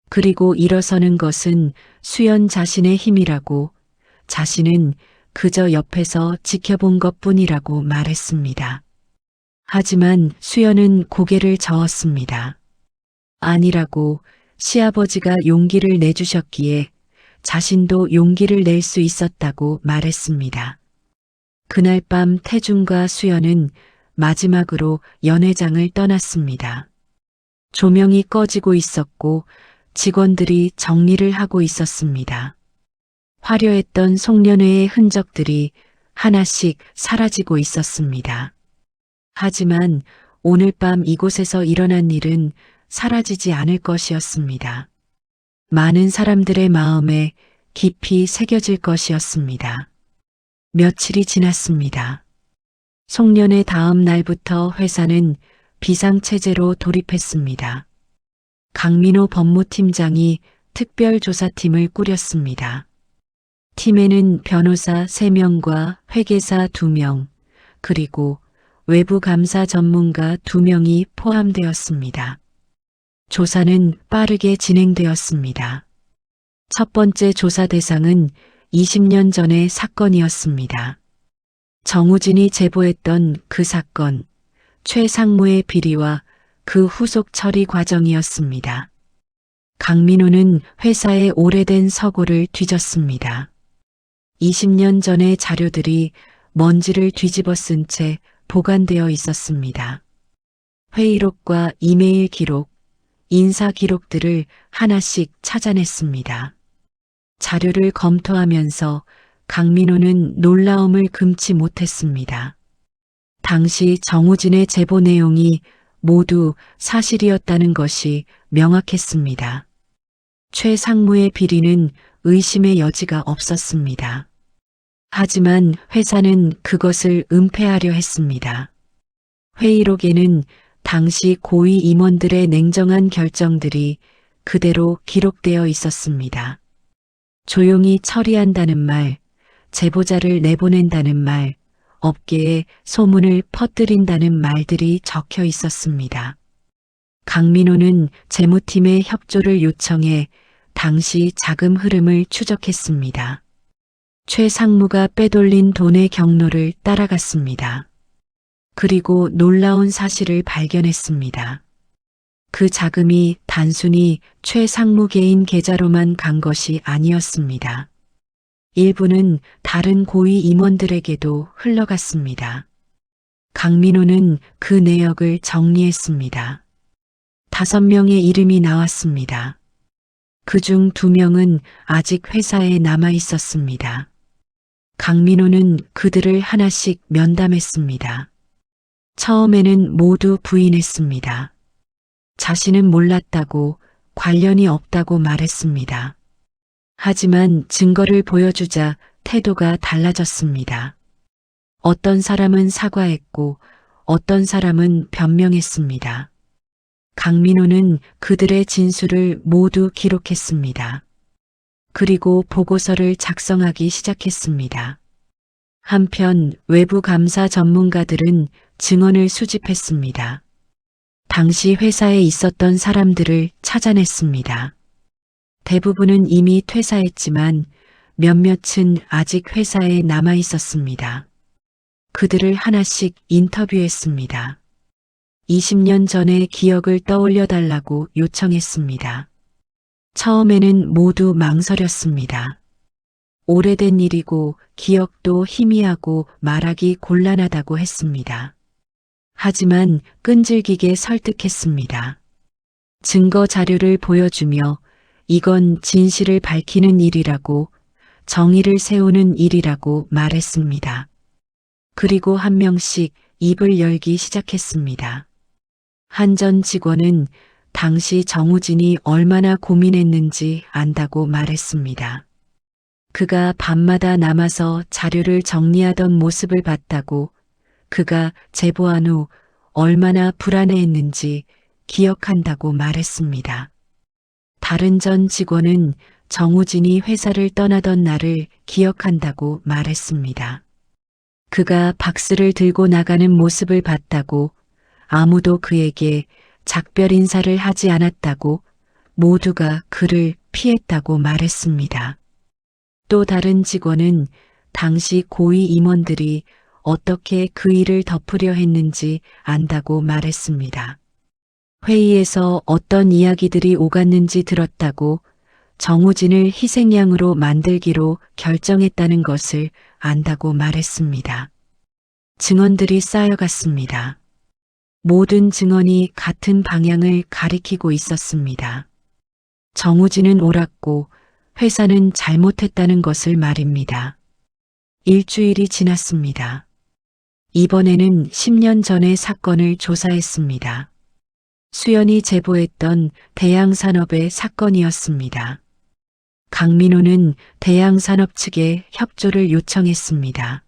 그리고 일어서는 것은 수연 자신의 힘이라고, 자신은 그저 옆에서 지켜본 것뿐이라고 말했습니다. 하지만 수연은 고개를 저었습니다. 아니라고, 시아버지가 용기를 내주셨기에 자신도 용기를 낼 수 있었다고 말했습니다. 그날 밤 태준과 수연은 마지막으로 연회장을 떠났습니다. 조명이 꺼지고 있었고 직원들이 정리를 하고 있었습니다. 화려했던 송년회의 흔적들이 하나씩 사라지고 있었습니다. 하지만 오늘 밤 이곳에서 일어난 일은 사라지지 않을 것이었습니다. 많은 사람들의 마음에 깊이 새겨질 것이었습니다. 며칠이 지났습니다. 송년회 다음 날부터 회사는 비상체제로 돌입했습니다. 강민호 법무팀장이 특별조사팀을 꾸렸습니다. 팀에는 변호사 3명과 회계사 2명, 그리고 외부 감사 전문가 2명이 포함되었습니다. 조사는 빠르게 진행되었습니다. 첫 번째 조사 대상은 20년 전의 사건이었습니다. 정우진이 제보했던 그 사건, 최 상무의 비리와 그 후속 처리 과정이었습니다. 강민호는 회사의 오래된 서고를 뒤졌습니다. 20년 전의 자료들이 먼지를 뒤집어 쓴 채 보관되어 있었습니다. 회의록과 이메일 기록, 인사 기록들을 하나씩 찾아냈습니다. 자료를 검토하면서 강민호는 놀라움을 금치 못했습니다. 당시 정우진의 제보 내용이 모두 사실이었다는 것이 명확했습니다. 최 상무의 비리는 의심의 여지가 없었습니다. 하지만 회사는 그것을 은폐하려 했습니다. 회의록에는 당시 고위 임원들의 냉정한 결정들이 그대로 기록되어 있었습니다. 조용히 처리한다는 말, 제보자를 내보낸다는 말, 업계에 소문을 퍼뜨린다는 말들이 적혀 있었습니다. 강민호는 재무팀의 협조를 요청해 당시 자금 흐름을 추적했습니다. 최 상무가 빼돌린 돈의 경로를 따라갔습니다. 그리고 놀라운 사실을 발견했습니다. 그 자금이 단순히 최 상무 개인 계좌로만 간 것이 아니었습니다. 일부는 다른 고위 임원들에게도 흘러갔습니다. 강민호는 그 내역을 정리했습니다. 5명의 이름이 나왔습니다. 그중 2명은 아직 회사에 남아 있었습니다. 강민호는 그들을 하나씩 면담했습니다. 처음에는 모두 부인했습니다. 자신은 몰랐다고, 관련이 없다고 말했습니다. 하지만 증거를 보여주자 태도가 달라졌습니다. 어떤 사람은 사과했고 어떤 사람은 변명했습니다. 강민호는 그들의 진술을 모두 기록했습니다. 그리고 보고서를 작성하기 시작했습니다. 한편 외부 감사 전문가들은 증언을 수집했습니다. 당시 회사에 있었던 사람들을 찾아냈습니다. 대부분은 이미 퇴사했지만 몇몇은 아직 회사에 남아 있었습니다. 그들을 하나씩 인터뷰했습니다. 20년 전의 기억을 떠올려 달라고 요청했습니다. 처음에는 모두 망설였습니다. 오래된 일이고 기억도 희미하고 말하기 곤란하다고 했습니다. 하지만 끈질기게 설득했습니다. 증거 자료를 보여주며 이건 진실을 밝히는 일이라고, 정의를 세우는 일이라고 말했습니다. 그리고 한 명씩 입을 열기 시작했습니다. 한 전 직원은 당시 정우진이 얼마나 고민했는지 안다고 말했습니다. 그가 밤마다 남아서 자료를 정리하던 모습을 봤다고, 그가 제보한 후 얼마나 불안해했는지 기억한다고 말했습니다. 다른 전 직원은 정우진이 회사를 떠나던 날을 기억한다고 말했습니다. 그가 박스를 들고 나가는 모습을 봤다고, 아무도 그에게 작별 인사를 하지 않았다고, 모두가 그를 피했다고 말했습니다. 또 다른 직원은 당시 고위 임원들이 어떻게 그 일을 덮으려 했는지 안다고 말했습니다. 회의에서 어떤 이야기들이 오갔는지 들었다고, 정우진을 희생양으로 만들기로 결정했다는 것을 안다고 말했습니다. 증언들이 쌓여갔습니다. 모든 증언이 같은 방향을 가리키고 있었습니다. 정우진은 옳았고 회사는 잘못했다는 것을 말입니다. 일주일이 지났습니다. 이번에는 10년 전의 사건을 조사했습니다. 수연이 제보했던 대양산업의 사건이었습니다. 강민호는 대양산업 측에 협조를 요청했습니다.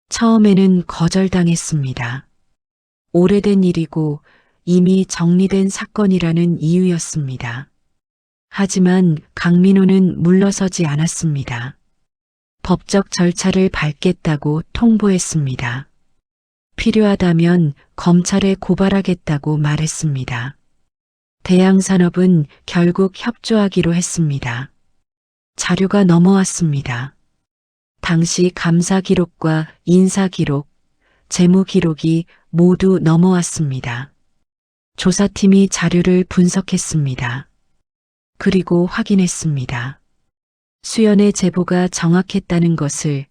처음에는 거절당했습니다. 오래된 일이고 이미 정리된 사건이라는 이유였습니다. 하지만 강민호는 물러서지 않았습니다. 법적 절차를 밟겠다고 통보했습니다. 필요하다면 검찰에 고발하겠다고 말했습니다. 대양산업은 결국 협조하기로 했습니다. 자료가 넘어왔습니다. 당시 감사 기록과 인사 기록, 재무 기록이 모두 넘어왔습니다. 조사팀이 자료를 분석했습니다. 그리고 확인했습니다. 수연의 제보가 정확했다는 것을,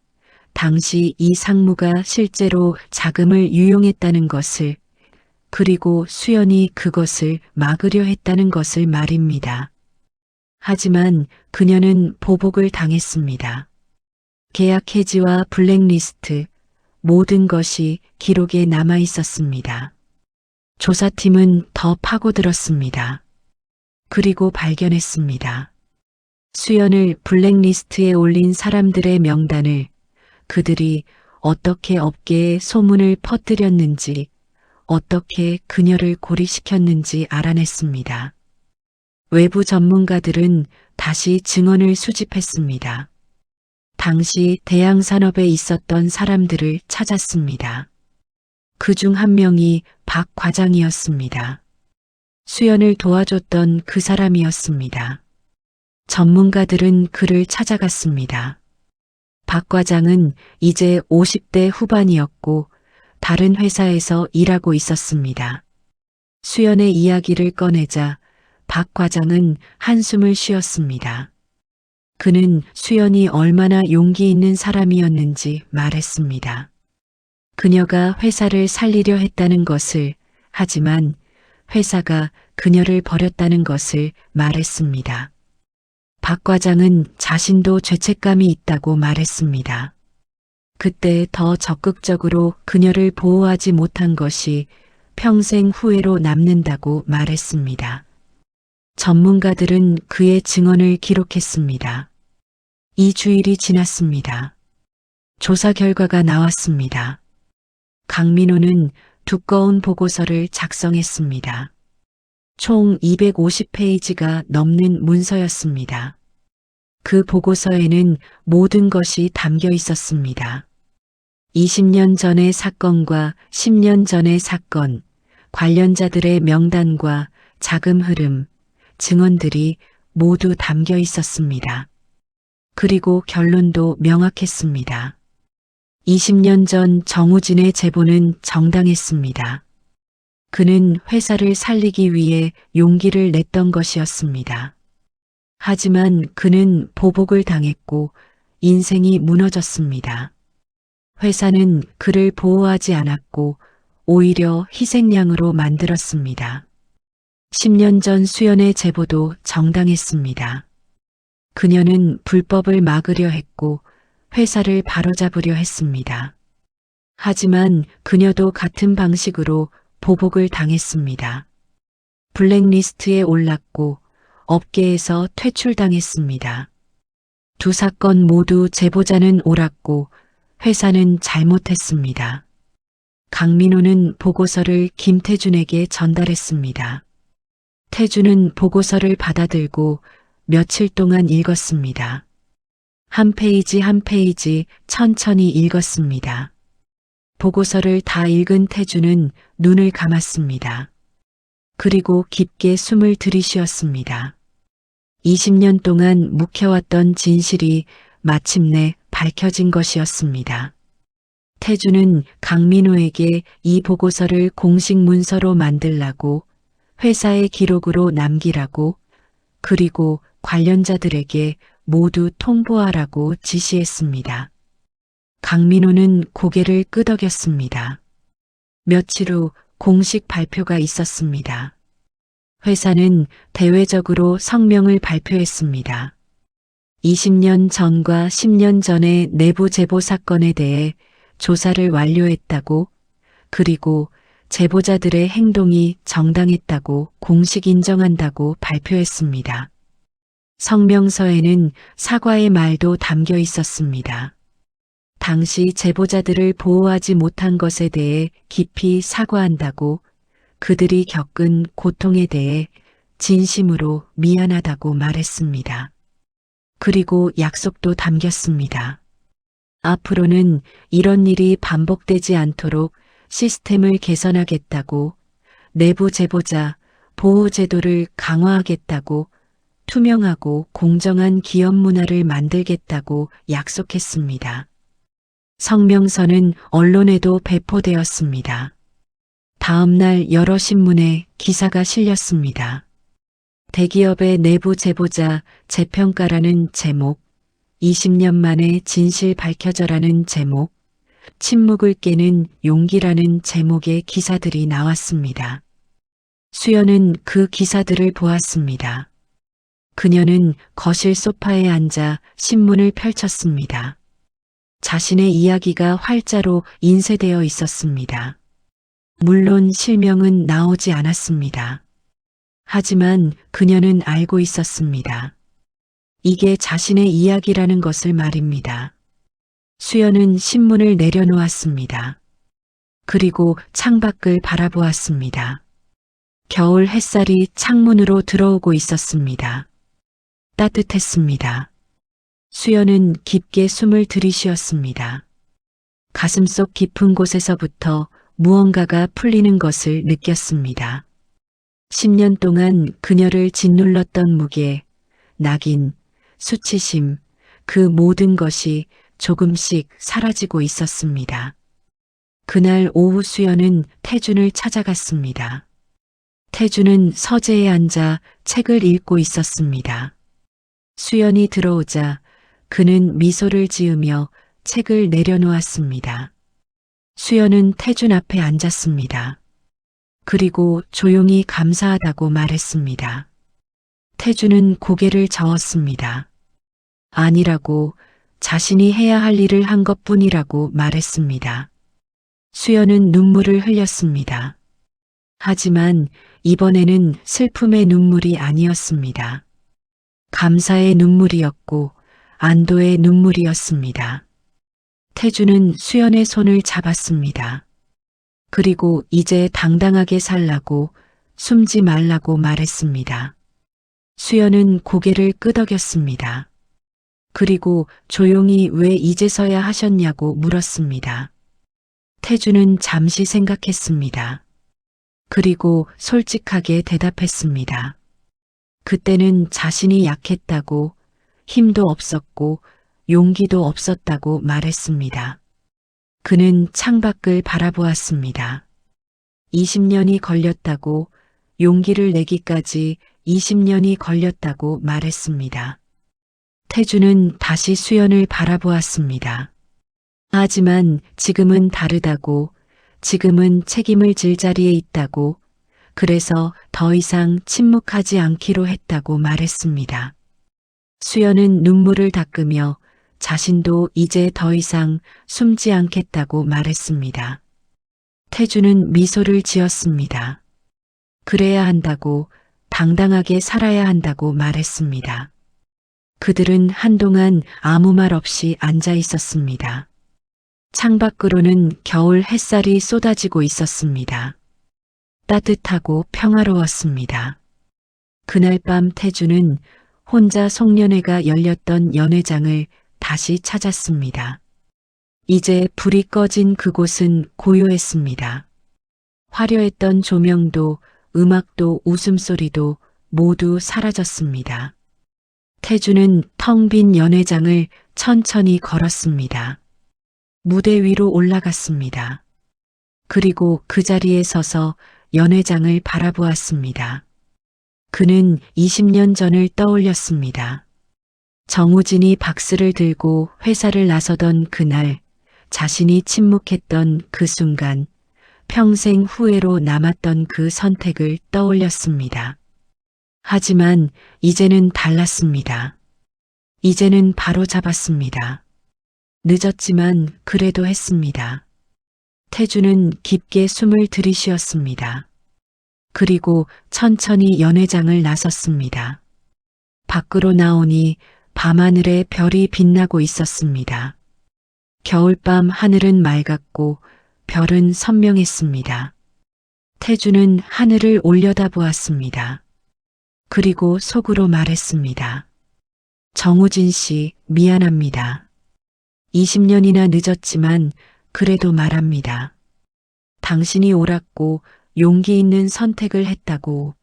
당시 이 상무가 실제로 자금을 유용했다는 것을, 그리고 수연이 그것을 막으려 했다는 것을 말입니다. 하지만 그녀는 보복을 당했습니다. 계약 해지와 블랙리스트, 모든 것이 기록에 남아 있었습니다. 조사팀은 더 파고들었습니다. 그리고 발견했습니다. 수연을 블랙리스트에 올린 사람들의 명단을, 그들이 어떻게 업계에 소문을 퍼뜨렸는지, 어떻게 그녀를 고리시켰는지 알아냈습니다. 외부 전문가들은 다시 증언을 수집했습니다. 당시 대양산업에 있었던 사람들을 찾았습니다. 그중 한 명이 박 과장이었습니다. 수연을 도와줬던 그 사람이었습니다. 전문가들은 그를 찾아갔습니다. 박 과장은 이제 50대 후반이었고 다른 회사에서 일하고 있었습니다. 수연의 이야기를 꺼내자 박 과장은 한숨을 쉬었습니다. 그는 수연이 얼마나 용기 있는 사람이었는지 말했습니다. 그녀가 회사를 살리려 했다는 것을, 하지만 회사가 그녀를 버렸다는 것을 말했습니다. 박 과장은 자신도 죄책감이 있다고 말했습니다. 그때 더 적극적으로 그녀를 보호하지 못한 것이 평생 후회로 남는다고 말했습니다. 전문가들은 그의 증언을 기록했습니다. 2주일이 지났습니다. 조사 결과가 나왔습니다. 강민호는 두꺼운 보고서를 작성했습니다. 총 250페이지가 넘는 문서였습니다. 그 보고서에는 모든 것이 담겨 있었습니다. 20년 전의 사건과 10년 전의 사건, 관련자들의 명단과 자금 흐름, 증언들이 모두 담겨 있었습니다. 그리고 결론도 명확했습니다. 20년 전 정우진의 제보는 정당했습니다. 그는 회사를 살리기 위해 용기를 냈던 것이었습니다. 하지만 그는 보복을 당했고 인생이 무너졌습니다. 회사는 그를 보호하지 않았고 오히려 희생양으로 만들었습니다. 10년 전 수연의 제보도 정당했습니다. 그녀는 불법을 막으려 했고 회사를 바로잡으려 했습니다. 하지만 그녀도 같은 방식으로 보복을 당했습니다. 블랙리스트에 올랐고 업계에서 퇴출당했습니다. 두 사건 모두 제보자는 옳았고 회사는 잘못했습니다. 강민호는 보고서를 김태준에게 전달했습니다. 태준은 보고서를 받아들고 며칠 동안 읽었습니다. 한 페이지 한 페이지 천천히 읽었습니다. 보고서를 다 읽은 태준은 눈을 감았습니다. 그리고 깊게 숨을 들이쉬었습니다. 20년 동안 묵혀왔던 진실이 마침내 밝혀진 것이었습니다. 태준은 강민호에게 이 보고서를 공식 문서로 만들라고, 회사의 기록으로 남기라고, 그리고 관련자들에게 모두 통보하라고 지시했습니다. 강민호는 고개를 끄덕였습니다. 며칠 후 공식 발표가 있었습니다. 회사는 대외적으로 성명을 발표했습니다. 20년 전과 10년 전의 내부 제보 사건에 대해 조사를 완료했다고, 그리고 제보자들의 행동이 정당했다고 공식 인정한다고 발표했습니다. 성명서에는 사과의 말도 담겨 있었습니다. 당시 제보자들을 보호하지 못한 것에 대해 깊이 사과한다고, 그들이 겪은 고통에 대해 진심으로 미안하다고 말했습니다. 그리고 약속도 담겼습니다. 앞으로는 이런 일이 반복되지 않도록 시스템을 개선하겠다고, 내부 제보자 보호 제도를 강화하겠다고, 투명하고 공정한 기업 문화를 만들겠다고 약속했습니다. 성명서는 언론에도 배포되었습니다. 다음 날 여러 신문에 기사가 실렸습니다. 대기업의 내부 제보자 재평가라는 제목, 20년 만에 진실 밝혀져라는 제목, 침묵을 깨는 용기라는 제목의 기사들이 나왔습니다. 수연은 그 기사들을 보았습니다. 그녀는 거실 소파에 앉아 신문을 펼쳤습니다. 자신의 이야기가 활자로 인쇄되어 있었습니다. 물론 실명은 나오지 않았습니다. 하지만 그녀는 알고 있었습니다. 이게 자신의 이야기라는 것을 말입니다. 수연은 신문을 내려놓았습니다. 그리고 창밖을 바라보았습니다. 겨울 햇살이 창문으로 들어오고 있었습니다. 따뜻했습니다. 수연은 깊게 숨을 들이쉬었습니다. 가슴속 깊은 곳에서부터 무언가가 풀리는 것을 느꼈습니다. 10년 동안 그녀를 짓눌렀던 무게, 낙인, 수치심, 그 모든 것이 조금씩 사라지고 있었습니다. 그날 오후 수연은 태준을 찾아갔습니다. 태준은 서재에 앉아 책을 읽고 있었습니다. 수연이 들어오자 그는 미소를 지으며 책을 내려놓았습니다. 수연은 태준 앞에 앉았습니다. 그리고 조용히 감사하다고 말했습니다. 태준은 고개를 저었습니다. 아니라고, 자신이 해야 할 일을 한 것뿐이라고 말했습니다. 수연은 눈물을 흘렸습니다. 하지만 이번에는 슬픔의 눈물이 아니었습니다. 감사의 눈물이었고 안도의 눈물이었습니다. 태준은 수연의 손을 잡았습니다. 그리고 이제 당당하게 살라고, 숨지 말라고 말했습니다. 수연은 고개를 끄덕였습니다. 그리고 조용히 왜 이제서야 하셨냐고 물었습니다. 태준은 잠시 생각했습니다. 그리고 솔직하게 대답했습니다. 그때는 자신이 약했다고, 힘도 없었고 용기도 없었다고 말했습니다. 그는 창밖을 바라보았습니다. 20년이 걸렸다고, 용기를 내기까지 20년이 걸렸다고 말했습니다. 태준은 다시 수연을 바라보았습니다. 하지만 지금은 다르다고, 지금은 책임을 질 자리에 있다고, 그래서 더 이상 침묵하지 않기로 했다고 말했습니다. 수연은 눈물을 닦으며 자신도 이제 더 이상 숨지 않겠다고 말했습니다. 태준은 미소를 지었습니다. 그래야 한다고, 당당하게 살아야 한다고 말했습니다. 그들은 한동안 아무 말 없이 앉아 있었습니다. 창밖으로는 겨울 햇살이 쏟아지고 있었습니다. 따뜻하고 평화로웠습니다. 그날 밤 태준은 혼자 송년회가 열렸던 연회장을 다시 찾았습니다. 이제 불이 꺼진 그곳은 고요했습니다. 화려했던 조명도, 음악도, 웃음소리도 모두 사라졌습니다. 태준은 텅 빈 연회장을 천천히 걸었습니다. 무대 위로 올라갔습니다. 그리고 그 자리에 서서 연회장을 바라보았습니다. 그는 20년 전을 떠올렸습니다. 정우진이 박스를 들고 회사를 나서던 그날, 자신이 침묵했던 그 순간, 평생 후회로 남았던 그 선택을 떠올렸습니다. 하지만 이제는 달랐습니다. 이제는 바로 잡았습니다. 늦었지만 그래도 했습니다. 태주는 깊게 숨을 들이쉬었습니다. 그리고 천천히 연회장을 나섰습니다. 밖으로 나오니 밤하늘에 별이 빛나고 있었습니다. 겨울밤 하늘은 맑았고 별은 선명했습니다. 태주는 하늘을 올려다보았습니다. 그리고 속으로 말했습니다. 정우진 씨, 미안합니다. 20년이나 늦었지만 그래도 말합니다. 당신이 옳았고 용기 있는 선택을 했다고.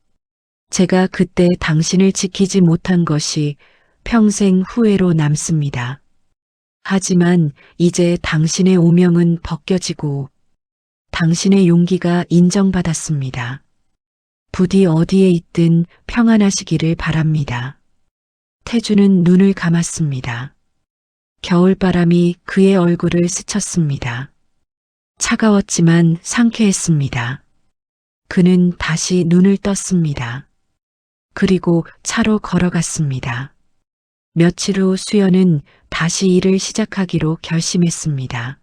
제가 그때 당신을 지키지 못한 것이 평생 후회로 남습니다. 하지만 이제 당신의 오명은 벗겨지고 당신의 용기가 인정받았습니다. 부디 어디에 있든 평안하시기를 바랍니다. 태주는 눈을 감았습니다. 겨울바람이 그의 얼굴을 스쳤습니다. 차가웠지만 상쾌했습니다. 그는 다시 눈을 떴습니다. 그리고 차로 걸어갔습니다. 며칠 후 수연은 다시 일을 시작하기로 결심했습니다.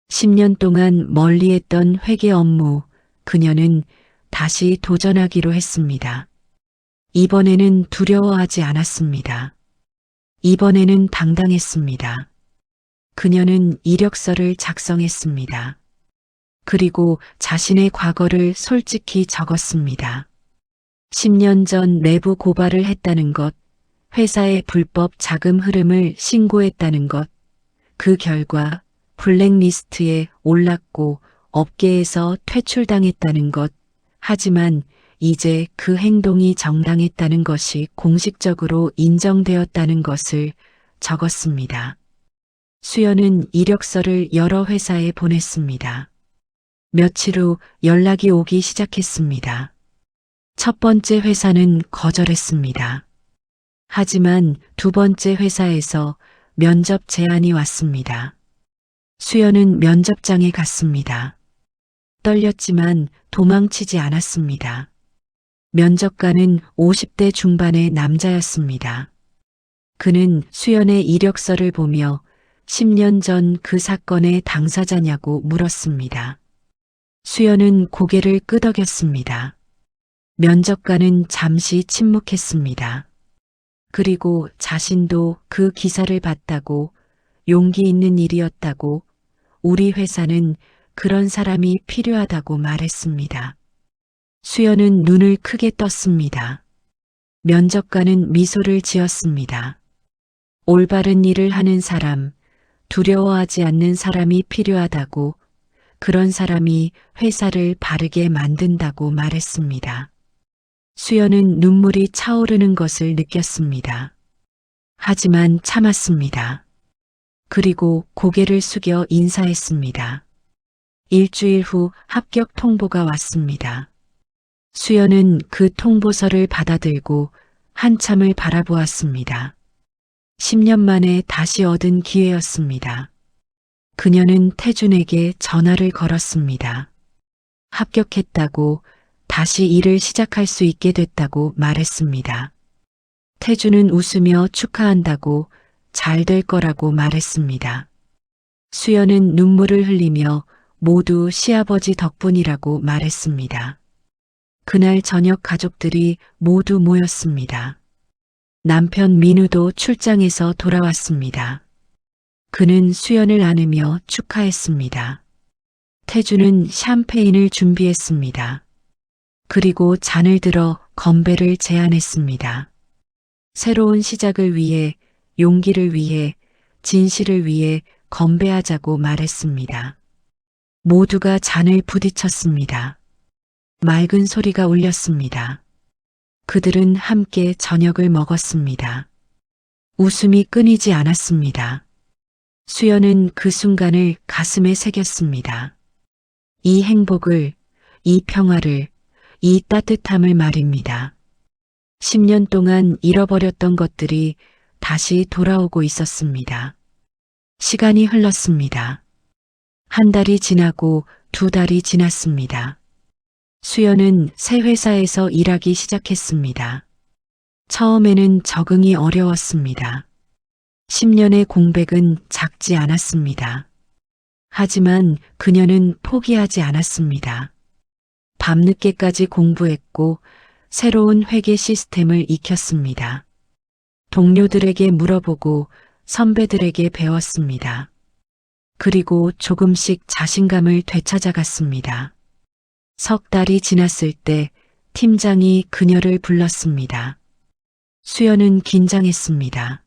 10년 동안 멀리했던 회계 업무, 그녀는 다시 도전하기로 했습니다. 이번에는 두려워하지 않았습니다. 이번에는 당당했습니다. 그녀는 이력서를 작성했습니다. 그리고 자신의 과거를 솔직히 적었습니다. 10년 전 내부 고발을 했다는 것, 회사의 불법 자금 흐름을 신고했다는 것, 그 결과 블랙리스트에 올랐고 업계에서 퇴출당했다는 것, 하지만 이제 그 행동이 정당했다는 것이 공식적으로 인정되었다는 것을 적었습니다. 수연은 이력서를 여러 회사에 보냈습니다. 며칠 후 연락이 오기 시작했습니다. 첫 번째 회사는 거절했습니다. 하지만 두 번째 회사에서 면접 제안이 왔습니다. 수연은 면접장에 갔습니다. 떨렸지만 도망치지 않았습니다. 면접관은 50대 중반의 남자였습니다. 그는 수연의 이력서를 보며 10년 전 그 사건의 당사자냐고 물었습니다. 수연은 고개를 끄덕였습니다. 면접관은 잠시 침묵했습니다. 그리고 자신도 그 기사를 봤다고, 용기 있는 일이었다고, 우리 회사는 그런 사람이 필요하다고 말했습니다. 수연은 눈을 크게 떴습니다. 면접관은 미소를 지었습니다. 올바른 일을 하는 사람, 두려워하지 않는 사람이 필요하다고, 그런 사람이 회사를 바르게 만든다고 말했습니다. 수연은 눈물이 차오르는 것을 느꼈습니다. 하지만 참았습니다. 그리고 고개를 숙여 인사했습니다. 일주일 후 합격 통보가 왔습니다. 수연은 그 통보서를 받아들고 한참을 바라보았습니다. 10년 만에 다시 얻은 기회였습니다. 그녀는 태준에게 전화를 걸었습니다. 합격했다고, 다시 일을 시작할 수 있게 됐다고 말했습니다. 태준은 웃으며 축하한다고, 잘 될 거라고 말했습니다. 수연은 눈물을 흘리며 모두 시아버지 덕분이라고 말했습니다. 그날 저녁 가족들이 모두 모였습니다. 남편 민우도 출장에서 돌아왔습니다. 그는 수연을 안으며 축하했습니다. 태주는 샴페인을 준비했습니다. 그리고 잔을 들어 건배를 제안했습니다. 새로운 시작을 위해, 용기를 위해, 진실을 위해 건배하자고 말했습니다. 모두가 잔을 부딪혔습니다. 맑은 소리가 울렸습니다. 그들은 함께 저녁을 먹었습니다. 웃음이 끊이지 않았습니다. 수연은 그 순간을 가슴에 새겼습니다. 이 행복을, 이 평화를, 이 따뜻함을 말입니다. 10년 동안 잃어버렸던 것들이 다시 돌아오고 있었습니다. 시간이 흘렀습니다. 한 달이 지나고 2달이 지났습니다. 수연은 새 회사에서 일하기 시작했습니다. 처음에는 적응이 어려웠습니다. 10년의 공백은 작지 않았습니다. 하지만 그녀는 포기하지 않았습니다. 밤늦게까지 공부했고 새로운 회계 시스템을 익혔습니다. 동료들에게 물어보고 선배들에게 배웠습니다. 그리고 조금씩 자신감을 되찾아갔습니다. 3달이 지났을 때 팀장이 그녀를 불렀습니다. 수연은 긴장했습니다.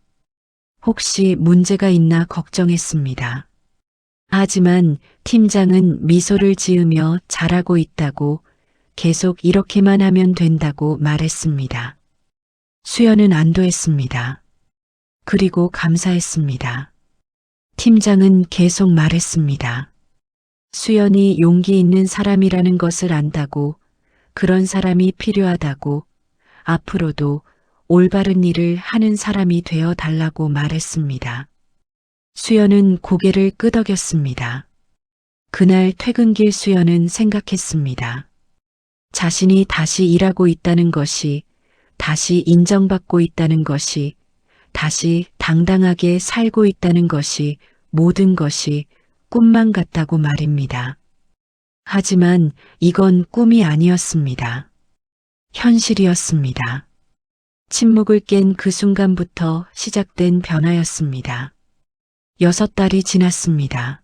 혹시 문제가 있나 걱정했습니다. 하지만 팀장은 미소를 지으며 잘하고 있다고, 계속 이렇게만 하면 된다고 말했습니다. 수연은 안도했습니다. 그리고 감사했습니다. 팀장은 계속 말했습니다. 수연이 용기 있는 사람이라는 것을 안다고, 그런 사람이 필요하다고, 앞으로도 올바른 일을 하는 사람이 되어 달라고 말했습니다. 수연은 고개를 끄덕였습니다. 그날 퇴근길 수연은 생각했습니다. 자신이 다시 일하고 있다는 것이, 다시 인정받고 있다는 것이, 다시 당당하게 살고 있다는 것이, 모든 것이 꿈만 같다고 말입니다. 하지만 이건 꿈이 아니었습니다. 현실이었습니다. 침묵을 깬 그 순간부터 시작된 변화였습니다. 6달이 지났습니다.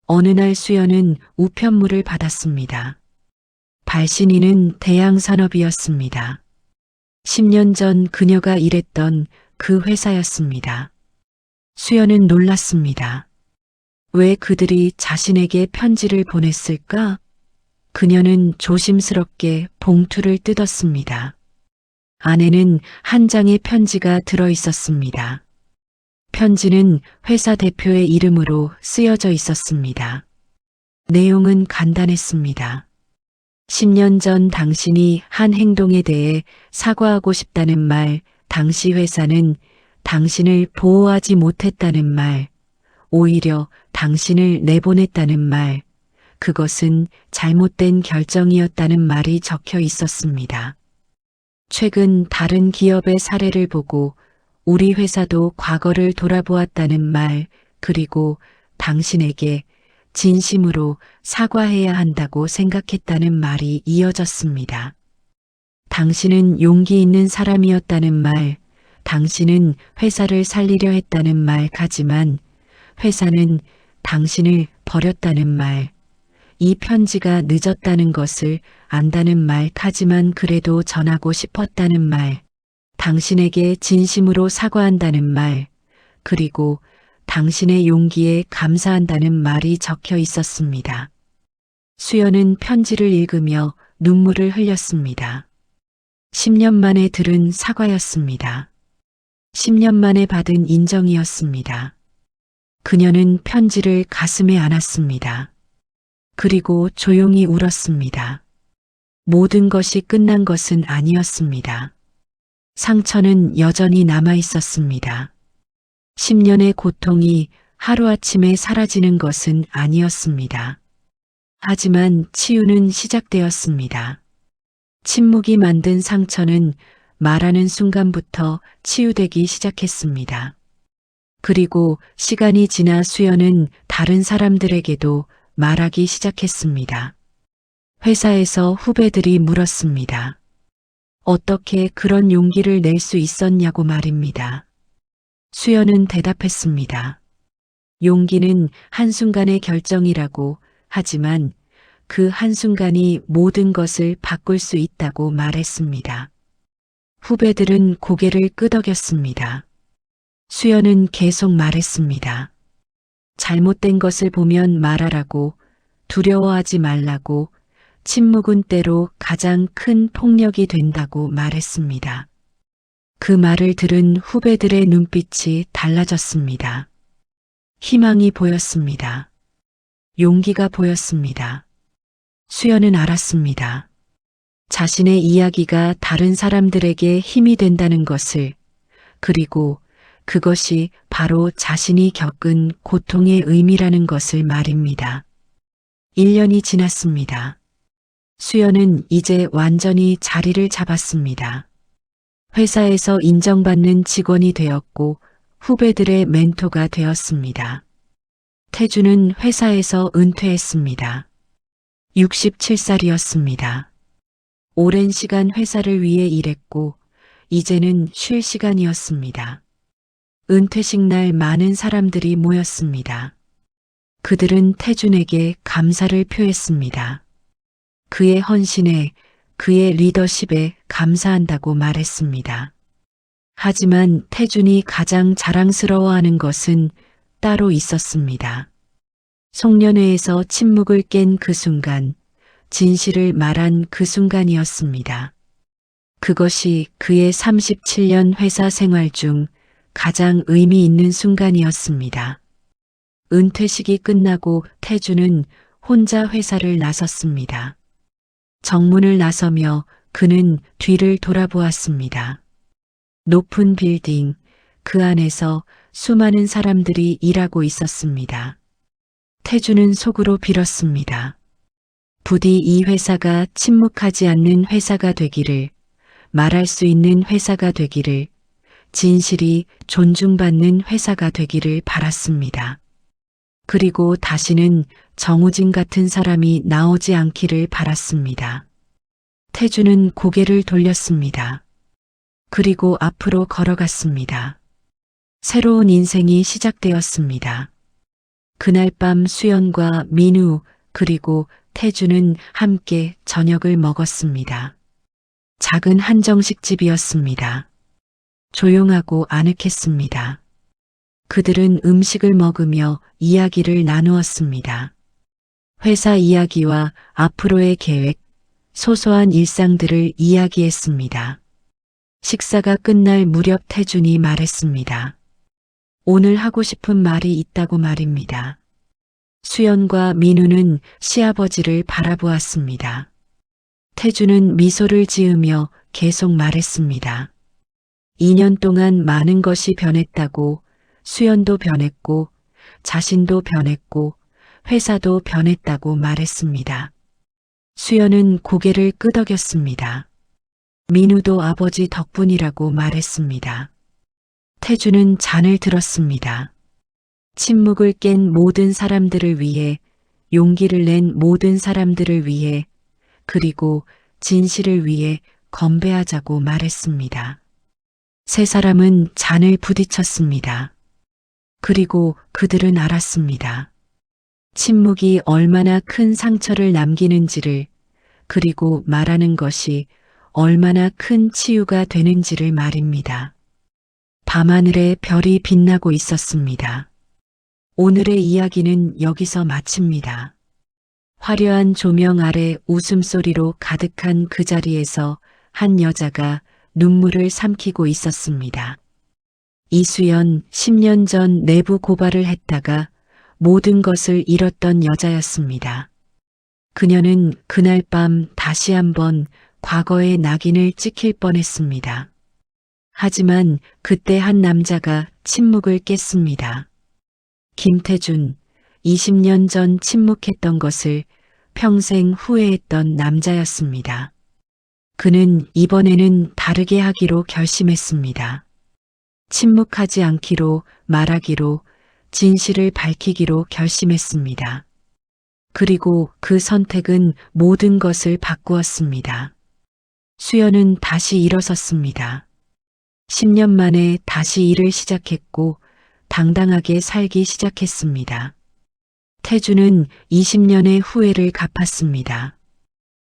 어느 날 수연은 우편물을 받았습니다. 발신인은 대양산업이었습니다. 10년 전 그녀가 일했던 그 회사였습니다. 수연은 놀랐습니다. 왜 그들이 자신에게 편지를 보냈을까? 그녀는 조심스럽게 봉투를 뜯었습니다. 안에는 한 장의 편지가 들어 있었습니다. 편지는 회사 대표의 이름으로 쓰여져 있었습니다. 내용은 간단했습니다. 10년 전 당신이 한 행동에 대해 사과하고 싶다는 말, 당시 회사는 당신을 보호하지 못했다는 말, 오히려 당신을 내보냈다는 말, 그것은 잘못된 결정이었다는 말이 적혀 있었습니다. 최근 다른 기업의 사례를 보고 우리 회사도 과거를 돌아보았다는 말, 그리고 당신에게 진심으로 사과해야 한다고 생각했다는 말이 이어졌습니다. 당신은 용기 있는 사람이었다는 말, 당신은 회사를 살리려 했다는 말까지만 회사는 당신을 버렸다는 말, 이 편지가 늦었다는 것을 안다는 말까지만 그래도 전하고 싶었다는 말, 당신에게 진심으로 사과한다는 말, 그리고 당신의 용기에 감사한다는 말이 적혀 있었습니다. 수연은 편지를 읽으며 눈물을 흘렸습니다. 10년 만에 들은 사과였습니다. 10년 만에 받은 인정이었습니다. 그녀는 편지를 가슴에 안았습니다. 그리고 조용히 울었습니다. 모든 것이 끝난 것은 아니었습니다. 상처는 여전히 남아 있었습니다. 10년의 고통이 하루아침에 사라지는 것은 아니었습니다. 하지만 치유는 시작되었습니다. 침묵이 만든 상처는 말하는 순간부터 치유되기 시작했습니다. 그리고 시간이 지나 수연은 다른 사람들에게도 말하기 시작했습니다. 회사에서 후배들이 물었습니다. 어떻게 그런 용기를 낼 수 있었냐고 말입니다. 수연은 대답했습니다. 용기는 한순간의 결정이라고, 하지만 그 한순간이 모든 것을 바꿀 수 있다고 말했습니다. 후배들은 고개를 끄덕였습니다. 수연은 계속 말했습니다. 잘못된 것을 보면 말하라고, 두려워하지 말라고, 침묵은 때로 가장 큰 폭력이 된다고 말했습니다. 그 말을 들은 후배들의 눈빛이 달라졌습니다. 희망이 보였습니다. 용기가 보였습니다. 수연은 알았습니다. 자신의 이야기가 다른 사람들에게 힘이 된다는 것을, 그리고 그것이 바로 자신이 겪은 고통의 의미라는 것을 말입니다. 1년이 지났습니다. 수연은 이제 완전히 자리를 잡았습니다. 회사에서 인정받는 직원이 되었고 후배들의 멘토가 되었습니다. 태주는 회사에서 은퇴했습니다. 67살이었습니다. 오랜 시간 회사를 위해 일했고 이제는 쉴 시간이었습니다. 은퇴식 날 많은 사람들이 모였습니다. 그들은 태준에게 감사를 표했습니다. 그의 헌신에, 그의 리더십에 감사한다고 말했습니다. 하지만 태준이 가장 자랑스러워하는 것은 따로 있었습니다. 송년회에서 침묵을 깬 그 순간, 진실을 말한 그 순간이었습니다. 그것이 그의 37년 회사 생활 중 가장 의미 있는 순간이었습니다. 은퇴식이 끝나고 태주는 혼자 회사를 나섰습니다. 정문을 나서며 그는 뒤를 돌아보았습니다. 높은 빌딩, 그 안에서 수많은 사람들이 일하고 있었습니다. 태주는 속으로 빌었습니다. 부디 이 회사가 침묵하지 않는 회사가 되기를, 말할 수 있는 회사가 되기를, 진실이 존중받는 회사가 되기를 바랐습니다. 그리고 다시는 정우진 같은 사람이 나오지 않기를 바랐습니다. 태주는 고개를 돌렸습니다. 그리고 앞으로 걸어갔습니다. 새로운 인생이 시작되었습니다. 그날 밤 수연과 민우 그리고 태주는 함께 저녁을 먹었습니다. 작은 한정식 집이었습니다. 조용하고 아늑했습니다. 그들은 음식을 먹으며 이야기를 나누었습니다. 회사 이야기와 앞으로의 계획, 소소한 일상들을 이야기했습니다. 식사가 끝날 무렵 태준이 말했습니다. 오늘 하고 싶은 말이 있다고 말입니다. 수연과 민우는 시아버지를 바라보았습니다. 태준은 미소를 지으며 계속 말했습니다. 2년 동안 많은 것이 변했다고, 수연도 변했고, 자신도 변했고, 회사도 변했다고 말했습니다. 수연은 고개를 끄덕였습니다. 민우도 아버지 덕분이라고 말했습니다. 태주는 잔을 들었습니다. 침묵을 깬 모든 사람들을 위해, 용기를 낸 모든 사람들을 위해, 그리고 진실을 위해 건배하자고 말했습니다. 세 사람은 잔을 부딪혔습니다. 그리고 그들은 알았습니다. 침묵이 얼마나 큰 상처를 남기는지를, 그리고 말하는 것이 얼마나 큰 치유가 되는지를 말입니다. 밤하늘에 별이 빛나고 있었습니다. 오늘의 이야기는 여기서 마칩니다. 화려한 조명 아래 웃음소리로 가득한 그 자리에서 한 여자가 눈물을 삼키고 있었습니다. 이수연, 10년 전 내부 고발을 했다가 모든 것을 잃었던 여자였습니다. 그녀는 그날 밤 다시 한번 과거의 낙인을 찍힐 뻔했습니다. 하지만 그때 한 남자가 침묵을 깼습니다. 김태준, 20년 전 침묵했던 것을 평생 후회했던 남자였습니다. 그는 이번에는 다르게 하기로 결심했습니다. 침묵하지 않기로, 말하기로, 진실을 밝히기로 결심했습니다. 그리고 그 선택은 모든 것을 바꾸었습니다. 수연은 다시 일어섰습니다. 10년 만에 다시 일을 시작했고 당당하게 살기 시작했습니다. 태주는 20년의 후회를 갚았습니다.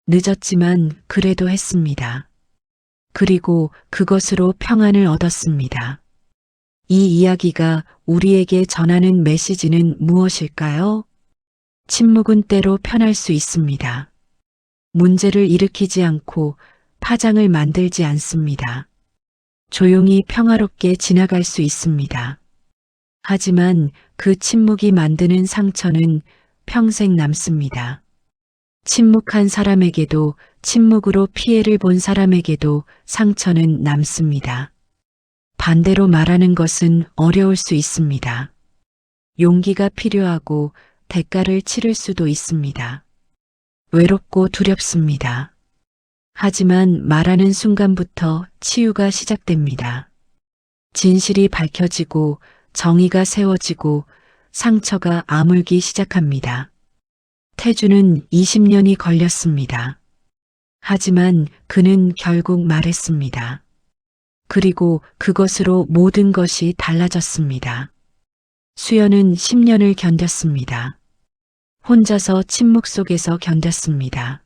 늦었지만 그래도 했습니다. 그리고 그것으로 평안을 얻었습니다. 이 이야기가 우리에게 전하는 메시지는 무엇일까요? 침묵은 때로 편할 수 있습니다. 문제를 일으키지 않고 파장을 만들지 않습니다. 조용히 평화롭게 지나갈 수 있습니다. 하지만 그 침묵이 만드는 상처는 평생 남습니다. 침묵한 사람에게도 침묵으로 피해를 본 사람에게도 상처는 남습니다. 반대로 말하는 것은 어려울 수 있습니다. 용기가 필요하고 대가를 치를 수도 있습니다. 외롭고 두렵습니다. 하지만 말하는 순간부터 치유가 시작됩니다. 진실이 밝혀지고 정의가 세워지고 상처가 아물기 시작합니다. 태주는 20년이 걸렸습니다. 하지만 그는 결국 말했습니다. 그리고 그것으로 모든 것이 달라졌습니다. 수연은 10년을 견뎠습니다. 혼자서 침묵 속에서 견뎠습니다.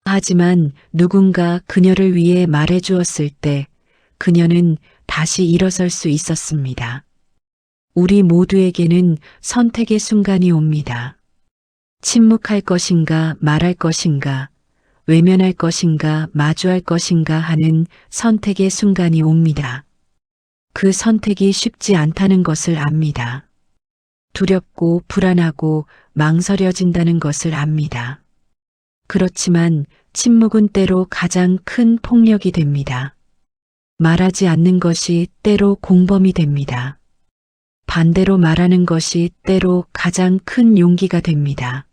하지만 누군가 그녀를 위해 말해주었을 때 그녀는 다시 일어설 수 있었습니다. 우리 모두에게는 선택의 순간이 옵니다. 침묵할 것인가 말할 것인가 외면할 것인가 마주할 것인가 하는 선택의 순간이 옵니다. 그 선택이 쉽지 않다는 것을 압니다. 두렵고 불안하고 망설여진다는 것을 압니다. 그렇지만 침묵은 때로 가장 큰 폭력이 됩니다. 말하지 않는 것이 때로 공범이 됩니다. 반대로 말하는 것이 때로 가장 큰 용기가 됩니다.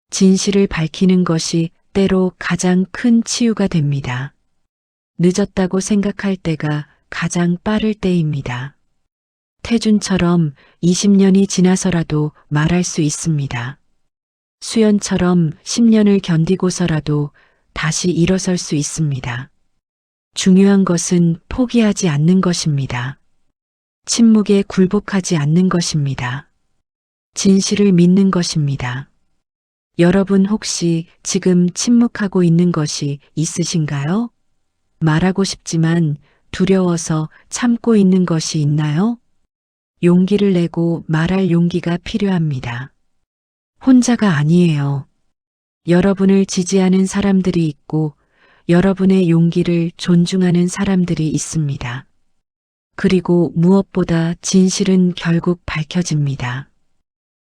진실을 밝히는 것이 때로 가장 큰 치유가 됩니다. 늦었다고 생각할 때가 가장 빠를 때입니다. 태준처럼 20년이 지나서라도 말할 수 있습니다. 수연처럼 10년을 견디고서라도 다시 일어설 수 있습니다. 중요한 것은 포기하지 않는 것입니다. 침묵에 굴복하지 않는 것입니다. 진실을 믿는 것입니다. 여러분 혹시 지금 침묵하고 있는 것이 있으신가요? 말하고 싶지만 두려워서 참고 있는 것이 있나요? 용기를 내고 말할 용기가 필요합니다. 혼자가 아니에요. 여러분을 지지하는 사람들이 있고 여러분의 용기를 존중하는 사람들이 있습니다. 그리고 무엇보다 진실은 결국 밝혀집니다.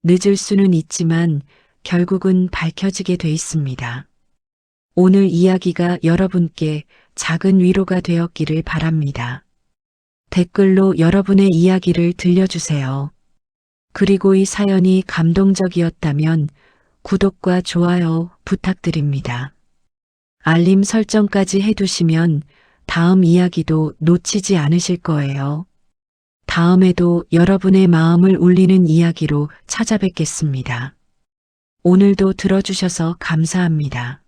늦을 수는 있지만 결국은 밝혀지게 돼 있습니다. 오늘 이야기가 여러분께 작은 위로가 되었기를 바랍니다. 댓글로 여러분의 이야기를 들려주세요. 그리고 이 사연이 감동적이었다면 구독과 좋아요 부탁드립니다. 알림 설정까지 해두시면 다음 이야기도 놓치지 않으실 거예요. 다음에도 여러분의 마음을 울리는 이야기로 찾아뵙겠습니다. 오늘도 들어주셔서 감사합니다.